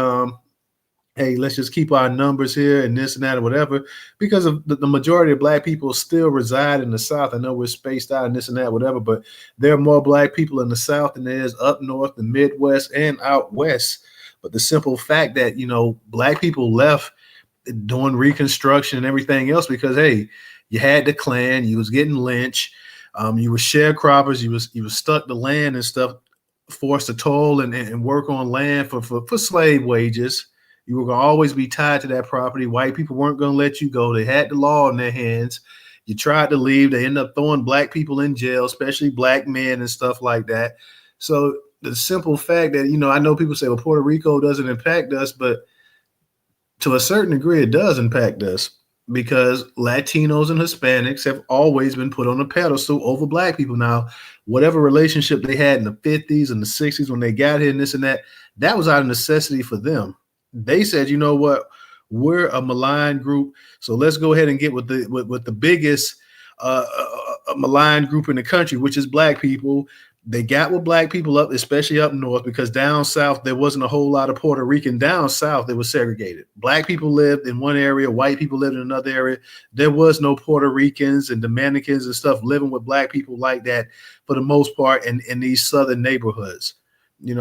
Speaker 2: hey, let's just keep our numbers here and this and that or whatever, because of the majority of Black people still reside in the South. I know we're spaced out and this and that, whatever, but there are more Black people in the South than there is up north, the Midwest, and out west. But the simple fact that, Black people left during Reconstruction and everything else because, hey, you had the Klan, you was getting lynched, you were sharecroppers, you was stuck to land and stuff, forced to toil and work on land for slave wages. You were going to always be tied to that property. White people weren't going to let you go. They had the law in their hands. You tried to leave. They ended up throwing Black people in jail, especially Black men and stuff like that. So the simple fact that, I know people say, well, Puerto Rico doesn't impact us, but to a certain degree, it does impact us because Latinos and Hispanics have always been put on a pedestal over Black people. Now, whatever relationship they had in the 50s and the 60s when they got here and this and that was out of necessity for them. They said, you know what, we're a maligned group, so let's go ahead and get with the biggest maligned group in the country, which is Black people, They got with black people up, especially up north, because down south there wasn't a whole lot of Puerto Rican. Down south it was segregated. Black people lived in one area, white people lived in another area. There was no Puerto Ricans and Dominicans and stuff living with black people like that for the most part in these southern neighborhoods.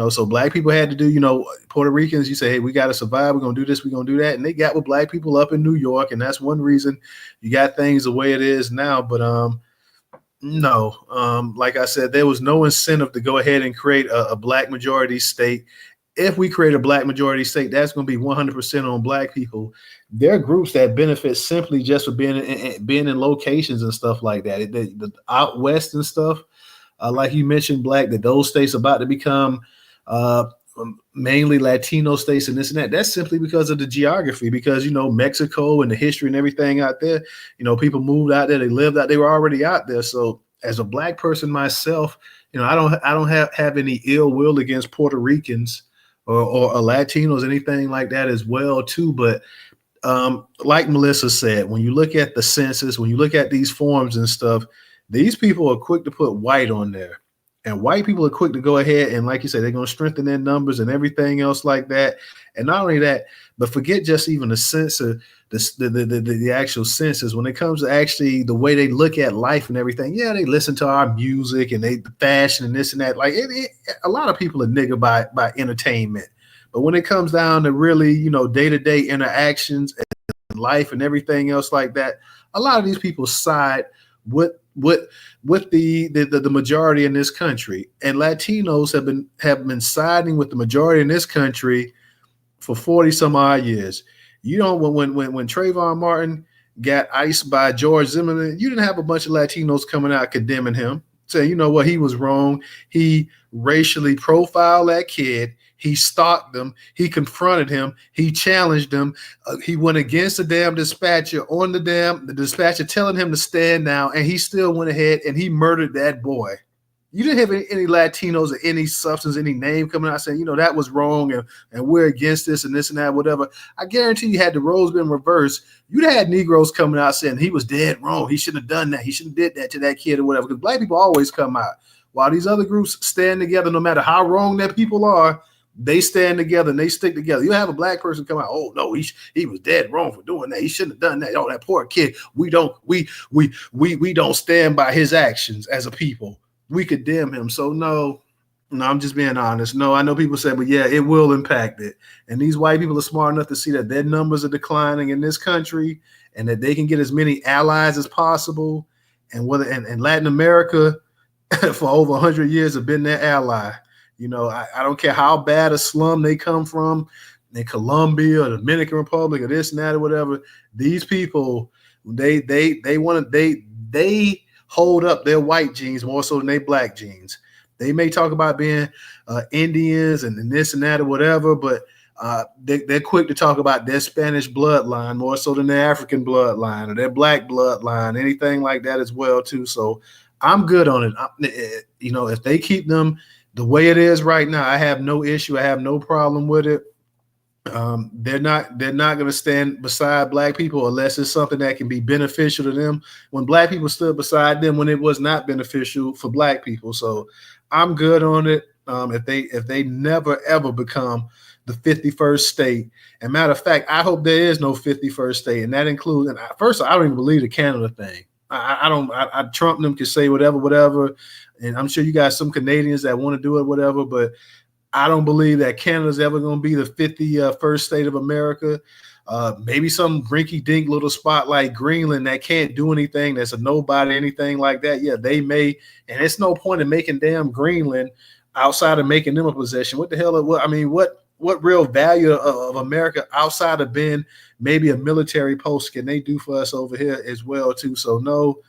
Speaker 2: So black people had to do, Puerto Ricans, you say, hey, we got to survive. We're going to do this. We're going to do that. And they got with black people up in New York. And that's one reason you got things the way it is now. But, no, like I said, there was no incentive to go ahead and create a black majority state. If we create a black majority state, that's going to be 100% on black people. There are groups that benefit simply just for being in locations and stuff like that. The out west and stuff, like you mentioned, Black, that those states are about to become mainly Latino states and this and that. That's simply because of the geography, because, Mexico and the history and everything out there, people moved out there, they lived out, they were already out there. So as a black person myself, I don't have any ill will against Puerto Ricans or Latinos, anything like that as well too. But like Melissa said, when you look at the census, when you look at these forms and stuff, these people are quick to put white on there. And white people are quick to go ahead and, like you said, they're going to strengthen their numbers and everything else like that. And not only that, but forget just even the census, the actual census. When it comes to actually the way they look at life and everything, yeah, they listen to our music and the fashion and this and that. Like a lot of people are nigger by entertainment. But when it comes down to really, day-to-day interactions and life and everything else like that, a lot of these people side with the majority in this country, and Latinos have been siding with the majority in this country for 40 some odd years. When Trayvon Martin got iced by George Zimmerman, you didn't have a bunch of Latinos coming out condemning him, saying, you know what, he was wrong. He racially profiled that kid. He stalked them. He confronted him. He challenged him. He went against the damn dispatcher on the dispatcher telling him to stand down, and he still went ahead and he murdered that boy. You didn't have any Latinos or any substance, any name coming out saying, that was wrong and we're against this and this and that, whatever. I guarantee you, had the roles been reversed, you'd have had Negroes coming out saying he was dead wrong. He shouldn't have done that. He shouldn't have did that to that kid or whatever. Because black people always come out. While these other groups stand together, no matter how wrong their people are, they stand together and they stick together. You have a black person come out, oh no, he was dead wrong for doing that. He shouldn't have done that. Oh, that poor kid. We don't stand by his actions as a people. We condemn him. So no, I'm just being honest. No, I know people say, but yeah, it will impact it. And these white people are smart enough to see that their numbers are declining in this country and that they can get as many allies as possible. And Latin America for over 100 years have been their ally. I don't care how bad a slum they come from in Colombia or the Dominican Republic or this and that or whatever. These people, they hold up their white genes more so than they black genes. They may talk about being Indians and this and that or whatever, but they're quick to talk about their Spanish bloodline more so than their African bloodline or their black bloodline, anything like that as well too. So I'm good on it. If they keep them the way it is right now, I have no issue. I have no problem with it. They're not going to stand beside black people unless it's something that can be beneficial to them. When black people stood beside them when it was not beneficial for black people. So I'm good on it. If they never ever become the 51st state, and matter of fact, I hope there is no 51st state, and that includes. And first, I don't even believe the Canada thing. I Trump and them can say whatever. And I'm sure you got some Canadians that want to do it, whatever, but I don't believe that Canada's ever going to be the 51st state of America. Maybe some rinky-dink little spot like Greenland that can't do anything, that's a nobody, anything like that. Yeah, they may, and it's no point in making damn Greenland outside of making them a possession. What the hell? What real value of America outside of being maybe a military post can they do for us over here as well too? So no.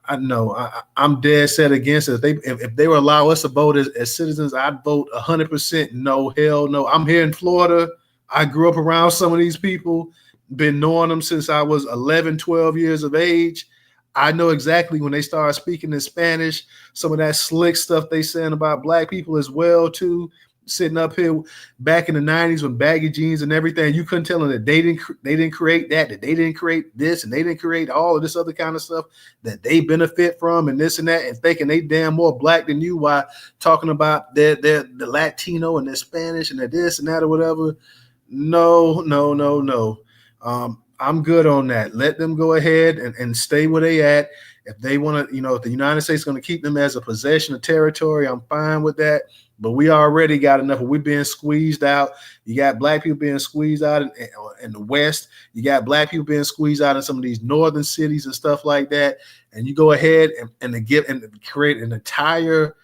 Speaker 2: I'm dead set against it. If they would allow us to vote as citizens, I'd vote 100% no, hell no. I'm here in Florida. I grew up around some of these people, been knowing them since I was 11, 12 years of age. I know exactly when they start speaking in Spanish, some of that slick stuff they saying about black people as well too. sitting up here back in the 90s with baggy jeans and everything. You couldn't tell them that they didn't create that they didn't create this, and they didn't create all of this other kind of stuff that they benefit from, and this and that, and thinking they damn more black than you while talking about the Latino and their Spanish and their this and that or whatever. No. I'm good on that. Let them go ahead and stay where they at. If they want to, if the United States is going to keep them as a possession of territory, I'm fine with that. But we already got enough. We're being squeezed out. You got black people being squeezed out in the West. You got black people being squeezed out in some of these northern cities and stuff like that. And you go ahead and create an entire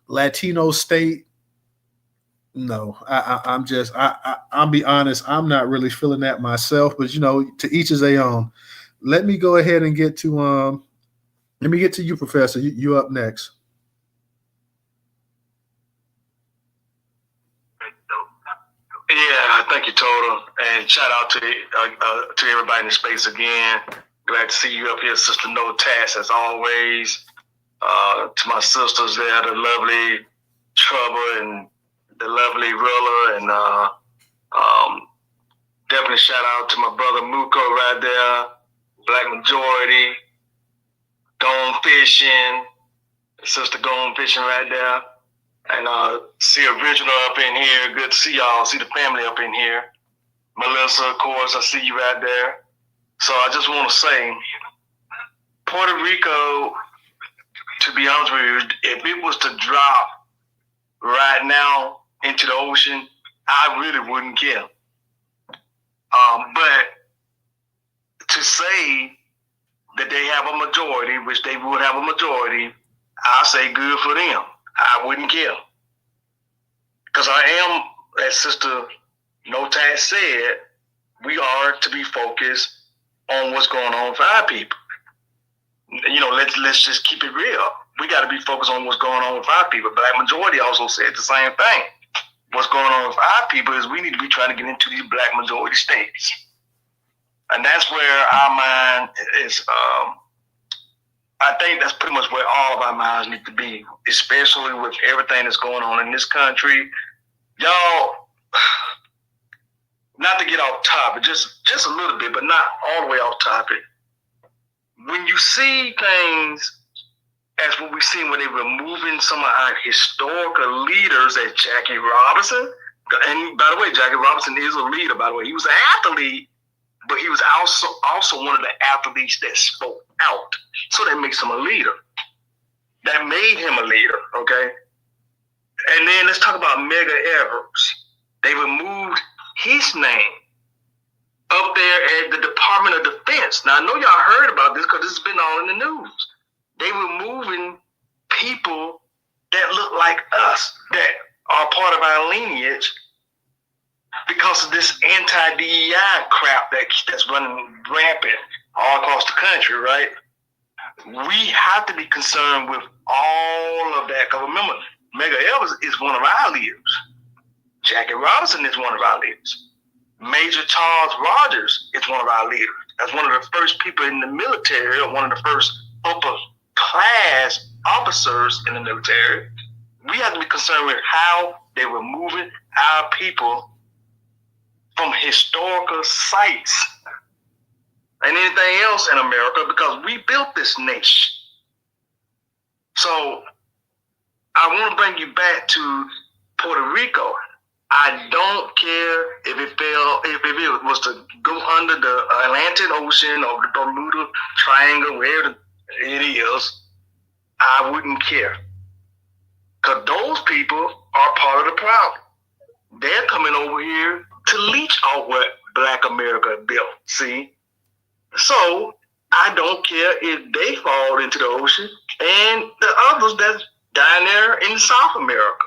Speaker 2: Latino state. No, I'll be honest. I'm not really feeling that myself, but to each his own. Let me go ahead and get to you, Professor. You up next.
Speaker 3: Yeah, thank you, Total, and shout out to everybody in the space again. Glad to see you up here, Sister No Tass, as always. To my sisters there, the lovely Trouble and the lovely Rilla, and definitely shout out to my brother Muko right there, Black Majority, Gone Fishing, Sister Gone Fishing right there, and see Original up in here. Good to see y'all, see the family up in here. Melissa, of course, I see you right there. So I just want to say, Puerto Rico, to be honest with you, if it was to drop right now into the ocean, I really wouldn't care. But to say that they have a majority, which they would have a majority, I say good for them. I wouldn't care. Because I am, as Sister Notat said, we are to be focused on what's going on for our people. Let's just keep it real. We got to be focused on what's going on with our people. Black Majority also said the same thing. What's going on with our people is we need to be trying to get into these Black Majority states. And that's where our mind is, I think that's pretty much where all of our minds need to be, especially with everything that's going on in this country. Y'all, not to get off topic, just a little bit, but not all the way off topic. When you see things as what we've seen when they were removing some of our historical leaders as Jackie Robinson, and by the way, Jackie Robinson is a leader, by the way. He was an athlete, but he was also one of the athletes that spoke out. So that makes him a leader. That made him a leader, okay? And then let's talk about Medgar Evers. They removed his name up there at the Department of Defense. Now, I know y'all heard about this because this has been all in the news. They were moving people that look like us, that are part of our lineage, because of this anti-DEI crap that's running rampant all across the country, right? We have to be concerned with all of that. Because remember, Medgar Evers is one of our leaders. Jackie Robinson is one of our leaders. Major Charles Rogers is one of our leaders. That's one of the first people in the military, or one of the first upper class officers in the military. We have to be concerned with how they were moving our people from historical sites and anything else in America, because we built this nation. So I want to bring you back to Puerto Rico. I don't care if it was to go under the Atlantic Ocean or the Bermuda Triangle, wherever it is, I wouldn't care. Because those people are part of the problem. They're coming over here to leech off what Black America built, see? So I don't care if they fall into the ocean and the others that's down there in South America,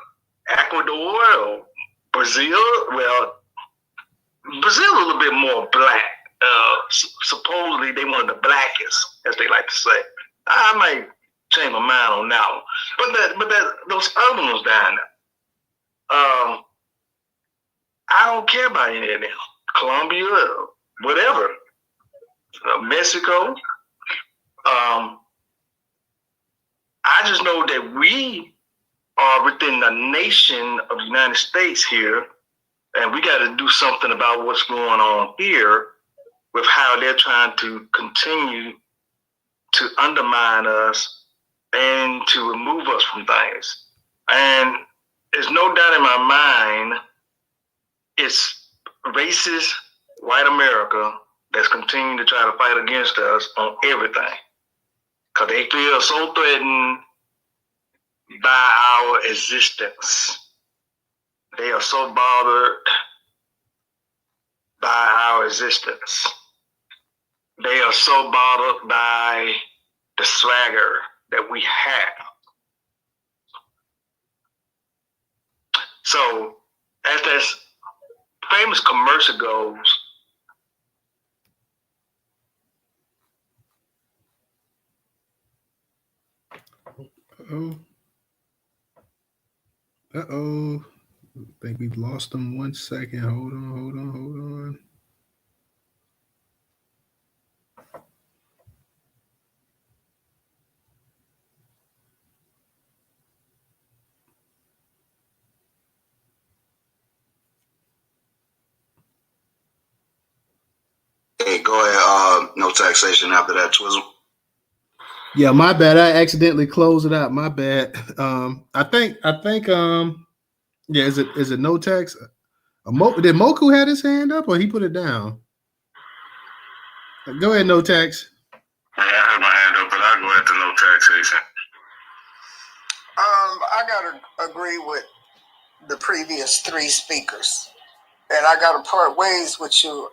Speaker 3: Ecuador or Brazil. Well, Brazil is a little bit more black. Supposedly they one of the blackest, as they like to say. I might change my mind on that one. But those other ones down there, I don't care about any of them. Colombia, whatever. Mexico. I just know that we are within the nation of the United States here, and we got to do something about what's going on here with how they're trying to continue to undermine us and to remove us from things. And there's no doubt in my mind, it's racist white America that's continuing to try to fight against us on everything. Because they feel so threatened by our existence. They are so bothered by our existence. They are so bothered by the swagger that we have. So, as that famous commercial goes,
Speaker 2: Uh-oh. I think we've lost them 1 second. Hold on.
Speaker 5: Hey, go ahead. No taxation after that, Twizzle.
Speaker 2: Yeah, my bad. I accidentally closed it out. My bad. I think. Yeah, is it no tax? Did Moku had his hand up, or he put it down? Go ahead, no tax.
Speaker 6: Yeah, I had my hand up, but I'll go after no taxation.
Speaker 8: I gotta agree with the previous three speakers, and I gotta part ways with you,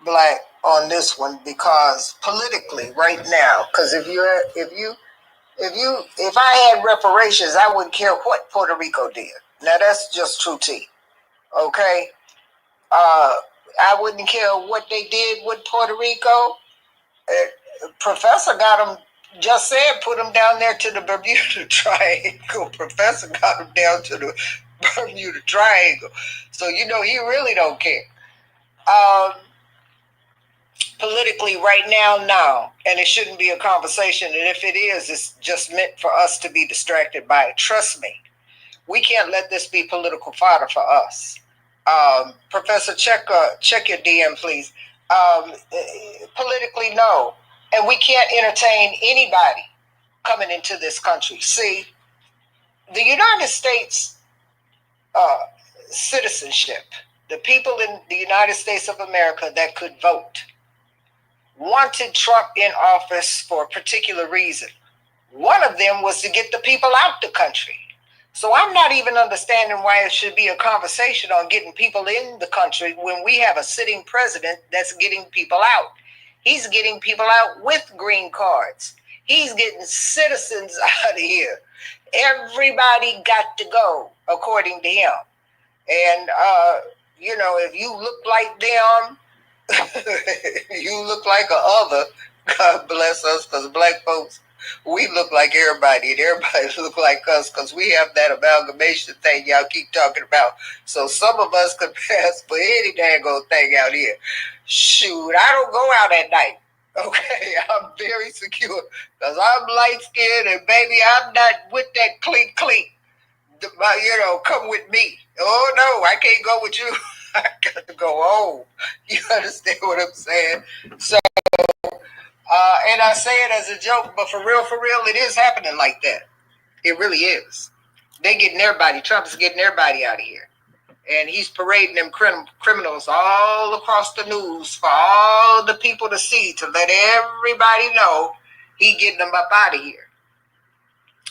Speaker 8: Black, on this one, because politically, right now, because if I had reparations, I wouldn't care what Puerto Rico did. Now that's just true tea, okay? I wouldn't care what they did with Puerto Rico. Professor got them. Just said, put them down there to the Bermuda Triangle. Professor got them down to the Bermuda Triangle. So, he really don't care. Politically, right now, no. And it shouldn't be a conversation. And if it is, it's just meant for us to be distracted by it. Trust me. We can't let this be political fodder for us. Professor, check your DM, please. Politically, no. And we can't entertain anybody coming into this country. See, the United States citizenship, the people in the United States of America that could vote, wanted Trump in office for a particular reason. One of them was to get the people out the country. So I'm not even understanding why it should be a conversation on getting people in the country when we have a sitting president that's getting people out. He's getting people out with green cards. He's getting citizens out of here. Everybody got to go, according to him. And, if you look like them, you look like a other, God bless us, because Black folks, we look like everybody, and everybody look like us, because we have that amalgamation thing y'all keep talking about. So some of us could pass for any dang old thing out here. Shoot, I don't go out at night. Okay, I'm very secure, because I'm light-skinned, and baby, I'm not with that clink. Come with me. Oh, no, I can't go with you. I got to go home. You understand what I'm saying? So, and I say it as a joke, but for real, it is happening like that. It really is. They getting everybody. Trump's getting everybody out of here. And he's parading them criminals all across the news for all the people to see, to let everybody know he getting them up out of here.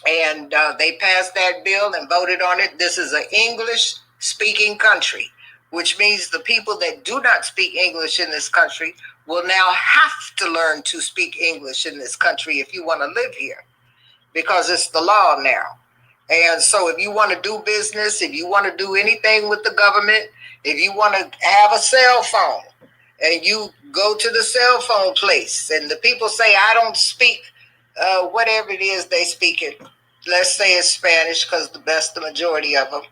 Speaker 8: And they passed that bill and voted on it. This is an English-speaking country, which means the people that do not speak English in this country will now have to learn to speak English in this country if you want to live here, because it's the law now. And so if you want to do business, if you want to do anything with the government, if you want to have a cell phone and you go to the cell phone place and the people say, I don't speak whatever it is they speak it. Let's say it's Spanish, because the majority of them.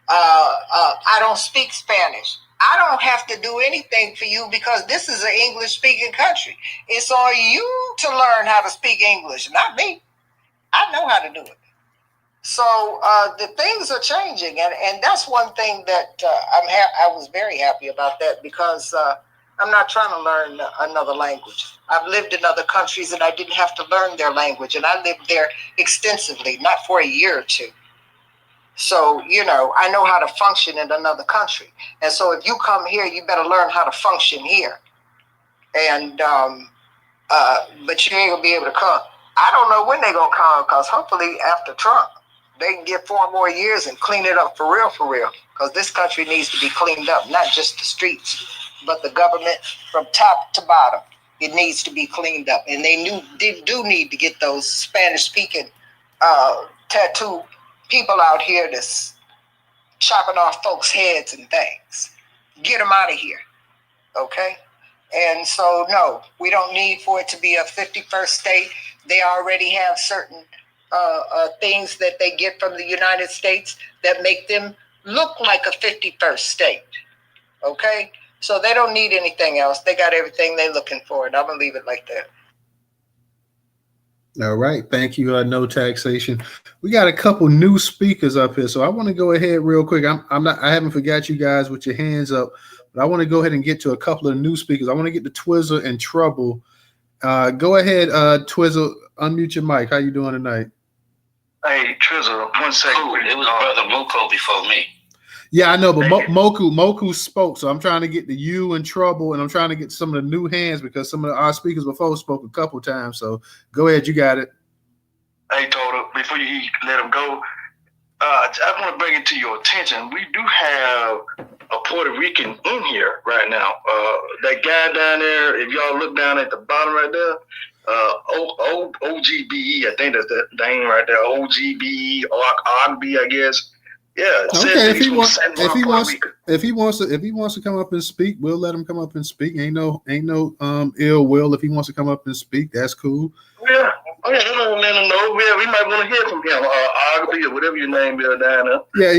Speaker 8: I don't speak Spanish. I don't have to do anything for you, because this is an English-speaking country. It's on you to learn how to speak English, not me. I know how to do it. So the things are changing, and that's one thing that I was very happy about that, because I'm not trying to learn another language. I've lived in other countries and I didn't have to learn their language, and I lived there extensively, not for a year or two. So, I know how to function in another country. And so if you come here, you better learn how to function here. And but you ain't gonna be able to come. I don't know when they're gonna come, because hopefully after Trump, they can get 4 more years and clean it up for real, because this country needs to be cleaned up, not just the streets, but the government from top to bottom. It needs to be cleaned up, and they do need to get those Spanish-speaking tattoo people out here that's chopping off folks' heads and things. Get them out of here, okay? And so, no, we don't need for it to be a 51st state. They already have certain things that they get from the United States that make them look like a 51st state, okay? So they don't need anything else. They got everything they're looking for, and I'm going to leave it like that.
Speaker 2: All right. Thank you, No Taxation. We got a couple new speakers up here, so I want to go ahead real quick. I haven't forgot you guys with your hands up, but I want to go ahead and get to a couple of new speakers. I want to get to Twizzle and Trouble. Go ahead, Twizzle. Unmute your mic. How you doing tonight?
Speaker 3: Hey, Twizzle, 1 second.
Speaker 7: Ooh, it was Brother Muko before me.
Speaker 2: Yeah, I know, but Moku spoke, so I'm trying to get to you in Trouble, and I'm trying to get some of the new hands, because some of our speakers before spoke a couple times. So go ahead, you got it.
Speaker 3: Hey, Toto, before you let him go, I want to bring it to your attention. We do have a Puerto Rican in here right now. That guy down there, if y'all look down at the bottom right there, OGBE, I think that's the name right there. OGBE, OGB, I guess. Yeah.
Speaker 2: Okay. If he wants to come up and speak, we'll let him come up and speak. Ain't no ill will. If he wants to come up and speak, that's cool.
Speaker 3: Yeah. Oh, yeah, let him know. Yeah, we might want to hear from him. Ogby or whatever your name is down there.
Speaker 2: Yeah,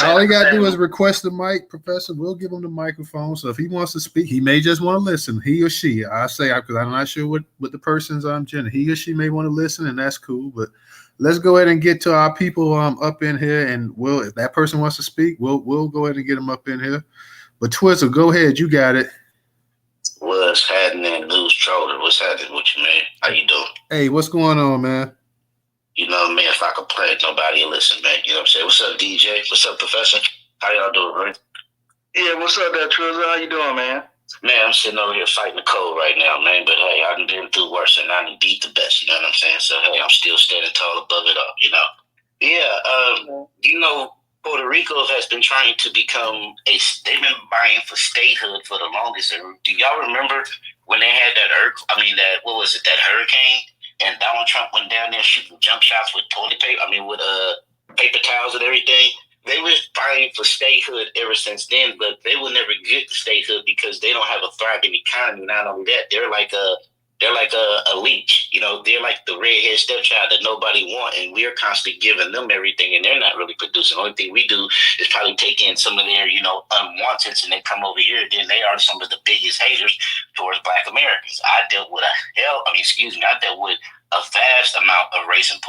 Speaker 2: all he got to do is request the mic, Professor. We'll give him the microphone. So if he wants to speak, he may just want to listen. He or she, I say, because I'm not sure what the person's gender. He or she may want to listen, and that's cool. But let's go ahead and get to our people up in here, and if that person wants to speak, we'll go ahead and get them up in here. But Twizzle, go ahead. You got it.
Speaker 7: What's happening, News Troller? What's happening with you, man? How you doing?
Speaker 2: Hey, what's going on, man?
Speaker 7: You know, man, if I could play it, nobody will listen, man. You know what I'm saying? What's up, DJ? What's up, Professor? How y'all doing, man?
Speaker 3: Yeah, what's up there, Twizzle? How you doing, man?
Speaker 7: Man, I'm sitting over here fighting the cold right now, man. But, hey, I've been through worse, and I didn't beat the best, you know what I'm saying? So, hey, I'm still standing tall above it all, you know? Yeah, you know, Puerto Rico has been trying to become they've been vying for statehood for the longest. Do y'all remember when they had that hurricane, and Donald Trump went down there shooting jump shots with toilet paper, with paper towels and everything? They were vying for statehood ever since then, but they will never get the statehood because they don't have a thriving economy. Not only that, they're like a leech, you know. They're like the redhead stepchild that nobody wants, and we're constantly giving them everything, and they're not really producing. The only thing we do is probably take in some of their, unwanteds, and they come over here. Then they are some of the biggest haters towards Black Americans. I dealt with a vast amount of racist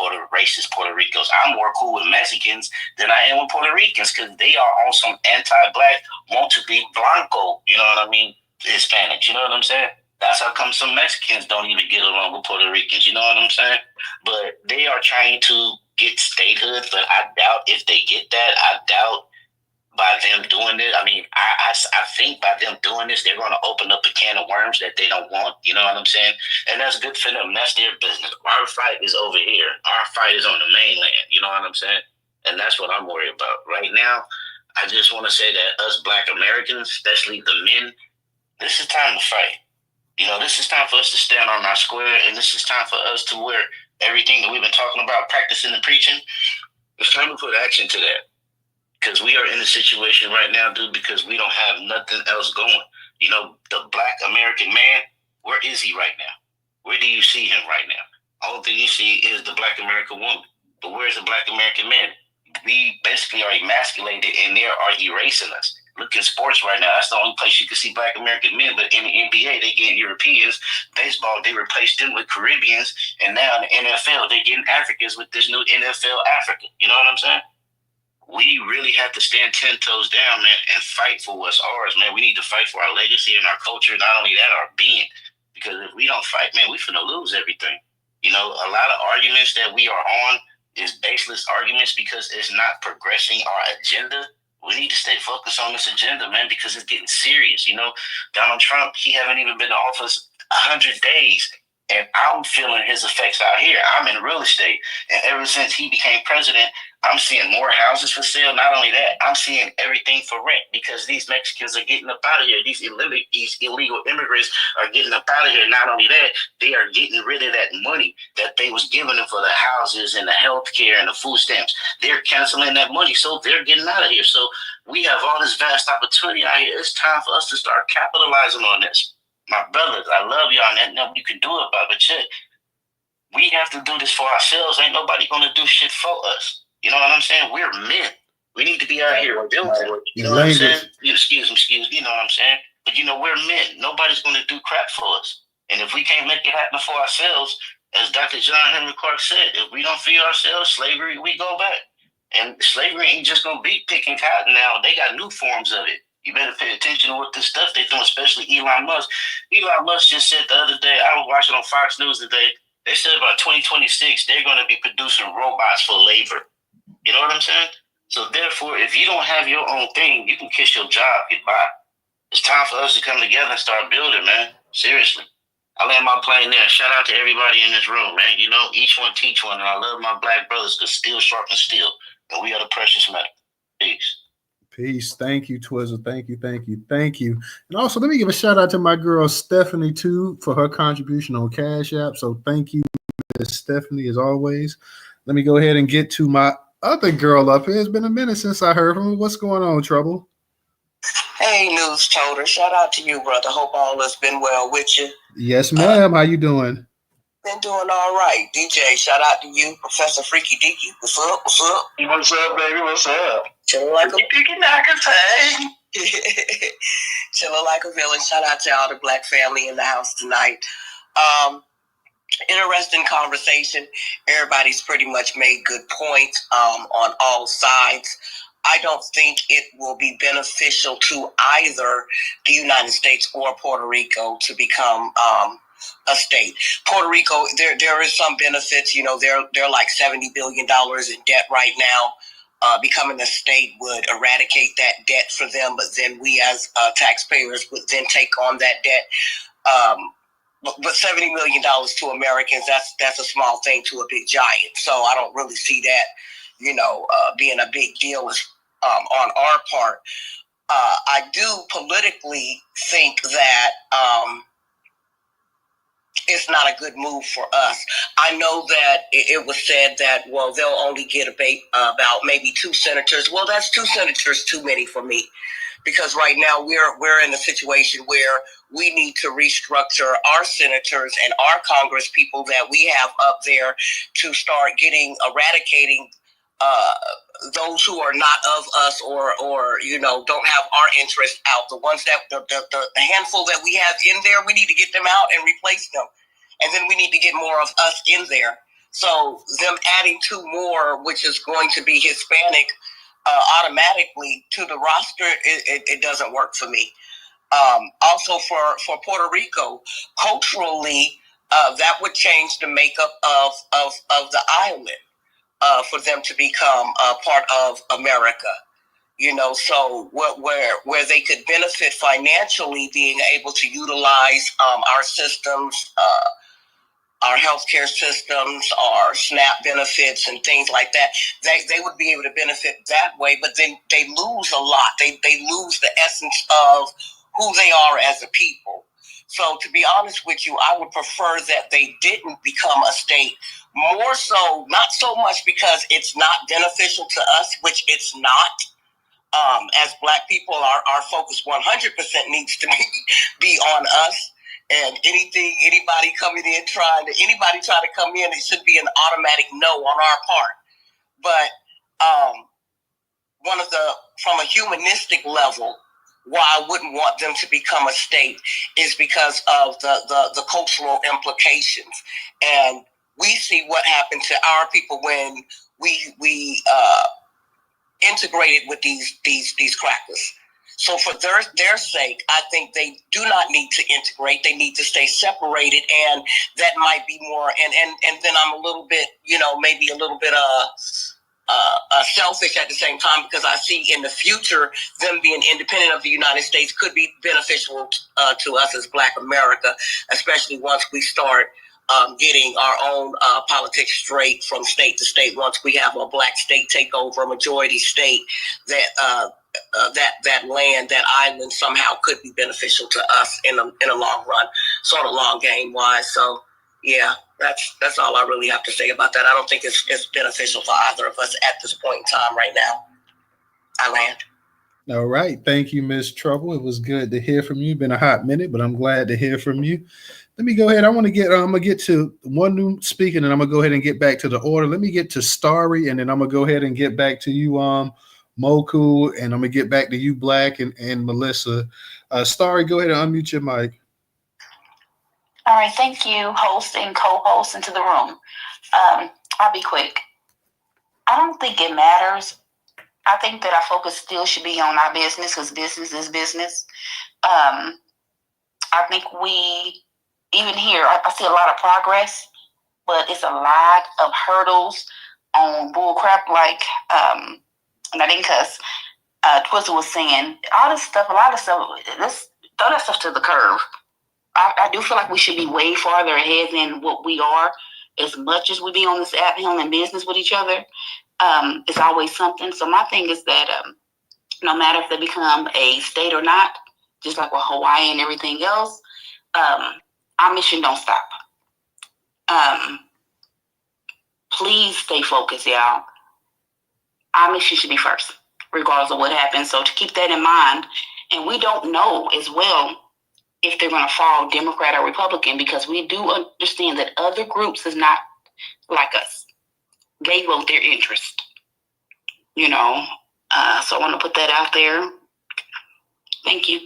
Speaker 7: Puerto Ricos. I'm more cool with Mexicans than I am with Puerto Ricans, because they are on some anti-Black, want to be Blanco, you know what I mean? Hispanics, you know what I'm saying? That's how come some Mexicans don't even get along with Puerto Ricans. You know what I'm saying? But they are trying to get statehood, but I doubt if they get that. I doubt by them doing it. I think by them doing this, they're going to open up a can of worms that they don't want. You know what I'm saying? And that's good for them. That's their business. Our fight is over here. Our fight is on the mainland. You know what I'm saying? And that's what I'm worried about. Right now, I just want to say that us Black Americans, especially the men, this is time to fight. You know, this is time for us to stand on our square, and this is time for us to wear everything that we've been talking about, practicing and preaching. It's time to put action to that, because we are in a situation right now, dude, because we don't have nothing else going. You know, the Black American man, where is he right now? Where do you see him right now? All thing you see is the Black American woman. But where's the Black American man? We basically are emasculated, and they are erasing us.
Speaker 9: Look at sports right now. That's the only place you can see Black American men. But in the NBA, they get Europeans. Baseball, they replaced them with Caribbeans. And now in the NFL, they're getting Africans with this new NFL African. You know what I'm saying? We really have to stand 10 toes down, man, and fight for what's ours, man. We need to fight for our legacy and our culture. Not only that, our being. Because if we don't fight, man, we finna lose everything. You know, a lot of arguments that we are on is baseless arguments because it's not progressing our agenda. We need to stay focused on this agenda, man, because it's getting serious. You know, Donald Trump, he haven't even been in office 100 days. And I'm feeling his effects out here. I'm in real estate. And ever since he became president, I'm seeing more houses for sale. Not only that, I'm seeing everything for rent because these Mexicans are getting up out of here. These illegal immigrants are getting up out of here. Not only that, they are getting rid of that money that they was giving them for the houses and the health care and the food stamps. They're canceling that money, so they're getting out of here. So we have all this vast opportunity out here. It's time for us to start capitalizing on this. My brothers, I love y'all, and there's nothing you can do about it. But shit, we have to do this for ourselves. Ain't nobody gonna do shit for us. You know what I'm saying? We're men. We need to be out here building. You know what I'm saying? Excuse me. You know what I'm saying? But you know, we're men. Nobody's gonna do crap for us. And if we can't make it happen for ourselves, as Dr. John Henry Clark said, if we don't feed ourselves, slavery, we go back. And slavery ain't just gonna be picking cotton now. They got new forms of it. You better pay attention to what this stuff they're doing, especially Elon Musk. Elon Musk just said the other day, I was watching on Fox News today, they said about 2026, they're going to be producing robots for labor. You know what I'm saying? So therefore, if you don't have your own thing, you can kiss your job, goodbye. It's time for us to come together and start building, man. Seriously. I land my plane there. Shout out to everybody in this room, man. You know, each one teach one. And I love my black brothers because steel sharpens steel. And we are the precious metal. Peace.
Speaker 2: Peace. Thank you, Twizzle. Thank you. And also, let me give a shout out to my girl Stephanie too for her contribution on Cash App. So thank you, Ms. Stephanie, as always. Let me go ahead and get to my other girl up here. It's been a minute since I heard from her. What's going on, Trouble?
Speaker 10: Hey, News Toter. Shout out to you, brother. Hope all has been well with you.
Speaker 2: Yes, ma'am. How you doing?
Speaker 10: Been doing all right. DJ, shout out to you, Professor Freaky Deaky. What's up? What's up?
Speaker 3: What's up, baby? What's up?
Speaker 10: Chilling like a chilling like a villain. Shout out to all the black family in the house tonight. Interesting conversation. Everybody's pretty much made good points on all sides. I don't think it will be beneficial to either the United States or Puerto Rico to become a state. Puerto Rico, there is some benefits. You know, they're like $70 billion in debt right now. Becoming a state would eradicate that debt for them, but then we as taxpayers would then take on that debt. But $70 million to Americans, that's a small thing to a big giant. So I don't really see that, you know, being a big deal on our part. I do politically think that it's not a good move for us. I know that it was said that, well, they'll only get about maybe 2 senators. Well, that's 2 senators too many for me. Because right now we're in a situation where we need to restructure our senators and our Congress people that we have up there to start eradicating those who are not of us or you know don't have our interest out. The ones that the handful that we have in there, we need to get them out and replace them, and then we need to get more of us in there. So them adding 2 more, which is going to be Hispanic. Automatically to the roster, it doesn't work for me. Also for Puerto Rico, culturally, that would change the makeup of the island for them to become part of America. You know, so where they could benefit financially, being able to utilize our systems, our healthcare systems, our SNAP benefits and things like that, they would be able to benefit that way, but then they lose a lot. They lose the essence of who they are as a people. So to be honest with you, I would prefer that they didn't become a state, more so, not so much because it's not beneficial to us, which it's not. As black people, our focus 100% needs to be on us. And anybody coming in trying to come in, it should be an automatic no on our part. But from a humanistic level, why I wouldn't want them to become a state is because of the cultural implications. And we see what happened to our people when we integrated with these crackers. So for their sake, I think they do not need to integrate. They need to stay separated, and that might be more. And then I'm a little bit, maybe a little bit selfish at the same time, because I see in the future them being independent of the United States could be beneficial to us as Black America, especially once we start getting our own politics straight from state to state. Once we have a Black state take over, a majority state, that land, that island somehow could be beneficial to us in a long run, sort of long game wise. So yeah, that's all I really have to say about that. I don't think it's beneficial for either of us at this point in time right now. I land.
Speaker 2: All right. Thank you, Miss Trouble. It was good to hear from you. Been a hot minute, but I'm glad to hear from you. Let me go ahead. I'm gonna get to one new speaker, and I'm gonna go ahead and get back to the order. Let me get to Starry, and then I'm gonna go ahead and get back to you, Moku, and I'm gonna get back to you, Black, and Melissa. Starry, go ahead and unmute your mic.
Speaker 11: All right, thank you, host and co-host into the room. I'll be quick. I don't think it matters. I think that our focus still should be on our business, because business is business. I think even here, I see a lot of progress, but it's a lot of hurdles on bull crap, like, and I didn't cuss, Twizzle was saying, a lot of stuff, let's throw that stuff to the curve. I do feel like we should be way farther ahead than what we are. As much as we be on this app handling business with each other, it's always something. So my thing is that no matter if they become a state or not, just like with Hawaii and everything else, our mission don't stop. Please stay focused, y'all. Our mission should be first, regardless of what happens. So to keep that in mind, and we don't know as well if they're going to fall Democrat or Republican, because we do understand that other groups is not like us. They vote their interest, So I want to put that out there. Thank you.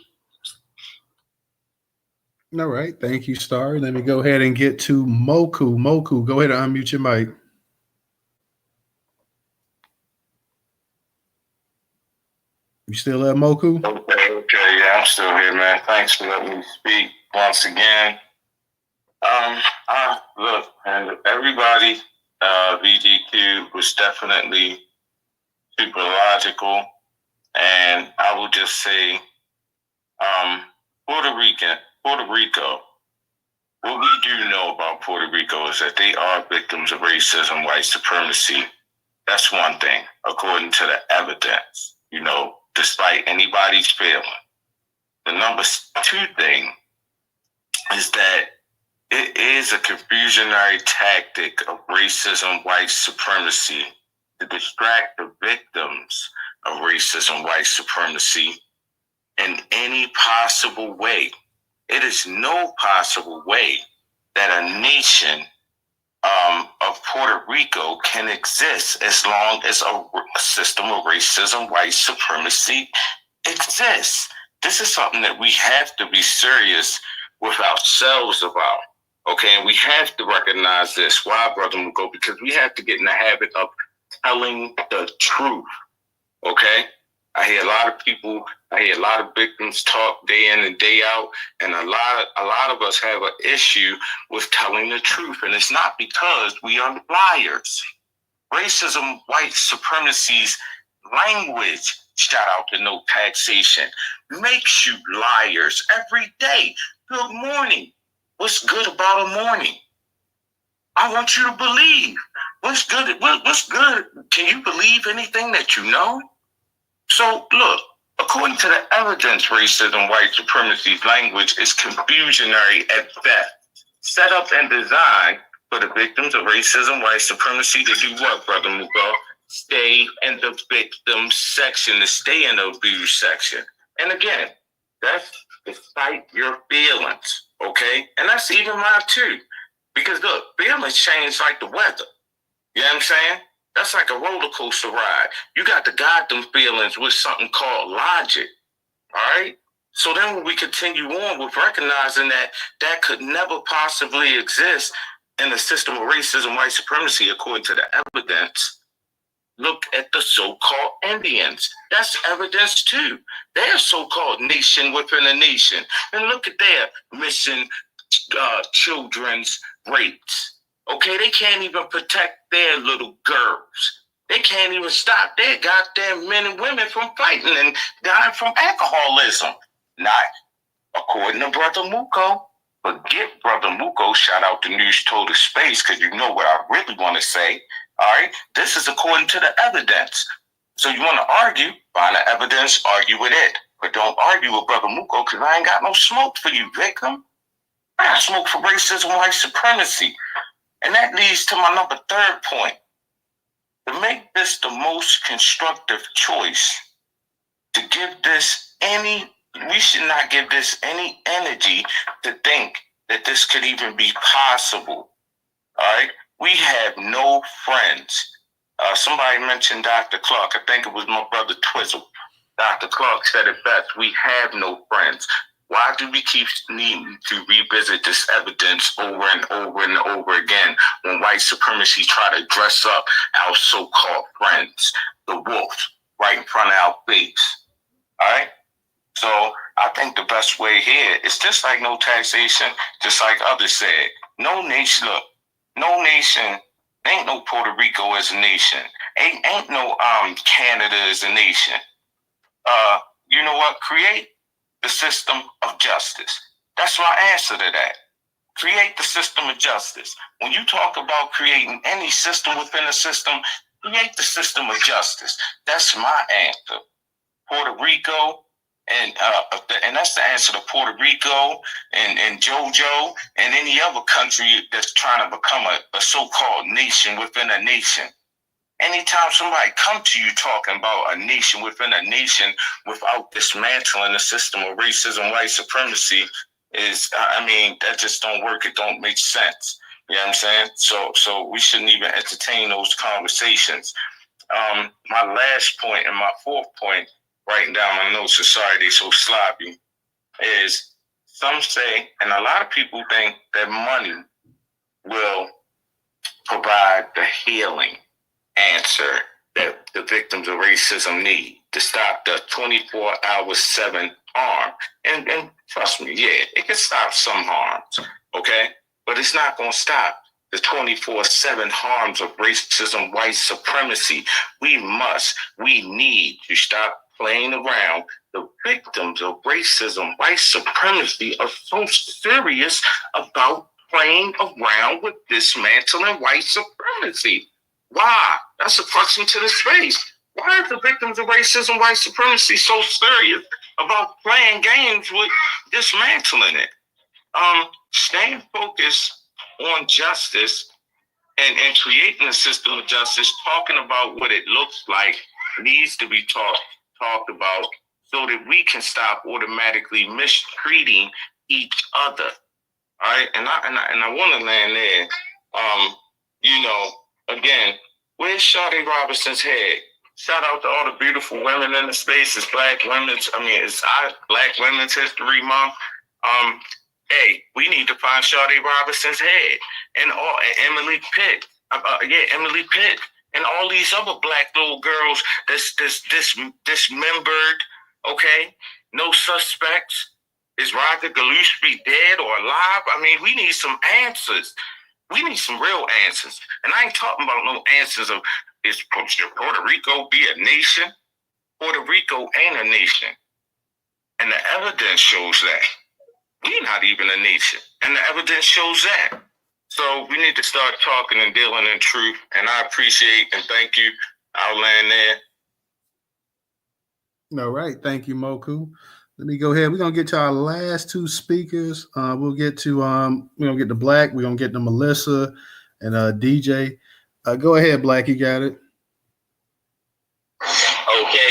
Speaker 2: All right. Thank you, Starry. Let me go ahead and get to Moku. Moku, go ahead and unmute your mic. You still there, Moku?
Speaker 6: Okay, yeah, I'm still here, man. Thanks for letting me speak once again. Look, and everybody, VGQ was definitely super logical, and I will just say, Puerto Rico, what we do know about Puerto Rico is that they are victims of racism, white supremacy. That's one thing, according to the evidence, despite anybody's failing. The number two thing is that it is a confusionary tactic of racism, white supremacy to distract the victims of racism, white supremacy in any possible way. It is no possible way that a nation of Puerto Rico can exist as long as a system of racism, white supremacy exists. This is something that we have to be serious with ourselves about, okay? And we have to recognize this. Why, Brother Mugo? Because we have to get in the habit of telling the truth, okay? I hear a lot of victims talk day in and day out, and a lot of us have an issue with telling the truth, and it's not because we are liars. Racism, white supremacy's language, shout out to no taxation, makes you liars every day. Good morning. What's good about a morning? I want you to believe. What's good? What's good? Can you believe anything that you know? So look, according to the evidence, racism, white supremacy's language is confusionary at best, set up and designed for the victims of racism, white supremacy to do what, Brother Mugo? Stay in the victim section, to stay in the abuse section. And again, that's despite your feelings, okay? And that's even mine too. Because look, feelings change like the weather. You know what I'm saying? That's like a roller coaster ride. You got to guide them feelings with something called logic. All right? So then when we continue on with recognizing that that could never possibly exist in the system of racism, white supremacy, according to the evidence, look at the so-called Indians. That's evidence too. They're a so-called nation within a nation. And look at their missing children's rates. Okay, they can't even protect their little girls. They can't even stop their goddamn men and women from fighting and dying from alcoholism. Not according to Brother Muko. Forget Brother Muko. Shout out to News Total Space, because you know what I really want to say. All right, this is according to the evidence. So you want to argue, find the evidence, argue with it. But don't argue with Brother Muko, because I ain't got no smoke for you, victim. I got smoke for racism, white supremacy. And that leads to my number 3rd point. To make this the most constructive choice, to give this we should not give this any energy to think that this could even be possible. All right? We have no friends. Somebody mentioned Dr. Clark. I think it was my brother Twizzle. Dr. Clark said it best. We have no friends. Why do we keep needing to revisit this evidence over and over and over again when white supremacy try to dress up our so-called friends, the wolf, right in front of our face? All right? So I think the best way here is just like no taxation, just like others said. No nation, look, no nation, ain't no Puerto Rico as a nation. Ain't no Canada as a nation. You know what? Create the system of justice. That's my answer to that. Create the system of justice. When you talk about creating any system within a system, create the system of justice. That's my answer. Puerto Rico, and that's the answer to Puerto Rico and JoJo and any other country that's trying to become a so-called nation within a nation. Anytime somebody come to you talking about a nation within a nation without dismantling the system of racism, white supremacy, that just don't work. It don't make sense. You know what I'm saying? So we shouldn't even entertain those conversations. My last point and my 4th point, writing down my notes, sorry they so sloppy, is some say, and a lot of people think that money will provide the healing answer that the victims of racism need to stop the 24/7 harm. And trust me, yeah, it can stop some harms, okay? But it's not going to stop the 24/7 harms of racism, white supremacy. We need to stop playing around. The victims of racism, white supremacy are so serious about playing around with dismantling white supremacy. Why? That's a question to the space. Why are the victims of racism, white supremacy so serious about playing games with dismantling it? Staying focused on justice and creating a system of justice, talking about what it looks like, needs to be talked about so that we can stop automatically mistreating each other. All right, and I want to land there. Again, where's Shawty Robinson's head? Shout out to all the beautiful women in the space. It's Black Women's History Month. Hey, we need to find Shawty Robinson's head and Emily Pitt. Emily Pitt and all these other black little girls that's dismembered. Okay, no suspects. Is Roger Gillespie dead or alive? We need some answers. We need some real answers. And I ain't talking about no answers of, should Puerto Rico be a nation? Puerto Rico ain't a nation. And the evidence shows that. We're not even a nation. And the evidence shows that. So we need to start talking and dealing in truth. And I appreciate and thank you. I'll land there.
Speaker 2: All right. Thank you, Moku. Let me go ahead. We're gonna get to our last 2 speakers. We'll get to we're gonna get to Black. We're gonna get to Melissa and DJ. Go ahead, Black. You got it.
Speaker 7: Okay.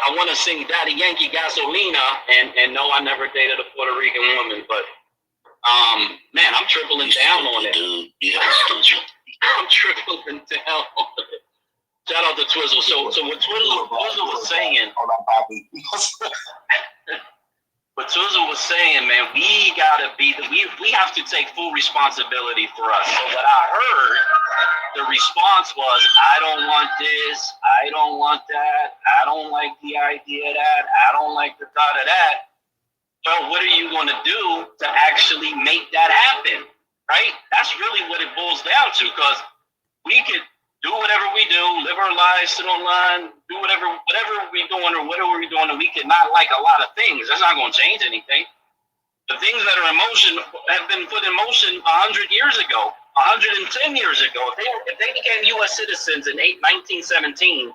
Speaker 7: I wanna sing Daddy Yankee Gasolina, and no, I never dated a Puerto Rican woman, but man, I'm tripling down on it.
Speaker 9: Dude, yeah,
Speaker 12: I'm trickling down. Shout out to Twizzle. So what Twizzle was saying. What Twizzle was saying, man, we gotta we have to take full responsibility for us. So what I heard, the response was, I don't want this, I don't want that, I don't like the idea of that, I don't like the thought of that. Well, what are you gonna do to actually make that happen? Right? That's really what it boils down to, because we could do whatever we do, live our lives, sit online, do whatever we're doing or whatever we're doing, and we could not like a lot of things. That's not going to change anything. The things that are in motion have been put in motion 100 years ago, 110 years ago. If they became U.S. citizens in 1917,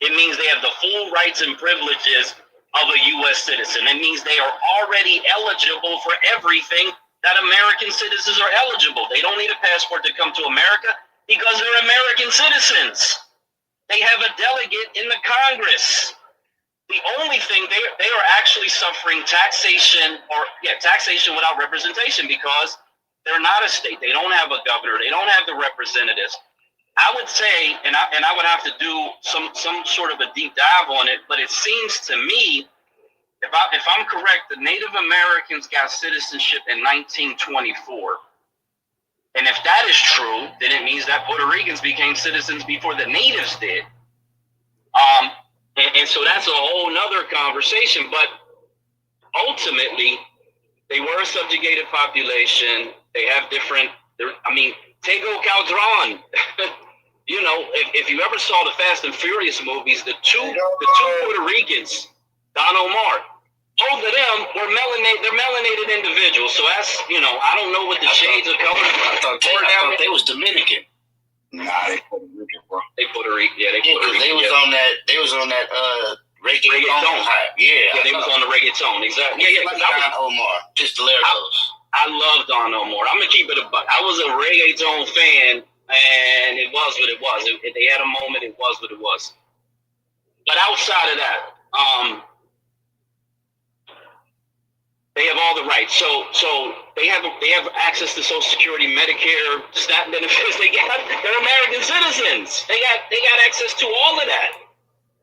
Speaker 12: it means they have the full rights and privileges of a U.S. citizen. It means they are already eligible for everything that American citizens are eligible. They don't need a passport to come to America, because they're American citizens. They have a delegate in the Congress. The only thing they are actually suffering taxation without representation, because they're not a state. They don't have a governor. They don't have the representatives. I would say, and I would have to do some sort of a deep dive on it, but it seems to me, if I'm correct, the Native Americans got citizenship in 1924. And if that is true, then it means that Puerto Ricans became citizens before the natives did. And so that's a whole nother conversation. But ultimately, they were a subjugated population. They have Tego Calderon. You know, if you ever saw the Fast and Furious movies, the two Puerto Ricans, Don Omar, both of them were melanated individuals. So that's, I don't know what the shades of color.
Speaker 9: I thought they was Dominican.
Speaker 5: Nah, they Puerto Rican, bro.
Speaker 12: They Puerto Rican. Yeah, they Puerto Rican.
Speaker 9: They was on that reggaeton hype. Yeah,
Speaker 12: they was on the reggaeton. Exactly. Yeah.
Speaker 9: Don Omar, Pistoleros.
Speaker 12: I love Don Omar. I'm gonna keep it a buck. I was a reggaeton fan, and it was what it was. If they had a moment, it was what it was. But outside of that, they have all the rights. So they have access to Social Security, Medicare, SNAP benefits. They're American citizens. They got access to all of that.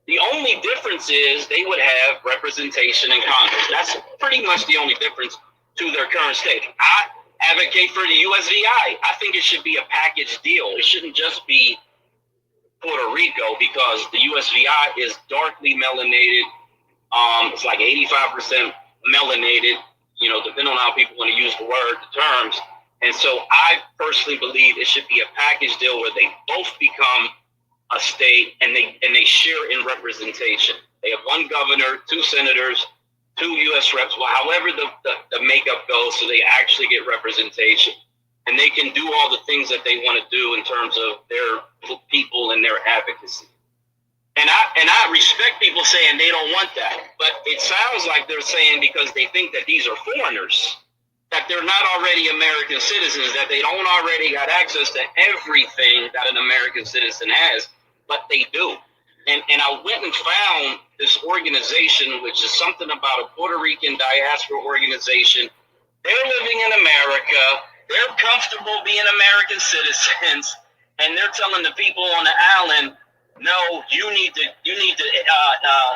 Speaker 12: The only difference is they would have representation in Congress. That's pretty much the only difference to their current state. I advocate for the USVI. I think it should be a package deal. It shouldn't just be Puerto Rico, because the USVI is darkly melanated. It's like 85% melanated, depending on how people want to use the terms. And so I personally believe it should be a package deal where they both become a state and they share in representation. They have one governor, 2 senators, 2 U.S. reps, however the makeup goes, so they actually get representation. And they can do all the things that they want to do in terms of their people and their advocacy. And I respect people saying they don't want that, but it sounds like they're saying because they think that these are foreigners, that they're not already American citizens, that they don't already got access to everything that an American citizen has, but they do. And I went and found this organization, which is something about a Puerto Rican diaspora organization. They're living in America. They're comfortable being American citizens, and they're telling the people on the island, no, you need to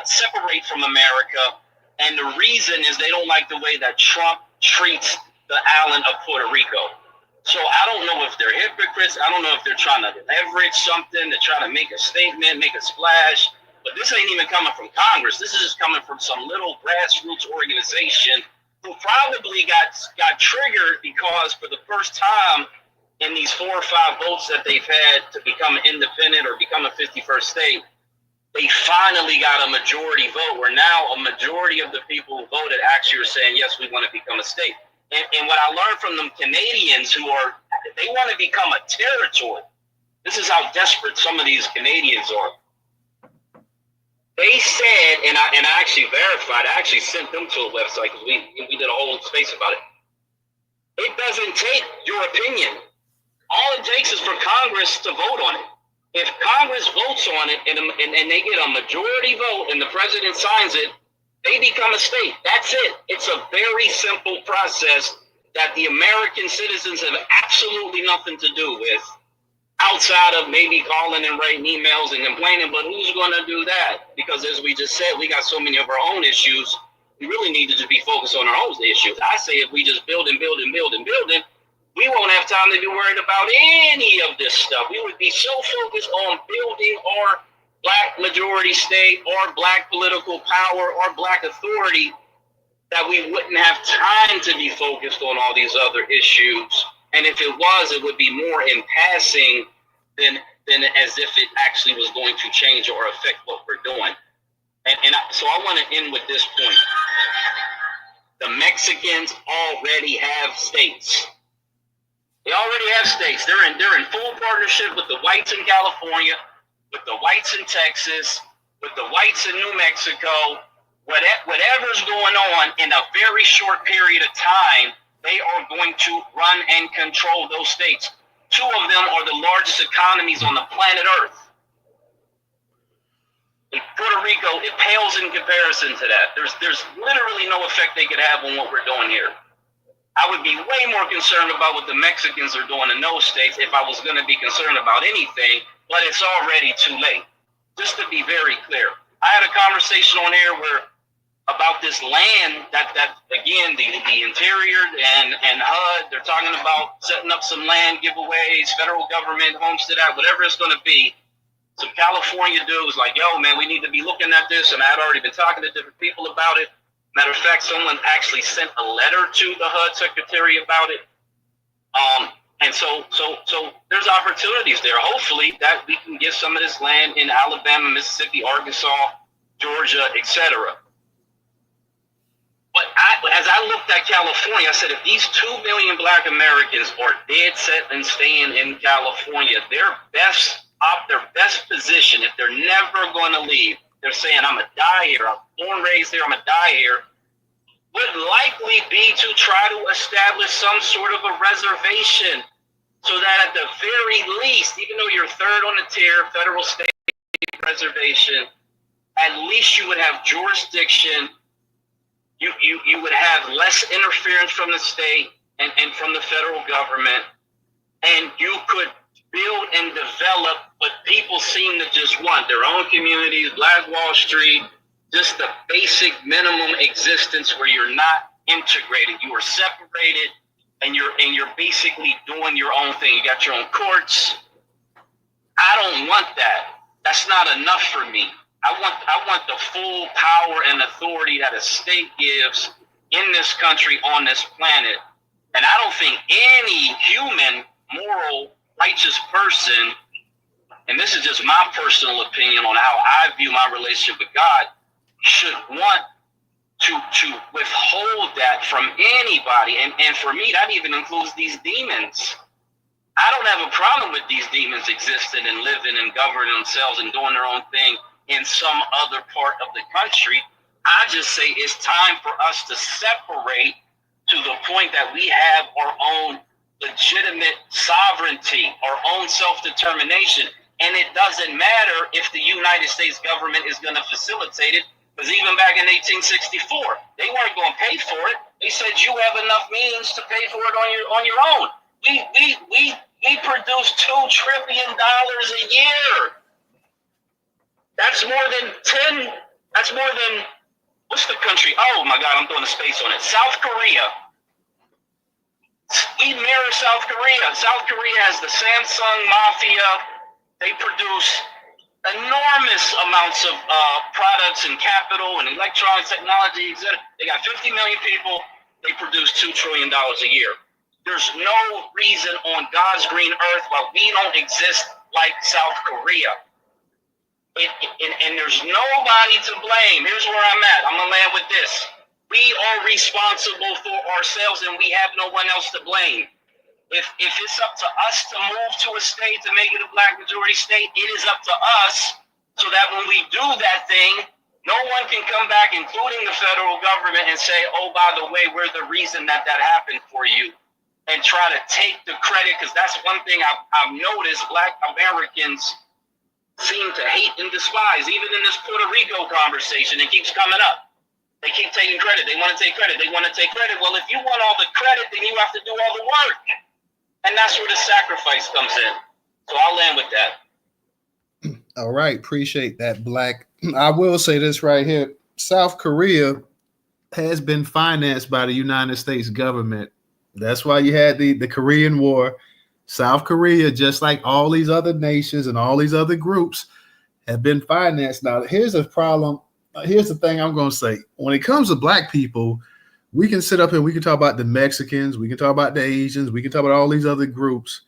Speaker 12: separate from America. And the reason is they don't like the way that Trump treats the island of Puerto Rico. So I don't know if they're hypocrites. I don't know if they're trying to leverage something to try to make a statement, make a splash. But this ain't even coming from Congress. This is just coming from some little grassroots organization who probably got triggered because for the first time in these 4 or 5 votes that they've had to become independent or become a 51st state, they finally got a majority vote where now a majority of the people who voted actually are saying, yes, we want to become a state. And what I learned from them Canadians they want to become a territory. This is how desperate some of these Canadians are. They said, and I actually verified, I actually sent them to a website because we did a whole space about it. It doesn't take your opinion. All it takes is for Congress to vote on it. If Congress votes on it and they get a majority vote and the president signs it, they become a state. That's it. It's a very simple process that the American citizens have absolutely nothing to do with. outside of maybe calling and writing emails and complaining, but who's going to do that? Because as we just said, we got so many of our own issues. We really need to just be focused on our own issues. I say if we just build and build and build and build it, we won't have time to be worried about any of this stuff. We would be so focused on building our black majority state or black political power or black authority that we wouldn't have time to be focused on all these other issues. And if it was, it would be more in passing than as if it actually was going to change or affect what we're doing. So I want to end with this point. The Mexicans already have states. They already have states. They're in full partnership with the whites in California, with the whites in Texas, with the whites in New Mexico. Whatever's going on in a very short period of time, they are going to run and control those states. 2 of them are the largest economies on the planet Earth. In Puerto Rico, it pales in comparison to that. There's literally no effect they could have on what we're doing here. I would be way more concerned about what the Mexicans are doing in those states if I was going to be concerned about anything, but it's already too late. Just to be very clear, I had a conversation on air about this land that again, the Interior and HUD, they're talking about setting up some land giveaways, federal government, Homestead Act, whatever it's going to be. Some California dude was like, yo, man, we need to be looking at this. And I had already been talking to different people about it. Matter of fact, someone actually sent a letter to the HUD secretary about it. And so there's opportunities there. Hopefully that we can get some of this land in Alabama, Mississippi, Arkansas, Georgia, etc. But as I looked at California, I said, if these 2 million black Americans are dead set and staying in California, their best position, if they're never going to leave, they're saying, I'm going to die here. I'm born, raised here. I'm going to die here. Would likely be to try to establish some sort of a reservation so that at the very least, even though you're third on the tier, federal state reservation, at least you would have jurisdiction. You would have less interference from the state and from the federal government, and you could build and develop what people seem to just want, their own communities, Black Wall Street, just the basic minimum existence where you're not integrated, you are separated, and you're basically doing your own thing. You got your own courts. I don't want that. That's not enough for me. I want the full power and authority that a state gives in this country, on this planet. And I don't think any human, moral, righteous person, and this is just my personal opinion on how I view my relationship with God, should want to withhold that from anybody. And for me, that even includes these demons. I don't have a problem with these demons existing and living and governing themselves and doing their own thing in some other part of the country. I just say it's time for us to separate to the point that we have our own legitimate sovereignty, our own self-determination. And it doesn't matter if the United States government is going to facilitate it, because even back in 1864, they weren't going to pay for it. They said you have enough means to pay for it on your own. We produce $2 trillion a year. That's more than what's the country? Oh my God, I'm doing a space on it. South Korea. We mirror South Korea. South Korea has the Samsung mafia. They produce enormous amounts of products and capital and electronic technology, etc. They got 50 million people. They produce $2 trillion a year. There's no reason on God's green earth why we don't exist like South Korea. And there's nobody to blame. Here's where I'm at. I'm going to land with this. We are responsible for ourselves, and we have no one else to blame. If it's up to us to move to a state to make it a black majority state, it is up to us, so that when we do that thing, no one can come back, including the federal government, and say, oh, by the way, we're the reason that happened for you, and try to take the credit, because that's one thing I've noticed black Americans seem to hate and despise. Even in this Puerto Rico conversation, it keeps coming up. They keep taking credit. They want to take credit. They want to take credit. Well, if you want all the credit, then you have to do all the work. And that's where the sacrifice comes in. So I'll land with that.
Speaker 2: All right, appreciate that, Black. I will say this right here. South Korea has been financed by the United States government. That's why you had the Korean War. South Korea, just like all these other nations and all these other groups, have been financed. Now, here's a problem. Here's the thing I'm going to say. When it comes to black people, we can sit up here, we can talk about the Mexicans, we can talk about the Asians, we can talk about all these other groups.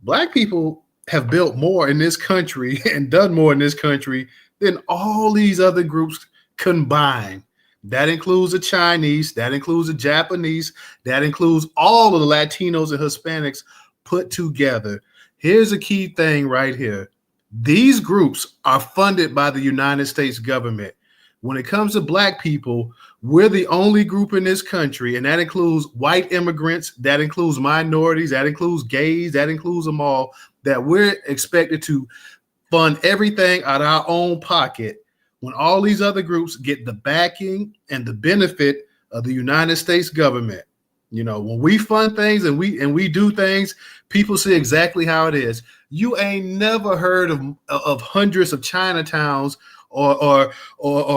Speaker 2: Black people have built more in this country and done more in this country than all these other groups combined. That includes the Chinese, that includes the Japanese, that includes all of the Latinos and Hispanics put together. Here's a key thing right here. These groups are funded by the United States government. When it comes to black people, we're the only group in this country, and that includes white immigrants, that includes minorities, that includes gays, that includes them all, that we're expected to fund everything out of our own pocket, when all these other groups get the backing and the benefit of the United States government. You know, when we fund things and we do things, people see exactly how it is. You ain't never heard of hundreds of Chinatowns or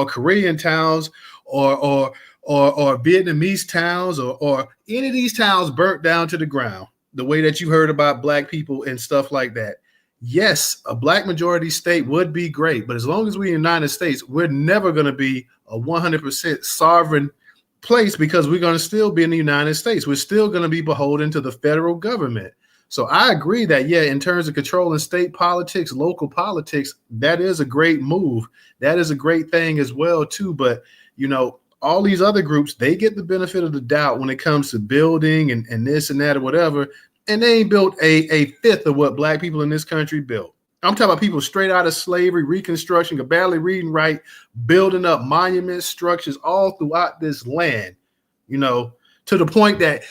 Speaker 2: Korean towns or Vietnamese towns or any of these towns burnt down to the ground, the way that you heard about black people and stuff like that. Yes, a black majority state would be great, but as long as we're in the United States, we're never going to be a 100% sovereign place, because we're going to still be in the United States. We're still going to be beholden to the federal government. So I agree that, yeah, in terms of controlling state politics, local politics, that is a great move. That is a great thing as well, too. But, you know, all these other groups, they get the benefit of the doubt when it comes to building and this and that or whatever. And they ain't built a fifth of what black people in this country built. I'm talking about people straight out of slavery, Reconstruction, could barely read and write, building up monuments, structures all throughout this land, you know, to the point that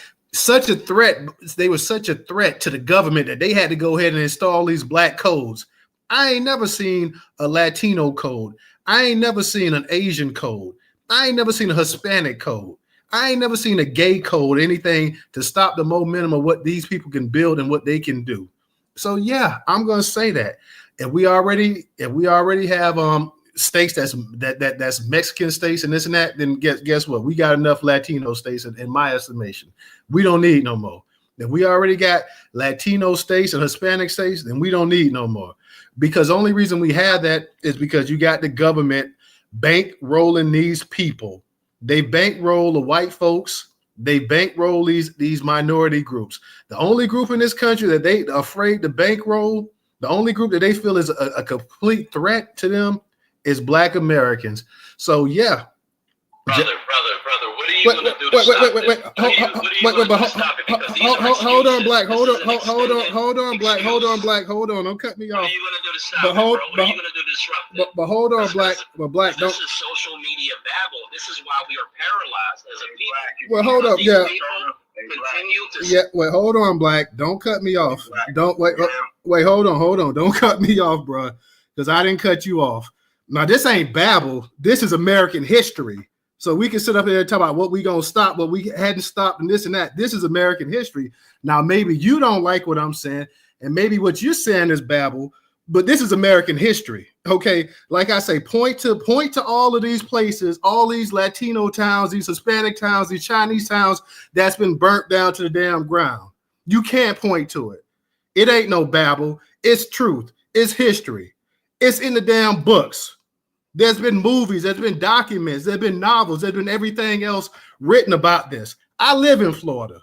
Speaker 2: they were such a threat to the government that they had to go ahead and install these black codes. I ain't never seen a Latino code. I ain't never seen an Asian code. I ain't never seen a Hispanic code. I ain't never seen a gay code, anything to stop the momentum of what these people can build and what they can do. So yeah, I'm gonna say that. If we already have states that's Mexican states and this and that, then guess what? We got enough Latino states in my estimation. We don't need no more. If we already got Latino states and Hispanic states, then we don't need no more. Because the only reason we have that is because you got the government bankrolling these people. They bankroll the white folks. They bankroll these minority groups. The only group in this country that they are afraid to bankroll, the only group that they feel is a complete threat to them, is Black Americans. So yeah.
Speaker 12: Brother, what are you going to do to stop it?
Speaker 2: Hold on, Black. Hold on, Black. Hold on. Don't cut me off.
Speaker 12: What are you going to do to stop it, bro? What are you going to do to disrupt it?
Speaker 2: But hold on, Black. But Black,
Speaker 12: this is social media babble. This is why we are paralyzed as a people.
Speaker 2: Well, hold up, yeah.
Speaker 12: Well,
Speaker 2: hold on, Black. Don't cut me off. Don't wait. Hold on. Don't cut me off, bro, because I didn't cut you off. Now, this ain't babble. This is American history. So we can sit up here and talk about what we gonna stop, what we hadn't stopped, and this and that. This is American history. Now, maybe you don't like what I'm saying, and maybe what you're saying is babble, but this is American history. Okay, like I say, point to all of these places, all these Latino towns, these Hispanic towns, these Chinese towns that's been burnt down to the damn ground. You can't point to it. It ain't no babble. It's truth. It's history. It's in the damn books. There's been movies, there's been documents, there's been novels, there's been everything else written about this. I live in Florida.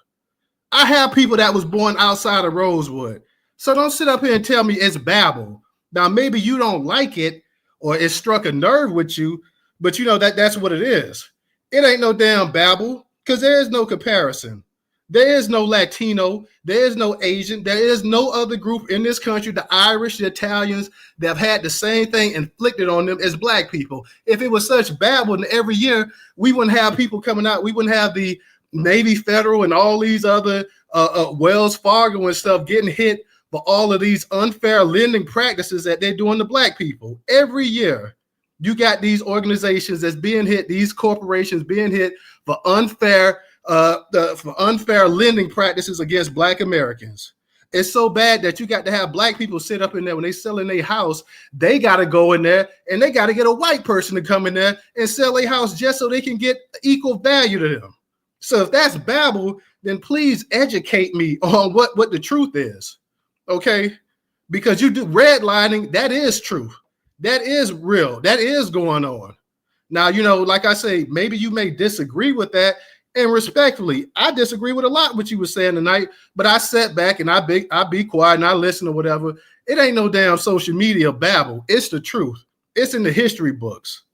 Speaker 2: I have people that was born outside of Rosewood. So don't sit up here and tell me it's babble. Now, maybe you don't like it or it struck a nerve with you, but you know that's what it is. It ain't no damn babble because there is no comparison. There is no Latino. There is no Asian. There is no other group in this country, the Irish, the Italians, that have had the same thing inflicted on them as black people. If it was such babble, then every year we wouldn't have people coming out. We wouldn't have the Navy Federal and all these other Wells Fargo and stuff getting hit for all of these unfair lending practices that they're doing to black people. Every year, you got these organizations that's being hit, these corporations being hit for unfair lending practices against black Americans. It's so bad that you got to have black people sit up in there when they sell in their house. They got to go in there and they got to get a white person to come in there and sell their house just so they can get equal value to them. So if that's babble, then please educate me on what the truth is. Okay? Because you do redlining, that is true. That is real. That is going on. Now, you know, like I say, maybe you may disagree with that. And respectfully, I disagree with a lot what you were saying tonight, but I sat back and I be quiet and I listen or whatever. It ain't no damn social media babble. It's the truth. It's in the history books.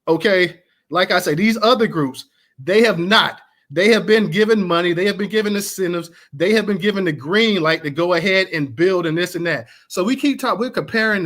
Speaker 2: Okay? Like I say, these other groups, they have not. They have been given money. They have been given incentives. They have been given the green light to go ahead and build and this and that. So we keep talking, we're comparing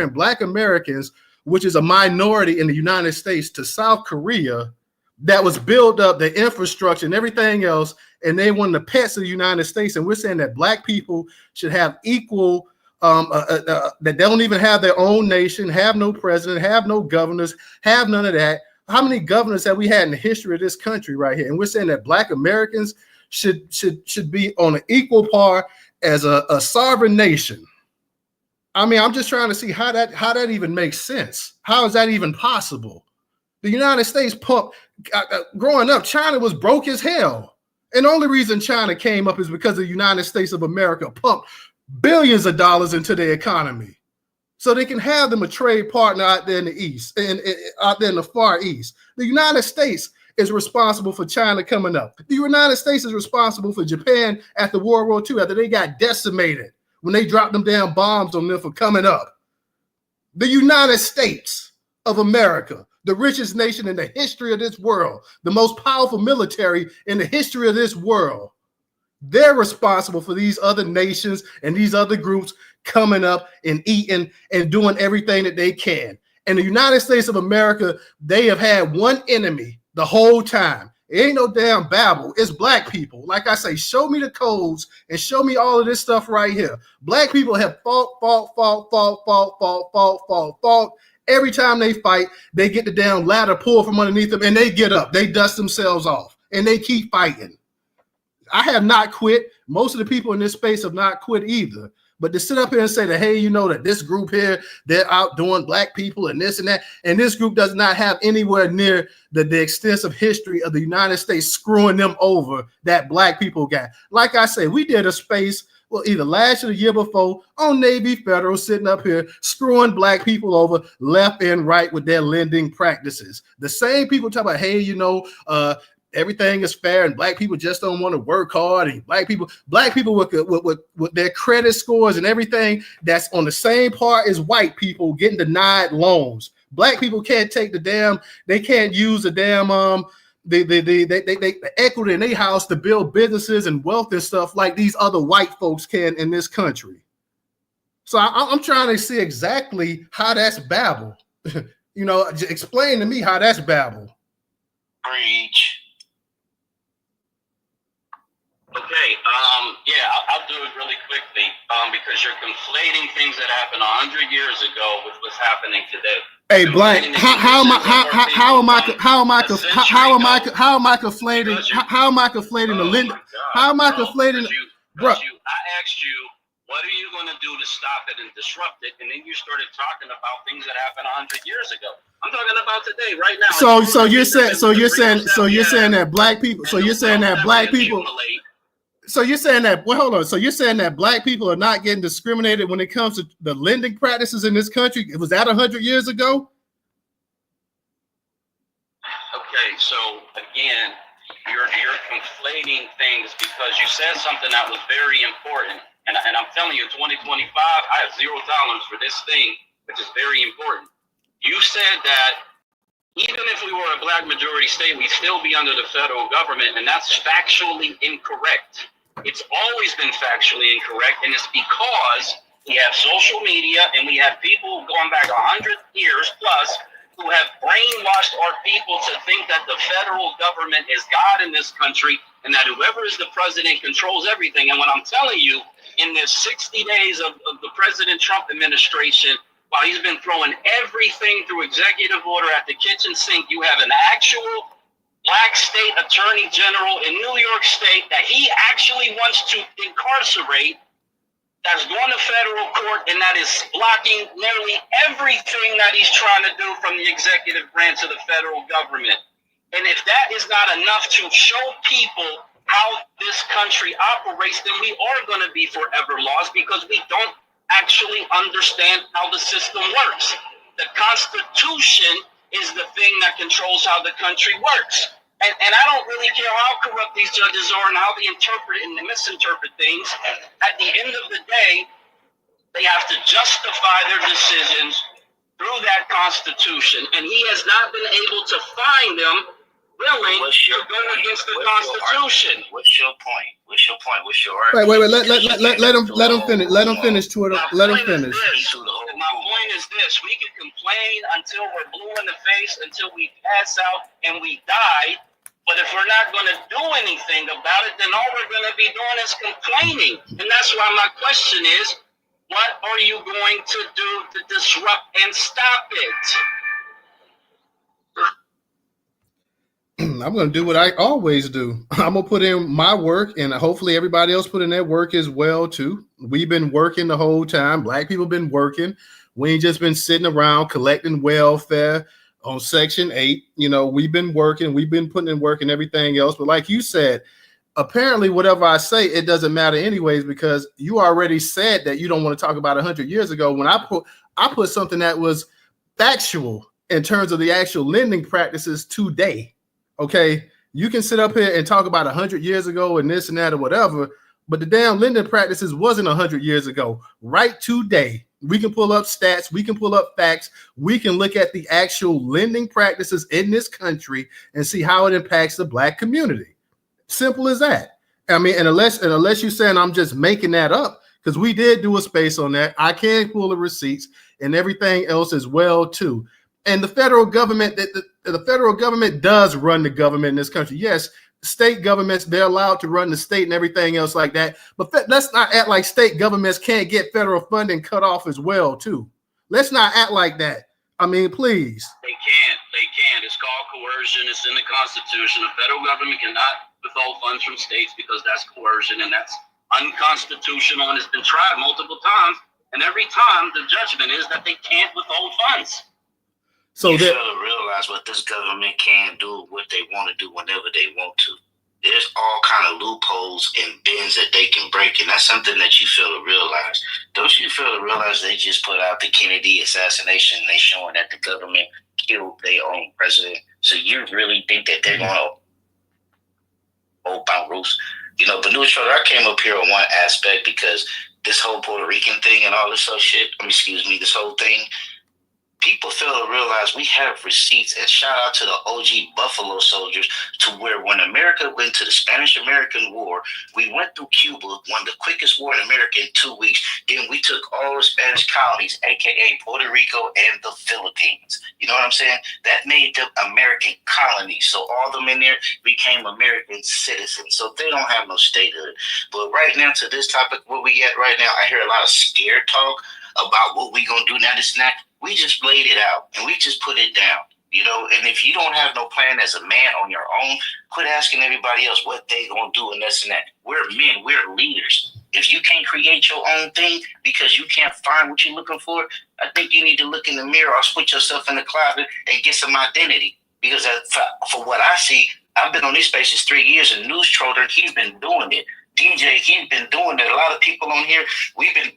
Speaker 2: Black Americans, which is a minority in the United States, to South Korea, that was built up, the infrastructure and everything else, and they one of the pets of the United States. And we're saying that black people should have equal, that they don't even have their own nation, have no president, have no governors, have none of that. How many governors have we had in the history of this country right here? And we're saying that Black Americans should be on an equal par as a sovereign nation. I mean, I'm just trying to see how that even makes sense. How is that even possible? The United States pumped, growing up, China was broke as hell. And the only reason China came up is because the United States of America pumped billions of dollars into their economy. So they can have them a trade partner out there in the East and out there in the Far East. The United States is responsible for China coming up. The United States is responsible for Japan after World War II, after they got decimated when they dropped them damn bombs on them for coming up. The United States of America, the richest nation in the history of this world, the most powerful military in the history of this world. They're responsible for these other nations and these other groups coming up and eating and doing everything that they can. And the United States of America, they have had one enemy the whole time. It ain't no damn babble. It's black people. Like I say, show me the codes and show me all of this stuff right here. Black people have fought. Every time they fight, they get the damn ladder pulled from underneath them and they get up. They dust themselves off and they keep fighting. I have not quit. Most of the people in this space have not quit either. But to sit up here and say that, hey, you know, that this group here, they're outdoing black people and this and that, and this group does not have anywhere near the extensive history of the United States screwing them over that black people got. Like I say, we did a space, well, either last year or the year before, on Navy Federal, sitting up here screwing black people over left and right with their lending practices. The same people talk about, hey, you know, everything is fair and black people just don't want to work hard, and black people with their credit scores and everything that's on the same par as white people getting denied loans. Black people can't take they can't use the damn the equity in their house to build businesses and wealth and stuff like these other white folks can in this country. So I'm trying to see exactly how that's babble. You know, explain to me how that's babble.
Speaker 9: Preach.
Speaker 12: Okay, I'll do it really quickly because you're conflating things that happened 100 years ago with what's happening today.
Speaker 2: Hey, Blank, how am I conflating the Linda? How am I conflating?
Speaker 12: Bro, I asked you, what are you going to do to stop it and disrupt it? And then you started talking about things that happened 100 years ago. I'm talking about today, right now.
Speaker 2: So you're saying that black people. So you're saying that black people. So you're saying that, well, hold on. So you're saying that black people are not getting discriminated when it comes to the lending practices in this country? Was that 100 years ago?
Speaker 12: Okay, so again, you're conflating things because you said something that was very important. And I'm telling you, 2025, I have zero tolerance for this thing, which is very important. You said that even if we were a black majority state, we'd still be under the federal government, and that's factually incorrect. It's always been factually incorrect, and it's because we have social media and we have people going back 100 years plus who have brainwashed our people to think that the federal government is God in this country and that whoever is the president controls everything. And what I'm telling you, in this 60 days of the President Trump administration, while he's been throwing everything through executive order at the kitchen sink, you have an actual black state attorney general in New York State that he actually wants to incarcerate that's going to federal court, and that is blocking nearly everything that he's trying to do from the executive branch of the federal government. And if that is not enough to show people how this country operates, then we are going to be forever lost because we don't actually understand how the system works. The Constitution is the thing that controls how the country works. And I don't really care how corrupt these judges are and how they interpret and misinterpret things. At the end of the day, they have to justify their decisions through that Constitution. And he has not been able to find them willing to go against the Constitution.
Speaker 9: What's your point? What's your point? What's your argument?
Speaker 2: Wait. Let him finish. Let him finish. Let him finish.
Speaker 12: My point is this: we can complain until we're blue in the face, until we pass out and we die. But if we're not going to do anything about it, then all we're going to be doing is complaining. And that's why my question is, what are you going to do to disrupt and stop it?
Speaker 2: I'm going to do what I always do. I'm going to put in my work, and hopefully everybody else put in their work as well, too. We've been working the whole time. Black people been working. We ain't just been sitting around collecting welfare on Section 8. You know, we've been working. We've been putting in work and everything else. But like you said, apparently whatever I say, it doesn't matter anyways, because you already said that you don't want to talk about 100 years ago when I put something that was factual in terms of the actual lending practices today. Okay, you can sit up here and talk about 100 years ago and this and that or whatever, but the damn lending practices wasn't 100 years ago. Right today, we can pull up stats, we can pull up facts, we can look at the actual lending practices in this country and see how it impacts the Black community. Simple as that. I mean, and unless you're saying I'm just making that up, because we did do a space on that. I can pull the receipts and everything else as well too. And the federal government, the federal government does run the government in this country. Yes, state governments, they're allowed to run the state and everything else like that. But let's not act like state governments can't get federal funding cut off as well, too. Let's not act like that. I mean, please.
Speaker 12: They can't. It's called coercion. It's in the Constitution. The federal government cannot withhold funds from states because that's coercion and that's unconstitutional and it's been tried multiple times. And every time the judgment is that they can't withhold funds.
Speaker 9: So you fail to realize what this government can do, what they want to do whenever they want to. There's all kind of loopholes and bends that they can break, and that's something that you fail to realize. Don't you fail to realize they just put out the Kennedy assassination and they showing that the government killed their own president? So you really think that they're going to hold bound rules? You know, but Neutral, I came up here on one aspect because this whole Puerto Rican thing and all this other shit, this whole thing, people fail to realize we have receipts, and shout out to the OG Buffalo Soldiers, to where when America went to the Spanish-American War, we went through Cuba, won the quickest war in America in 2 weeks. Then we took all the Spanish colonies, aka Puerto Rico and the Philippines. You know what I'm saying? That made them American colonies. So all of them in there became American citizens. So they don't have no statehood. But right now, to this topic, where we at right now, I hear a lot of scared talk about what we gonna do now, this and that. We just laid it out and we just put it down, you know. And if you don't have no plan as a man on your own, quit asking everybody else what they gonna do and this and that. We're men, we're leaders. If you can't create your own thing because you can't find what you're looking for, I think you need to look in the mirror or put yourself in the closet and get some identity. Because for what I see, I've been on these spaces 3 years, and News Troller, he's been doing it. DJ, he's been doing it. A lot of people on here, we've been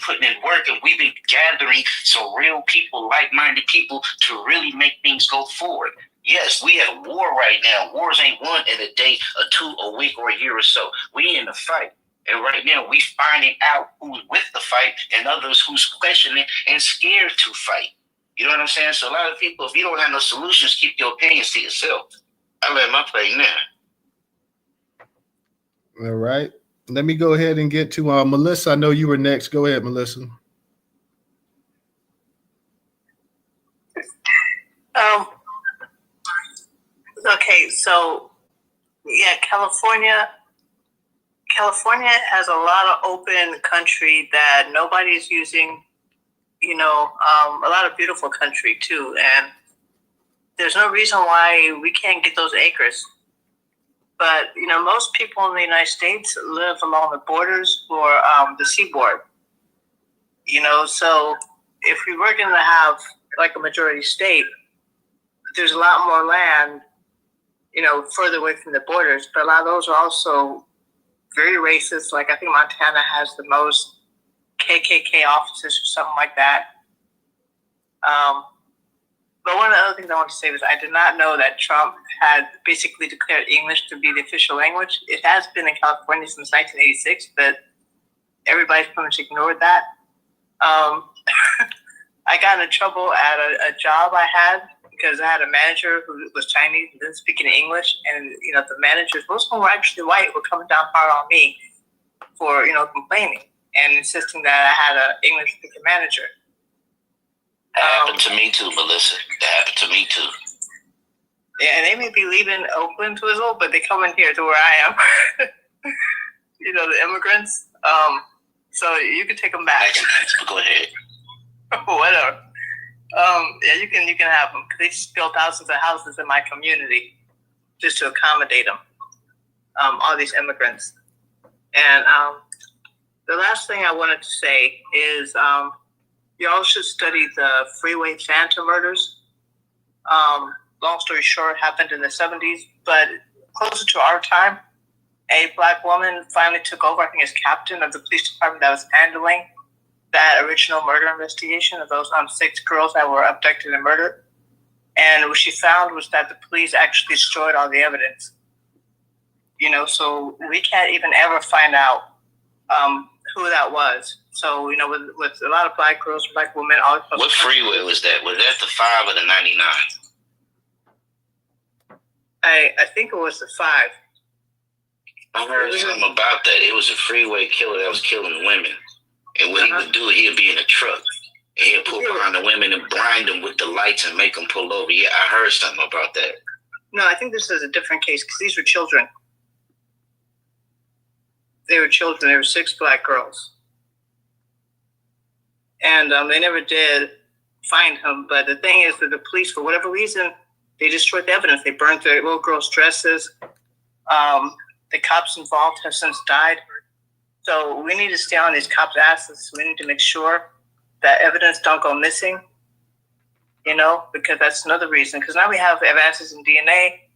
Speaker 9: putting in work, and we've been gathering some real people, like-minded people, to really make things go forward. Yes, we at war right now. Wars ain't won in a day, or two, a week, or a year or so. We in the fight. And right now, we finding out who's with the fight and others who's questioning and scared to fight. You know what I'm saying? So a lot of people, if you don't have no solutions, keep your opinions to yourself. I let my play now.
Speaker 2: All right. Let me go ahead and get to Melissa. I know you were next. Go ahead, Melissa.
Speaker 4: Okay, so yeah, California has a lot of open country that nobody's using, you know, a lot of beautiful country too. And there's no reason why we can't get those acres. But most people in the United States live along the borders or the seaboard. So if we were going to have like a majority state, there's a lot more land, further away from the borders. But a lot of those are also very racist. Like I think Montana has the most KKK offices or something like that. But one of the other things I want to say was I did not know that Trump had basically declared English to be the official language. It has been in California since 1986, but everybody's pretty much ignored that. I got in trouble at a job I had because I had a manager who was Chinese and didn't speak any English, and the managers, most of them were actually white, were coming down hard on me for complaining and insisting that I had an English speaking manager.
Speaker 9: That happened to me too, Melissa. That happened to me too.
Speaker 4: Yeah, and they may be leaving Oakland to Israel, but they come in here to where I am. The immigrants. So you can take them back.
Speaker 9: But go ahead.
Speaker 4: Whatever. Yeah, you can have them. They just built thousands of houses in my community just to accommodate them. All these immigrants. And the last thing I wanted to say is you all should study the Freeway Phantom murders. Long story short, happened in the 70s, but closer to our time, a black woman finally took over, I think, as captain of the police department that was handling that original murder investigation of those 6 girls that were abducted and murdered. And what she found was that the police actually destroyed all the evidence. So we can't even ever find out who that was. So, with a lot of black girls, black women, all.
Speaker 9: What freeway was that? Was that the 5 or the 99?
Speaker 4: I think it was the 5.
Speaker 9: I heard something about that. It was a freeway killer that was killing women. And what he would do, he'd be in a truck. And he'd pull behind the women and blind them with the lights and make them pull over. Yeah, I heard something about that.
Speaker 4: No, I think this is a different case because these were children. They were children. There were 6 black girls. And they never did find him. But the thing is that the police, for whatever reason, they destroyed the evidence. They burned their little girls' dresses. The cops involved have since died. So we need to stay on these cops' asses. We need to make sure that evidence don't go missing, because that's another reason. Because now we have advances in DNA,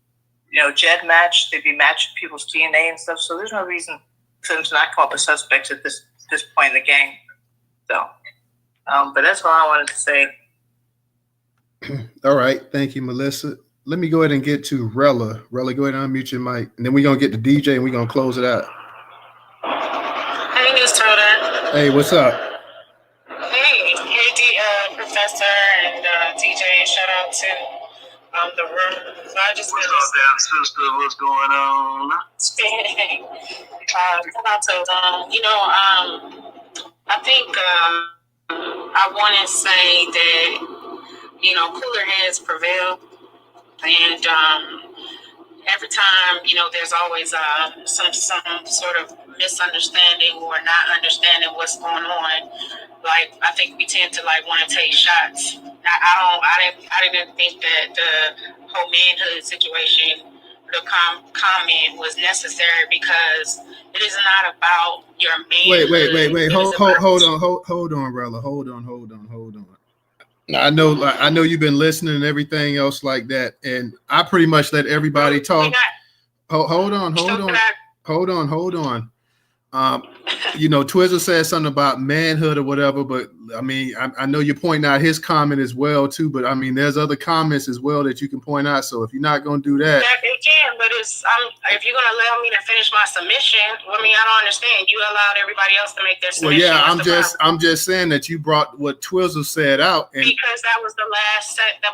Speaker 4: JED match. They'd be matching people's DNA and stuff. So there's no reason for them to not come up with suspects at this point in the game. So, but that's all I wanted to say.
Speaker 2: All right. Thank you, Melissa. Let me go ahead and get to Rella. Rella, go ahead and unmute your mic. And then we're going to get to DJ and we're going to close it out.
Speaker 13: Hey, Miss Toda.
Speaker 2: Hey, what's up?
Speaker 13: Hey, Professor and DJ. Shout out to the room. So I just
Speaker 3: what's up, damn sister? What's going on?
Speaker 13: Shout out to I think I want to say that cooler heads prevail. And every time, there's always some sort of misunderstanding or not understanding what's going on. Like, I think we tend to want to take shots. I didn't think that the whole manhood situation, the comment was necessary because it is not about your manhood.
Speaker 2: Wait. Hold on, Rella. Hold on. I know you've been listening and everything else like that, and I pretty much let everybody talk. Hold on. Twizzle said something about manhood or whatever, but I mean, I know you're pointing out his comment as well too, but I mean, there's other comments as well that you can point out. So if you're not going to do that,
Speaker 13: it can. But if you're going to allow me to finish my submission, I mean, I don't understand. You allowed everybody else to make their submission.
Speaker 2: Well, yeah, I'm just saying that you brought what Twizzle said out, and
Speaker 13: because that was the last thing
Speaker 2: that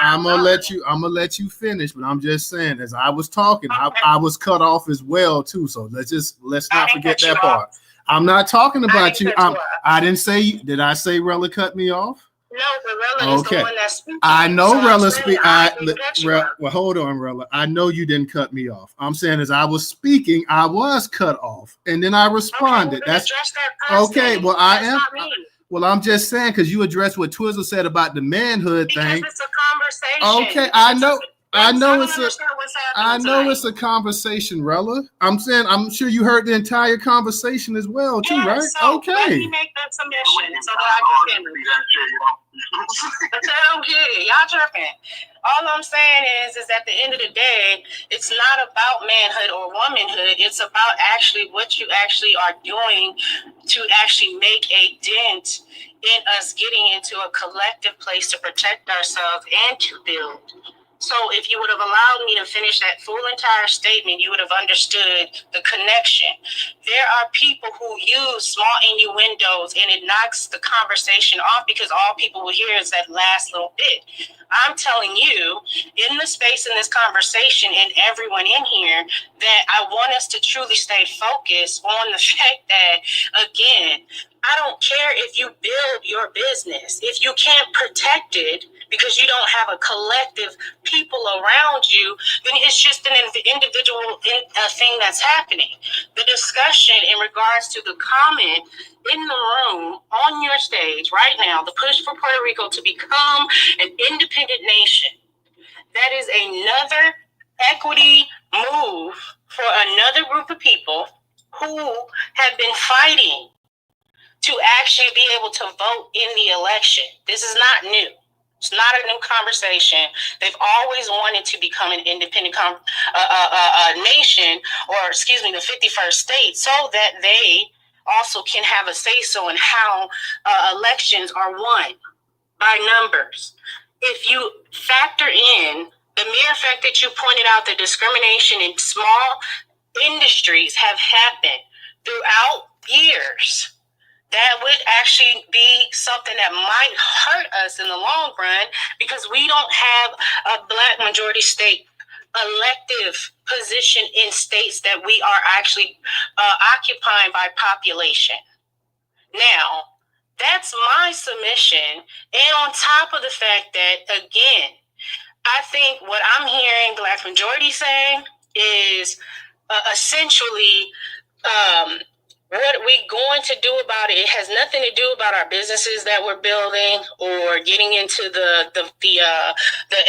Speaker 2: I'm gonna let you finish, but I'm just saying, as I was talking, okay. I was cut off as well too. So let's not forget that part. I'm not talking about you. I didn't say. Did I say Rella cut me off?
Speaker 13: No, but Rella is the one that's speaking.
Speaker 2: I know Rella speak. Well, hold on, Rella. I know you didn't cut me off. I'm saying as I was speaking, I was cut off, and then I responded.
Speaker 13: Okay,
Speaker 2: that's okay. Well, I am. Well, I'm just saying because you addressed what Twizzle said about the manhood thing.
Speaker 13: Because it's a conversation.
Speaker 2: Okay, I know
Speaker 13: It's
Speaker 2: a conversation, Rella. I'm saying I'm sure you heard the entire conversation as well, too, right?
Speaker 13: So
Speaker 2: okay.
Speaker 13: Let me make that submission so that I can finish. But I don't get it. Y'all tripping. All I'm saying is at the end of the day, it's not about manhood or womanhood. It's about actually what you actually are doing to actually make a dent in us getting into a collective place to protect ourselves and to build. So if you would have allowed me to finish that full entire statement, you would have understood the connection. There are people who use small innuendos and it knocks the conversation off because all people will hear is that last little bit. I'm telling you, in the space in this conversation and everyone in here, that I want us to truly stay focused on the fact that, again, I don't care if you build your business. If you can't protect it because you don't have a collective people around you, then it's just an individual thing that's happening. The discussion in regards to the comment in the room on your stage right now, the push for Puerto Rico to become an independent nation, that is another equity move for another group of people who have been fighting to actually be able to vote in the election. This is not new. It's not a new conversation. They've always wanted to become an independent nation, or the 51st state, so that they also can have a say-so in how elections are won by numbers. If you factor in the mere fact that you pointed out that discrimination in small industries have happened throughout years, that would actually be something that might hurt us in the long run because we don't have a Black majority state elective position in states that we are actually occupying by population. Now, that's my submission. And on top of the fact that, again, I think what I'm hearing Black majority saying is essentially, what are we going to do about it? It has nothing to do about our businesses that we're building or getting into the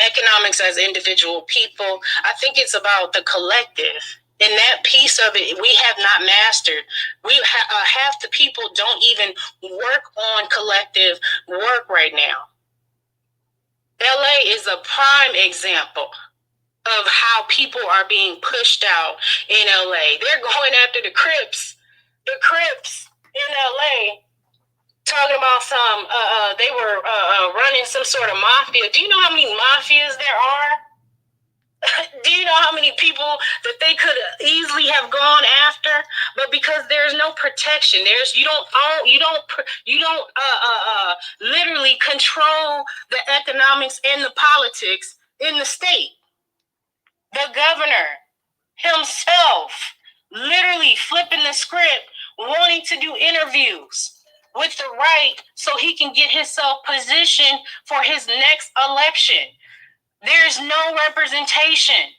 Speaker 13: economics as individual people. I think it's about the collective. And that piece of it, we have not mastered. Half the people don't even work on collective work right now. LA is a prime example of how people are being pushed out in LA. They're going after the Crips. The Crips in LA, talking about some, they were running some sort of mafia. Do you know how many mafias there are? Do you know how many people that they could easily have gone after? But because there's no protection, you don't literally control the economics and the politics in the state. The governor himself literally flipping the script, wanting to do interviews with the right so he can get himself positioned for his next election. There's no representation.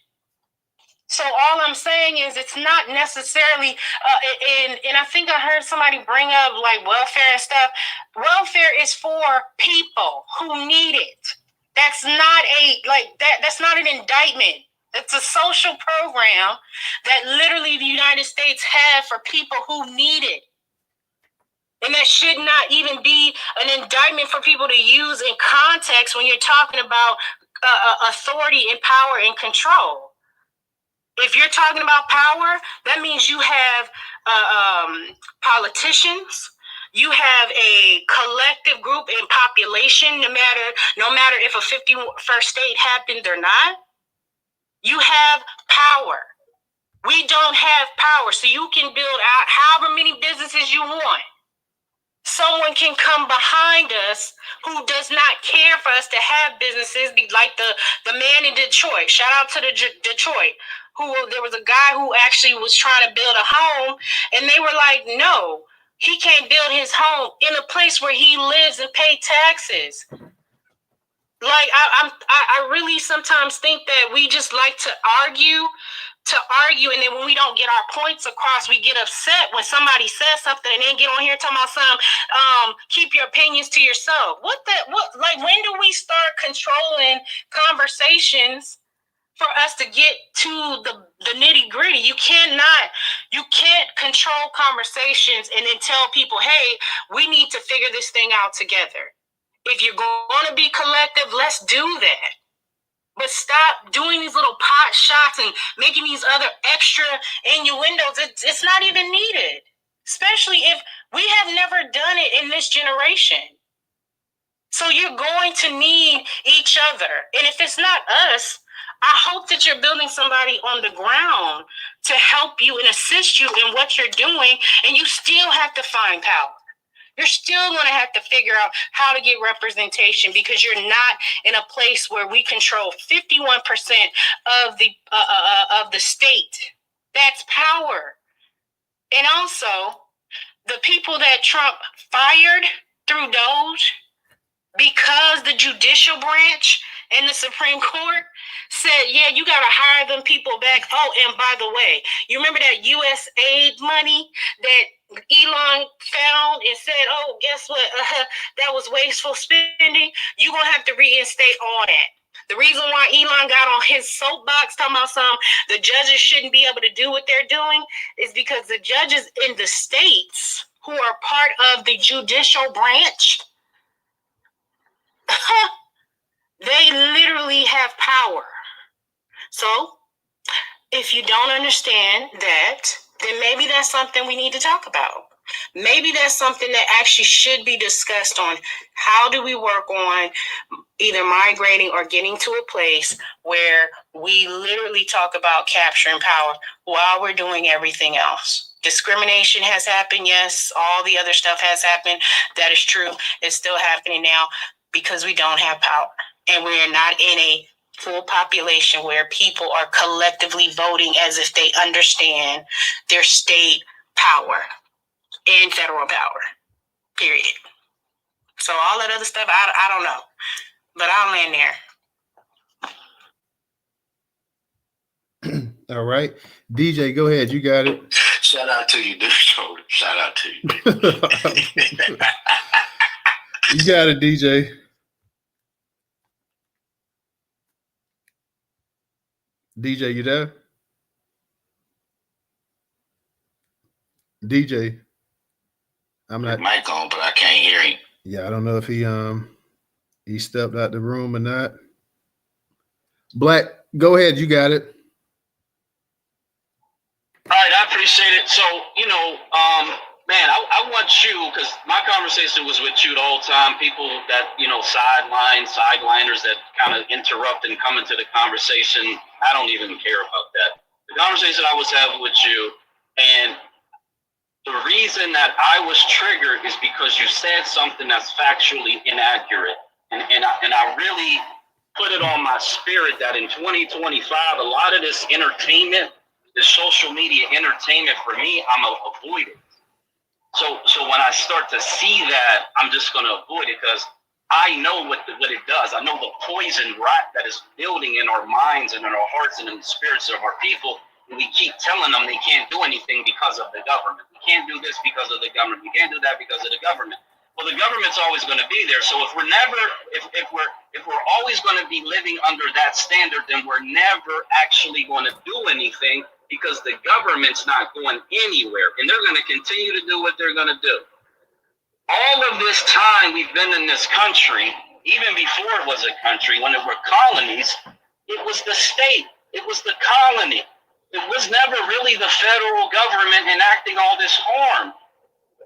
Speaker 13: So all I'm saying is it's not necessarily, and I think I heard somebody bring up like welfare and stuff. Welfare is for people who need it. That's not that's not an indictment. It's a social program that literally the United States have for people who need it. And that should not even be an indictment for people to use in context when you're talking about authority and power and control. If you're talking about power, that means you have politicians. You have a collective group in population, no matter if a 51st state happened or not. You have power. We don't have power, so you can build out however many businesses you want. Someone can come behind us who does not care for us to have businesses, like the man in Detroit. Shout out to the Detroit. There was a guy who actually was trying to build a home, and they were like, no, he can't build his home in a place where he lives and pay taxes. Like, I really sometimes think that we just like to argue to argue, and then when we don't get our points across, we get upset when somebody says something and then get on here talking about keep your opinions to yourself. Like, when do we start controlling conversations for us to get to the nitty gritty? You can't control conversations and then tell people, hey, we need to figure this thing out together. If you're going to be collective, let's do that. But stop doing these little pot shots and making these other extra innuendos. It's not even needed, especially if we have never done it in this generation. So you're going to need each other. And if it's not us, I hope that you're building somebody on the ground to help you and assist you in what you're doing, and you still have to find power. You're still going to have to figure out how to get representation, because you're not in a place where we control 51% of the state. That's power. And also, the people that Trump fired through Doge, because the judicial branch and the Supreme Court said, yeah, you got to hire them people back. Oh, and by the way, you remember that USAID money that Elon found and said, oh, guess what? That was wasteful spending. You're going to have to reinstate all that. The reason why Elon got on his soapbox talking about the judges shouldn't be able to do what they're doing is because the judges in the states who are part of the judicial branch, they literally have power. So if you don't understand that, then maybe that's something we need to talk about. Maybe that's something that actually should be discussed on how do we work on either migrating or getting to a place where we literally talk about capturing power while we're doing everything else. Discrimination has happened, yes. All the other stuff has happened. That is true. It's still happening now because we don't have power. And we are not in a full population where people are collectively voting as if they understand their state power and federal power, period. So all that other stuff, I don't know. But I'll land
Speaker 2: there. All right. DJ, go ahead. You got it.
Speaker 9: Shout out to you, dude. Shout out to you.
Speaker 2: You got it, DJ. DJ, you there? DJ. I'm not.
Speaker 9: Mic on, but I can't hear him.
Speaker 2: Yeah, I don't know if he stepped out the room or not. Black, go ahead. You got it.
Speaker 12: All right, I appreciate it. So, man, I want you, because my conversation was with you the whole time. People that, sideliners that kind of interrupt and come into the conversation, I don't even care about that. The conversation I was having with you, and the reason that I was triggered is because you said something that's factually inaccurate. And I really put it on my spirit that in 2025, a lot of this entertainment, this social media entertainment, for me, I'm avoiding. So when I start to see that, I'm just going to avoid it because I know what it does. I know the poison rat that is building in our minds and in our hearts and in the spirits of our people. And we keep telling them they can't do anything because of the government. We can't do this because of the government. We can't do that because of the government. Well, the government's always going to be there. So if we're always going to be living under that standard, then we're never actually going to do anything because the government's not going anywhere, and they're going to continue to do what they're going to do. All of this time we've been in this country, even before it was a country, when it were colonies, it was the state. It was the colony. It was never really the federal government enacting all this harm.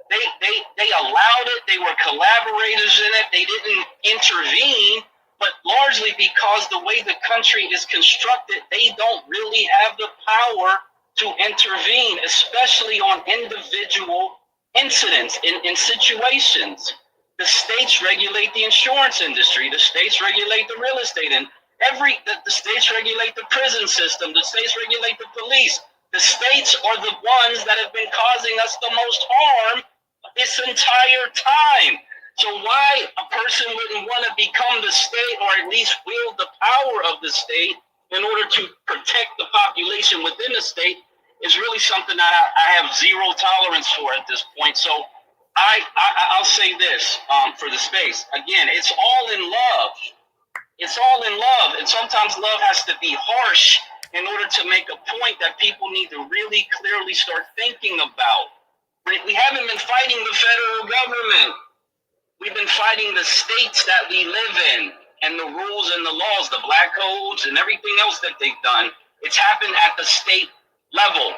Speaker 12: They allowed it. They were collaborators in it. They didn't intervene, but largely because the way the country is constructed, they don't really have the power to intervene, especially on individual incidents in situations. The states regulate the insurance industry. The states regulate the real estate, and the states regulate the prison system. The states regulate the police. The states are the ones that have been causing us the most harm this entire time. So why a person wouldn't want to become the state or at least wield the power of the state in order to protect the population within the state is really something that I have zero tolerance for at this point. So I'll say this for the space. Again, it's all in love. It's all in love. And sometimes love has to be harsh in order to make a point that people need to really clearly start thinking about. We haven't been fighting the federal government. We've been fighting the states that we live in and the rules and the laws, the black codes and everything else that they've done. It's happened at the state level.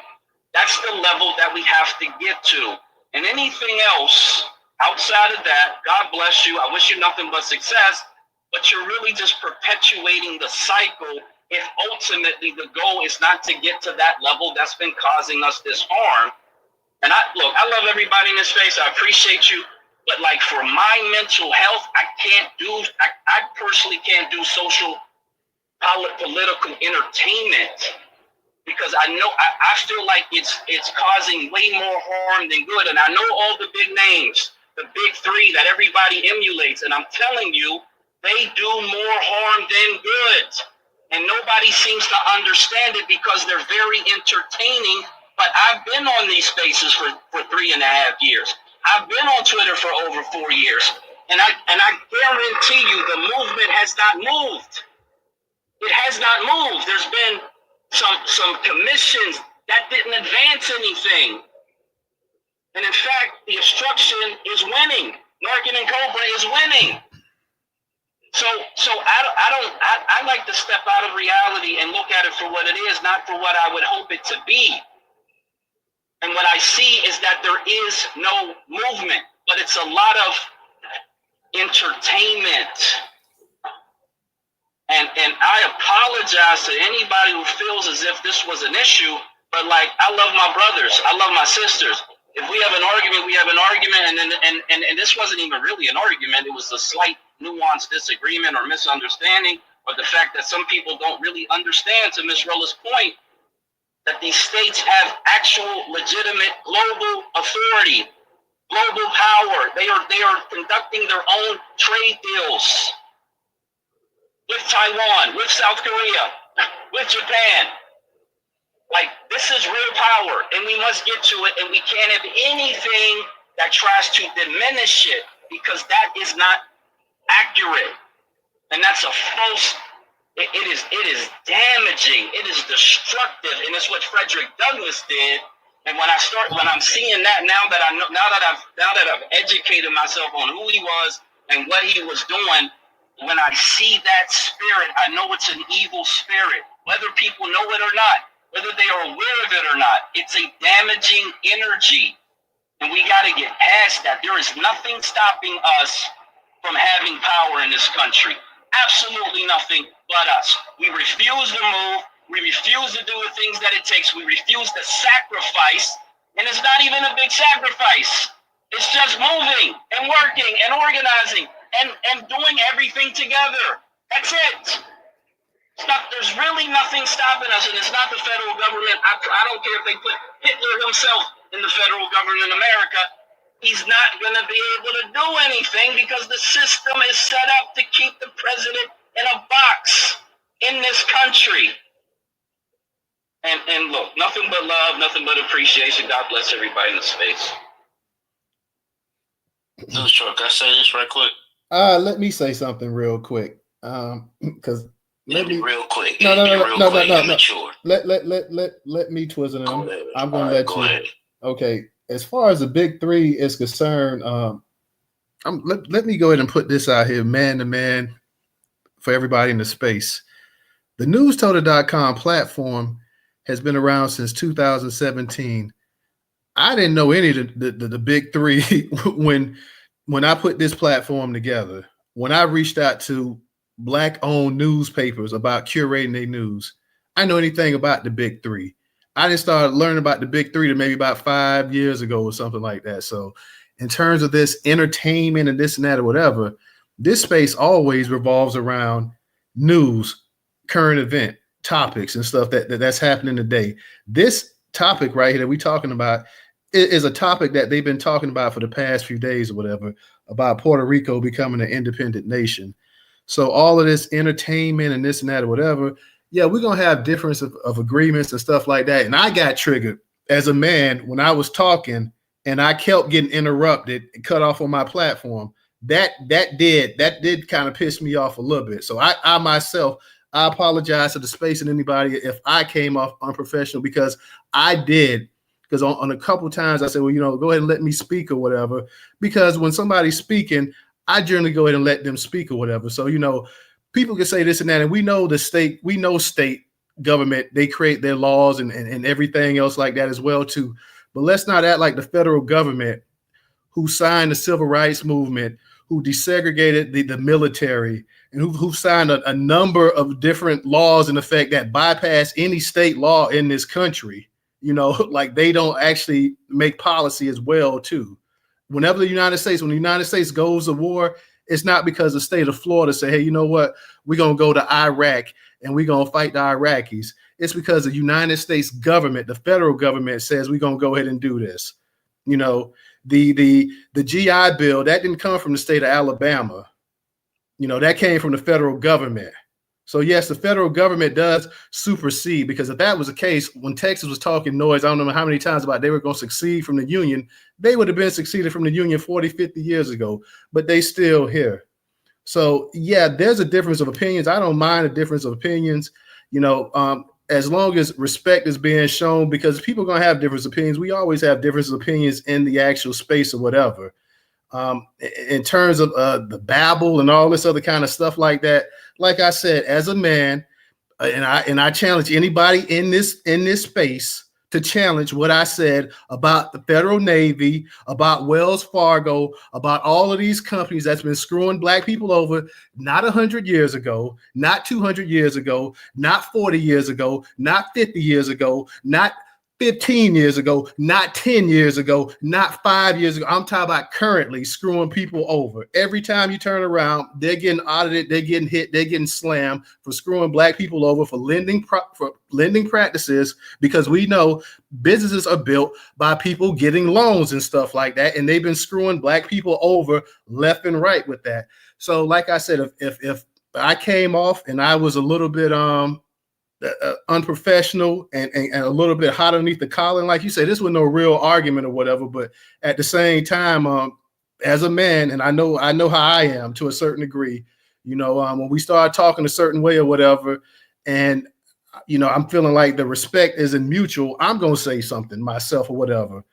Speaker 12: That's the level that we have to get to. And anything else outside of that, God bless you. I wish you nothing but success, but you're really just perpetuating the cycle if ultimately the goal is not to get to that level that's been causing us this harm. And I love everybody in this space. I appreciate you. But like for my mental health, I personally can't do social political entertainment because I know I feel like it's causing way more harm than good. And I know all the big names, the big three that everybody emulates. And I'm telling you, they do more harm than good. And nobody seems to understand it because they're very entertaining. But I've been on these spaces for 3.5 years. I've been on Twitter for over 4 years. And I guarantee you the movement has not moved. It has not moved. There's been some commissions that didn't advance anything. And in fact, the obstruction is winning. Narcan and Cobra is winning. So I like to step out of reality and look at it for what it is, not for what I would hope it to be. And what I see is that there is no movement, but it's a lot of entertainment. And I apologize to anybody who feels as if this was an issue, but like I love my brothers, I love my sisters. If we have an argument, we have an argument, and this wasn't even really an argument. It was a slight nuanced disagreement or misunderstanding, or the fact that some people don't really understand, to Ms. Rolla's point, that these states have actual legitimate global authority, global power. They are conducting their own trade deals with Taiwan, with South Korea, with Japan. Like, this is real power, and we must get to it, and we can't have anything that tries to diminish it, because that is not accurate. And that's a false, it is damaging, it is destructive, and it's what Frederick Douglass did. And when I'm seeing that now that I've educated myself on who he was and what he was doing, when I see that spirit, I know it's an evil spirit, whether people know it or not, whether they are aware of it or not. It's a damaging energy, and we got to get past that. There is nothing stopping us from having power in this country. Absolutely nothing but us. We refuse to move. We refuse to do the things that it takes. We refuse to sacrifice, and it's not even a big sacrifice. It's just moving and working and organizing and doing everything together. That's it. There's really nothing stopping us, and it's not the federal government. I don't care if they put Hitler himself in the federal government in America. He's not going to be able to do anything because the system is set up to keep the president in a box in this country. And look, nothing but love, nothing but appreciation. God bless everybody in the space.
Speaker 9: No, sure. Can I say this right quick?
Speaker 2: Let me say something real quick. Because
Speaker 9: real quick.
Speaker 2: No.
Speaker 9: Immature.
Speaker 2: Let me twizzle it. I'm gonna let you.
Speaker 9: Ahead.
Speaker 2: Okay. As far as the big three is concerned, let me go ahead and put this out here, man to man, for everybody in the space. The newstoter.com platform has been around since 2017. I didn't know any of the big three when I put this platform together. When I reached out to Black-owned newspapers about curating their news, I know anything about the big three. I didn't start learning about the big three to maybe about 5 years ago or something like that. So in terms of this entertainment and this and that or whatever, this space always revolves around news, current event, topics and stuff that's happening today. This topic right here that we're talking about is a topic that they've been talking about for the past few days or whatever, about Puerto Rico becoming an independent nation. So all of this entertainment and this and that or whatever yeah, we're gonna have difference of agreements and stuff like that. And I got triggered as a man when I was talking and I kept getting interrupted and cut off on my platform. That did kind of piss me off a little bit. So I myself, I apologize to the space and anybody if I came off unprofessional, because I did. Because on a couple times I said, well, go ahead and let me speak or whatever. Because when somebody's speaking, I generally go ahead and let them speak or whatever. So, people can say this and that, and we know state government, they create their laws and everything else like that as well too. But let's not act like the federal government, who signed the civil rights movement, who desegregated the military, and who signed a number of different laws in effect that bypass any state law in this country, like they don't actually make policy as well too. When the United States goes to war, it's not because the state of Florida say, hey, you know what, we're going to go to Iraq and we're going to fight the Iraqis. It's because the United States government, the federal government, says we're going to go ahead and do this. The GI Bill, that didn't come from the state of Alabama. That came from the federal government. So yes, the federal government does supersede, because if that was the case, when Texas was talking noise, I don't know how many times about they were going to succeed from the Union, they would have been succeeded from the Union 40, 50 years ago, but they still here. So yeah, there's a difference of opinions. I don't mind a difference of opinions, as long as respect is being shown, because people are going to have different opinions. We always have different opinions in the actual space or whatever. In terms of the babble and all this other kind of stuff like that, like I said, as a man, and I challenge anybody in this space to challenge what I said about the Federal Navy, about Wells Fargo, about all of these companies that's been screwing black people over, not 100 years ago, not 200 years ago, not 40 years ago, not 50 years ago, not 15 years ago, not 10 years ago, not 5 years ago. I'm talking about currently screwing people over. Every time you turn around, they're getting audited, they're getting hit, they're getting slammed for screwing black people over, for lending practices, because we know businesses are built by people getting loans and stuff like that, and they've been screwing black people over left and right with that. So like I said, if I came off and I was a little bit unprofessional and a little bit hot underneath the collar, and like you said, this was no real argument or whatever, but at the same time, as a man, and I know how I am to a certain degree, when we start talking a certain way or whatever, and I'm feeling like the respect isn't mutual, I'm gonna say something myself or whatever,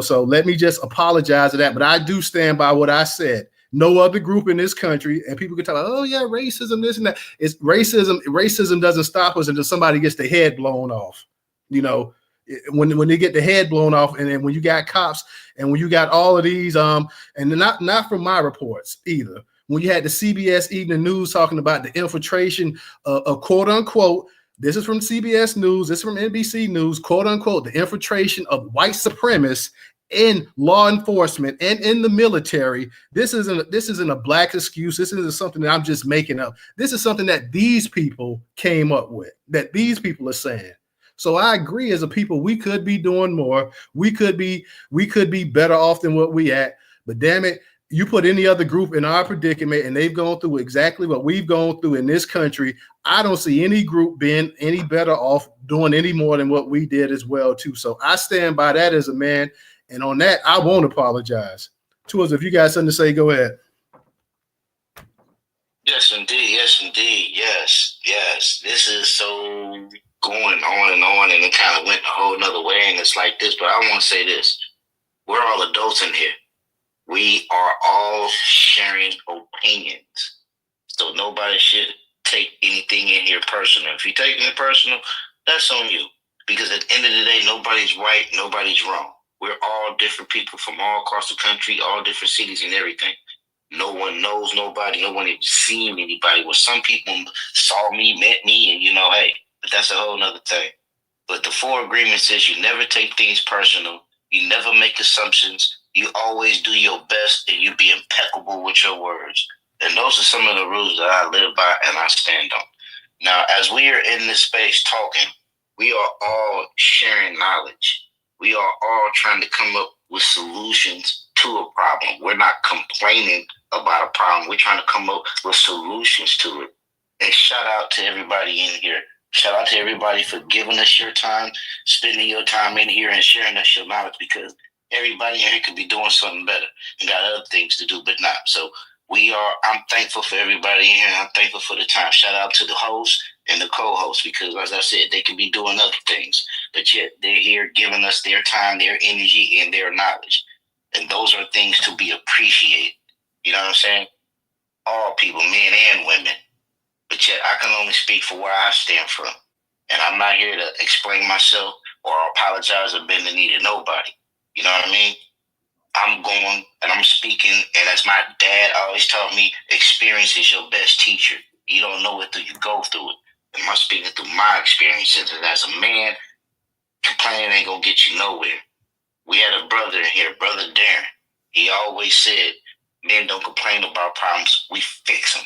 Speaker 2: so let me just apologize to that. But I do stand by what I said. No other group in this country, and people can talk, oh yeah, racism, this and that. It's racism. Racism doesn't stop us until somebody gets the head blown off. When they get the head blown off, and then when you got cops, and when you got all of these, and not from my reports either. When you had the CBS Evening News talking about the infiltration of quote unquote, this is from CBS News, this is from NBC News, quote unquote, the infiltration of white supremacists in law enforcement and in the military. This isn't a black excuse. This isn't something that I'm just making up. This is something that these people came up with, that these people are saying. So I agree, as a people, we could be doing more. We could be better off than what we at. But damn it, you put any other group in our predicament and they've gone through exactly what we've gone through in this country, I don't see any group being any better off doing any more than what we did as well too. So I stand by that as a man. And on that, I won't apologize. Tours, if you got something to say, go ahead.
Speaker 9: Yes, indeed. Yes, indeed. Yes, yes. This is so going on, and it kind of went a whole nother way, and it's like this. But I want to say this. We're all adults in here. We are all sharing opinions. So nobody should take anything in here personal. If you take it personal, that's on you. Because at the end of the day, nobody's right, nobody's wrong. We're all different people from all across the country, all different cities and everything. No one knows nobody. No one has seen anybody. Well, some people saw me, met me, and hey, but that's a whole nother thing. But the 4 agreements is you never take things personal. You never make assumptions. You always do your best, and you be impeccable with your words. And those are some of the rules that I live by and I stand on. Now, as we are in this space talking, we are all sharing knowledge. We are all trying to come up with solutions to a problem. We're not complaining about a problem. We're trying to come up with solutions to it. And shout out to everybody in here Shout out to everybody for giving us your time, spending your time in here and sharing us your knowledge, because everybody in here could be doing something better and got other things to do, but not. So I'm thankful for everybody in here, and I'm thankful for the time. Shout out to the host and the co-host, because as I said, they could be doing other things, but yet they're here giving us their time, their energy, and their knowledge. And those are things to be appreciated. You know what I'm saying? All people, men and women. But yet I can only speak for where I stand from. And I'm not here to explain myself or apologize or bend the knee to nobody. You know what I mean? I'm going and I'm speaking, and as my dad always taught me, experience is your best teacher. You don't know it till you go through it. And I'm speaking through my experiences. And as a man, complaining ain't gonna get you nowhere. We had a brother in here, Brother Darren. He always said, men don't complain about problems, we fix them.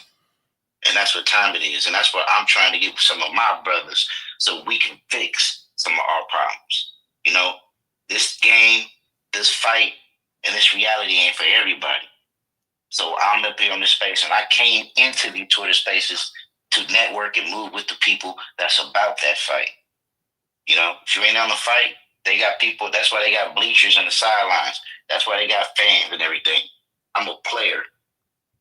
Speaker 9: And that's what time it is. And that's what I'm trying to get some of my brothers, so we can fix some of our problems. You know, this game, this fight, and this reality ain't for everybody. So I'm up here on this space, and I came into these Twitter spaces to network and move with the people that's about that fight. You know, if you ain't on the fight, they got people. That's why they got bleachers on the sidelines. That's why they got fans and everything. I'm a player.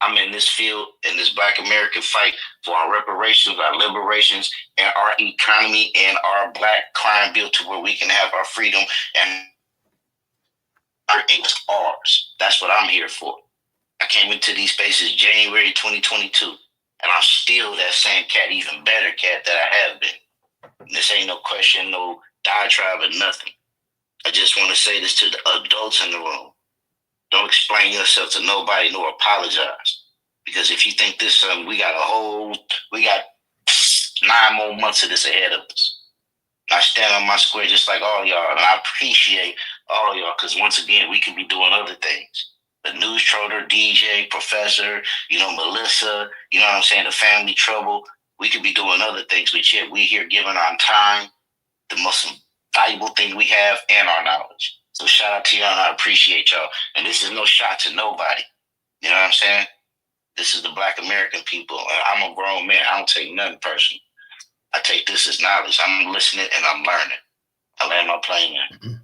Speaker 9: I'm in this field, in this Black American fight for our reparations, our liberations, and our economy, and our Black crime bill, to where we can have our freedom and it's ours. That's what I'm here for. I came into these spaces January 2022, and I'm still that same cat, even better cat that I have been. This ain't no question, no diatribe or nothing. I just want to say this to the adults in the room. Don't explain yourself to nobody nor apologize. Because if you think this, we got 9 more months of this ahead of us. And I stand on my square just like all y'all, and I appreciate all y'all, because once again, we could be doing other things. The News Trotter, DJ, Professor, Melissa, you know what I'm saying, the Family Trouble. We could be doing other things, but yet we here giving our time, the most valuable thing we have, and our knowledge. So shout out to y'all, and I appreciate y'all. And this is no shot to nobody. You know what I'm saying? This is the Black American people. And I'm a grown man. I don't take nothing personal. I take this as knowledge. I'm listening and I'm learning. I land my plane there.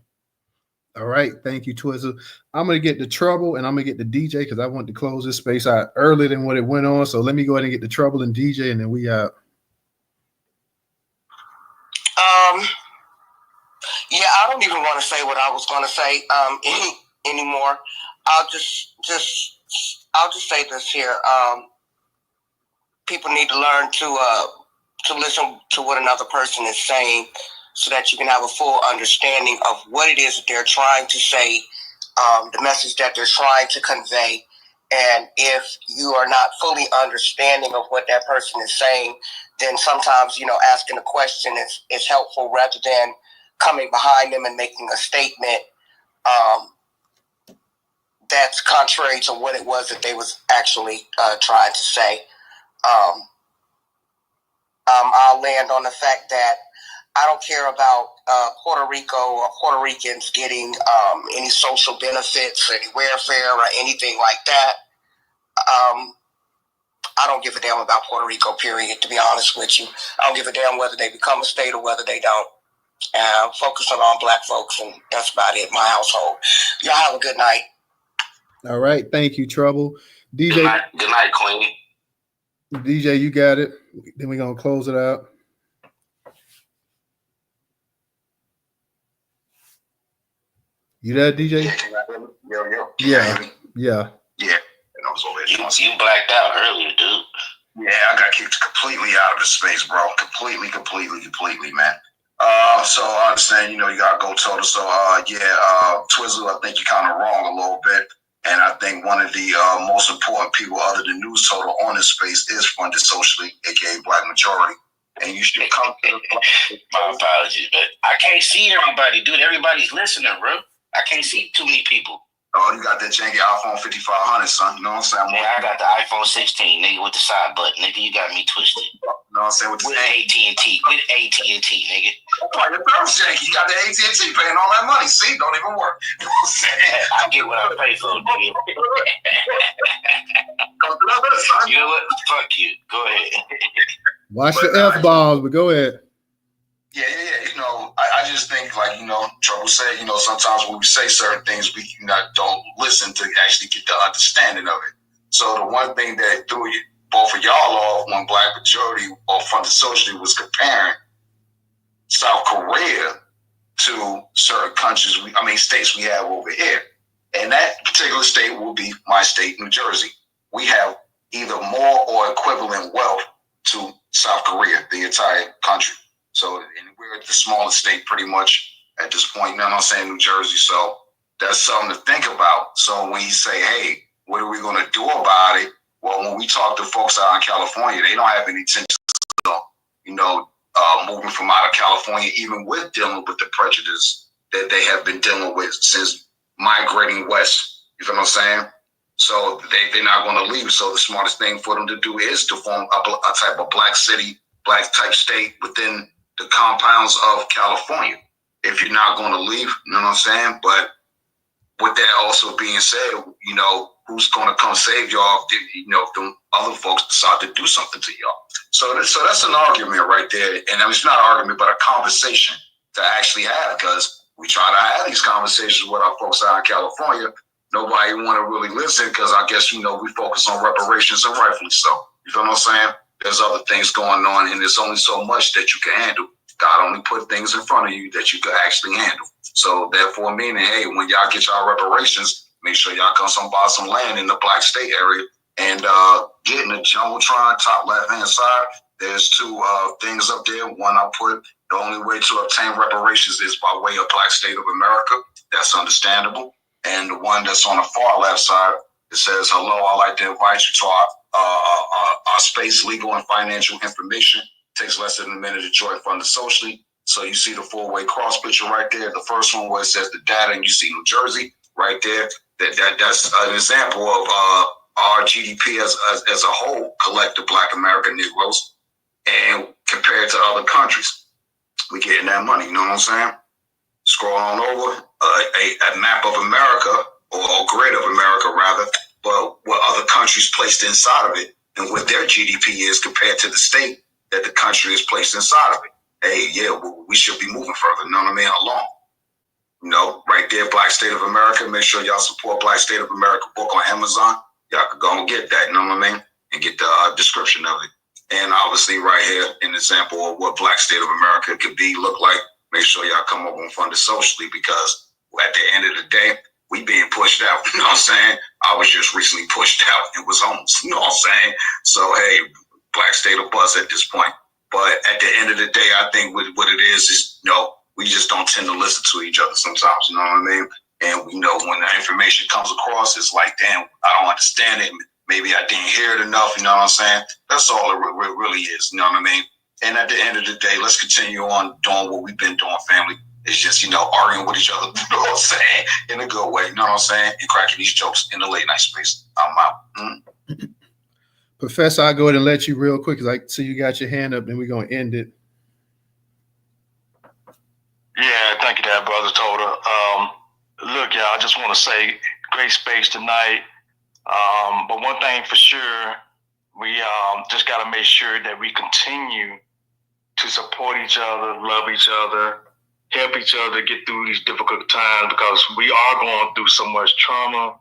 Speaker 2: All right. Thank you, Twizzle. I'm going to get the Trouble and I'm going to get the DJ, because I want to close this space out earlier than what it went on. So let me go ahead and get the Trouble and DJ, and then we out.
Speaker 10: Yeah, I don't even want to say what I was going to say anymore. I'll just say this here. People need to learn to listen to what another person is saying, so that you can have a full understanding of what it is that they're trying to say, the message that they're trying to convey. And if you are not fully understanding of what that person is saying, then sometimes, asking a question is helpful, rather than coming behind them and making a statement that's contrary to what it was that they was actually trying to say. I'll land on the fact that I don't care about Puerto Rico or Puerto Ricans getting any social benefits, any welfare, or anything like that. I don't give a damn about Puerto Rico, period, to be honest with you. I don't give a damn whether they become a state or whether they don't. Focusing on Black folks, and that's about it, my household. Y'all have a good night.
Speaker 2: All right. Thank you, Trouble. DJ.
Speaker 9: Good night, Queen.
Speaker 2: DJ, you got it. Then we're going to close it out. You there, DJ?
Speaker 5: Yo.
Speaker 2: Yeah.
Speaker 5: And I was over there.
Speaker 9: You blacked out earlier, dude.
Speaker 5: Yeah, I got kicked completely out of the space, bro. Completely, man. So I understand, you got to go total. So, Twizzle, I think you're kind of wrong a little bit. And I think one of the most important people other than News Total on this space is funded socially, aka Black Majority. And you should come to the
Speaker 9: My apologies, but I can't see everybody, dude. Everybody's listening, bro. I can't see too many people.
Speaker 5: Oh, you got that janky iPhone 5500, son. You know what I'm saying?
Speaker 9: Yeah, I got the iPhone 16, nigga, with the side button. Nigga, you got me twisted.
Speaker 5: You know what I'm saying? With
Speaker 9: AT&T. With AT&T, nigga.
Speaker 5: Oh, your third janky. You got the AT&T paying all that money. See, don't even work. You know what I'm saying?
Speaker 9: I get what I pay for, nigga. You know what? Fuck you. Go ahead.
Speaker 2: Watch the F-bombs, but go ahead.
Speaker 5: Trouble said, sometimes when we say certain things, we don't listen to actually get the understanding of it. So the one thing that threw both of y'all off when Black Majority or Front of Society was comparing South Korea to certain countries, states we have over here. And that particular state will be my state, New Jersey. We have either more or equivalent wealth to South Korea, the entire country. So we're the smallest state pretty much at this point, New Jersey. So that's something to think about. So when you say, hey, what are we going to do about it? Well, when we talk to folks out in California, they don't have any intentions of, moving from out of California, even with dealing with the prejudice that they have been dealing with since migrating west. You feel what I'm saying? So they're not going to leave. So the smartest thing for them to do is to form a type of black city, black type state within the compounds of California. If you're not going to leave, you know what I'm saying? But with that also being said, who's going to come save y'all if them other folks decide to do something to y'all? So that's an argument right there. And it's not an argument, but a conversation to actually have, because we try to have these conversations with our folks out in California. Nobody want to really listen because I guess, we focus on reparations, and rightfully so. You feel what I'm saying? There's other things going on, and there's only so much that you can handle. God only put things in front of you that you can actually handle. So therefore, meaning, hey, when y'all get y'all reparations, make sure y'all come buy some land in the black state area and get in the Jumbotron, top left-hand side. There's two things up there. One I put, the only way to obtain reparations is by way of Black State of America. That's understandable. And the one that's on the far left side, it says, hello, I'd like to invite you to our space, legal and financial information. It takes less than a minute to join Fund Socially. So you see the four-way cross picture right there. The first one where it says the data, and you see New Jersey right there. That's an example of our GDP as a whole, collective Black American Negroes, and compared to other countries. We're getting that money, you know what I'm saying? Scroll on over, a map of America, or a grid of America rather, but what other countries placed inside of it and what their GDP is compared to the state that the country is placed inside of it. Hey, yeah, we should be moving further, you know what I mean, along. Right there, Black State of America. Make sure y'all support Black State of America book on Amazon. Y'all could go and get that, you know what I mean? And get the description of it. And obviously right here, an example of what Black State of America could be, look like. Make sure y'all come up on Funded Socially, because at the end of the day, we being pushed out, you know what I'm saying? I was just recently pushed out and was homeless, you know what I'm saying? So, hey, Black State of Buzz at this point. But at the end of the day, I think what it is, we just don't tend to listen to each other sometimes, you know what I mean? And we know when the information comes across, it's like, damn, I don't understand it. Maybe I didn't hear it enough, you know what I'm saying? That's all it really is, you know what I mean? And at the end of the day, let's continue on doing what we've been doing, family. It's just, arguing with each other, you know what I'm saying? In a good way, you know what I'm saying? And cracking these jokes in the late night space. I'm out.
Speaker 2: Professor, I'll go ahead and let you real quick, because I see you got your hand up, and we're going to end it.
Speaker 3: Yeah, thank you, that brother Toda. Look, y'all, I just want to say great space tonight. But one thing for sure, we just got to make sure that we continue to support each other, love each other, help each other get through these difficult times, because we are going through so much trauma.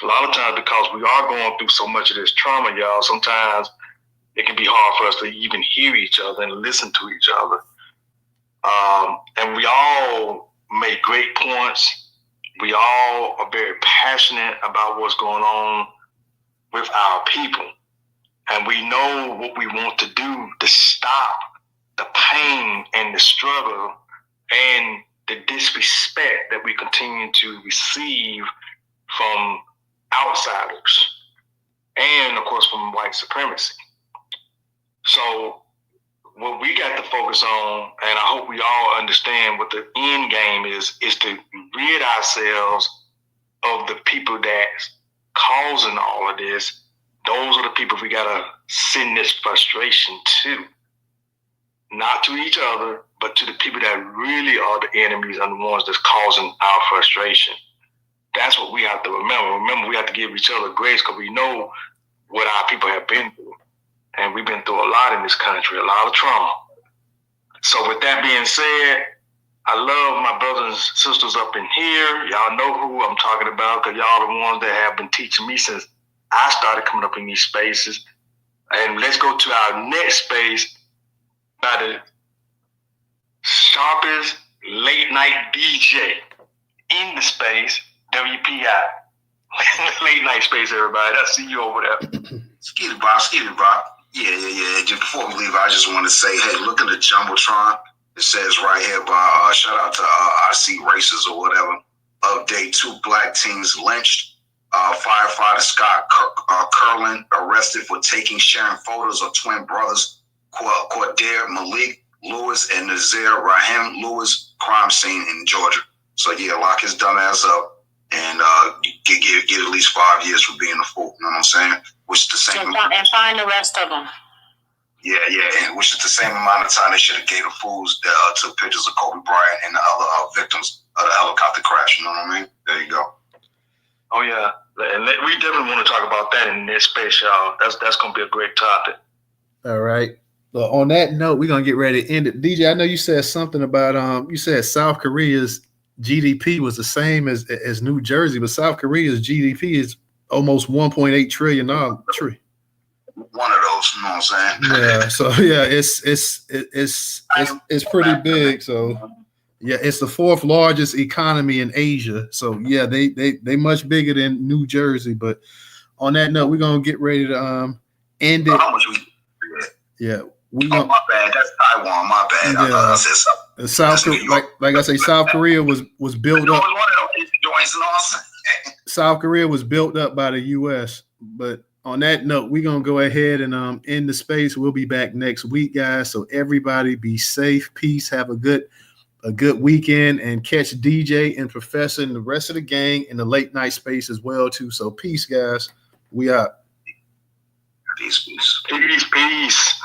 Speaker 3: A lot of times, because we are going through so much of this trauma, y'all, sometimes it can be hard for us to even hear each other and listen to each other. And we all make great points. We all are very passionate about what's going on with our people. And we know what we want to do to stop the pain and the struggle and the disrespect that we continue to receive from outsiders and, of course, from white supremacy. So what we got to focus on, and I hope we all understand what the end game is to rid ourselves of the people that's causing all of this. Those are the people we got to send this frustration to. Not to each other, but to the people that really are the enemies and the ones that's causing our frustration. That's what we have to remember. Remember, we have to give each other grace, because we know what our people have been through. And we've been through a lot in this country, a lot of trauma. So with that being said, I love my brothers and sisters up in here. Y'all know who I'm talking about because y'all are the ones that have been teaching me since I started coming up in these spaces. And let's go to our next space by the sharpest late night DJ in the space, WPI. Late night space, everybody. I see you over there.
Speaker 5: Excuse me, Bob. Yeah. Just before we leave, I just want to say, hey, look at the Jumbotron. It says right here by shout out to RC Races or whatever. Update: 2 black teens lynched. Firefighter Scott Curlin arrested for sharing photos of twin brothers Cordair Malik Lewis and Nazir Rahim Lewis crime scene in Georgia. So yeah, lock his dumb ass up and get at least 5 years for being a fool. You know what I'm saying? Which is the same.
Speaker 13: And find the rest of them.
Speaker 5: Yeah, and which is the same amount of time they should have gave the fools that took pictures of Kobe Bryant and the other victims of the helicopter crash. You know what I mean? There you go.
Speaker 3: Oh yeah, and we definitely want to talk about that in this space, y'all. That's gonna be a great topic.
Speaker 2: All right. Well, on that note, we're gonna get ready to end it. DJ, I know you said something about you said South Korea's GDP was the same as New Jersey, but South Korea's GDP is almost $1.8 trillion.
Speaker 5: One of those, you know what I'm saying?
Speaker 2: Yeah. So yeah, it's pretty big. So yeah, it's the 4th largest economy in Asia. So yeah, they much bigger than New Jersey. But on that note, we're gonna get ready to end it.
Speaker 5: How much we?
Speaker 2: Yeah.
Speaker 5: My bad. That's Taiwan. My bad.
Speaker 2: Yeah.
Speaker 5: I said something.
Speaker 2: South like I say, South Korea was built up. South Korea was built up by the U.S. But on that note, we're gonna go ahead and end the space. We'll be back next week, guys. So everybody be safe, peace, have a good weekend, and catch DJ and Professor and the rest of the gang in the late night space as well too. So peace, guys. We out.
Speaker 5: Peace.
Speaker 3: Peace.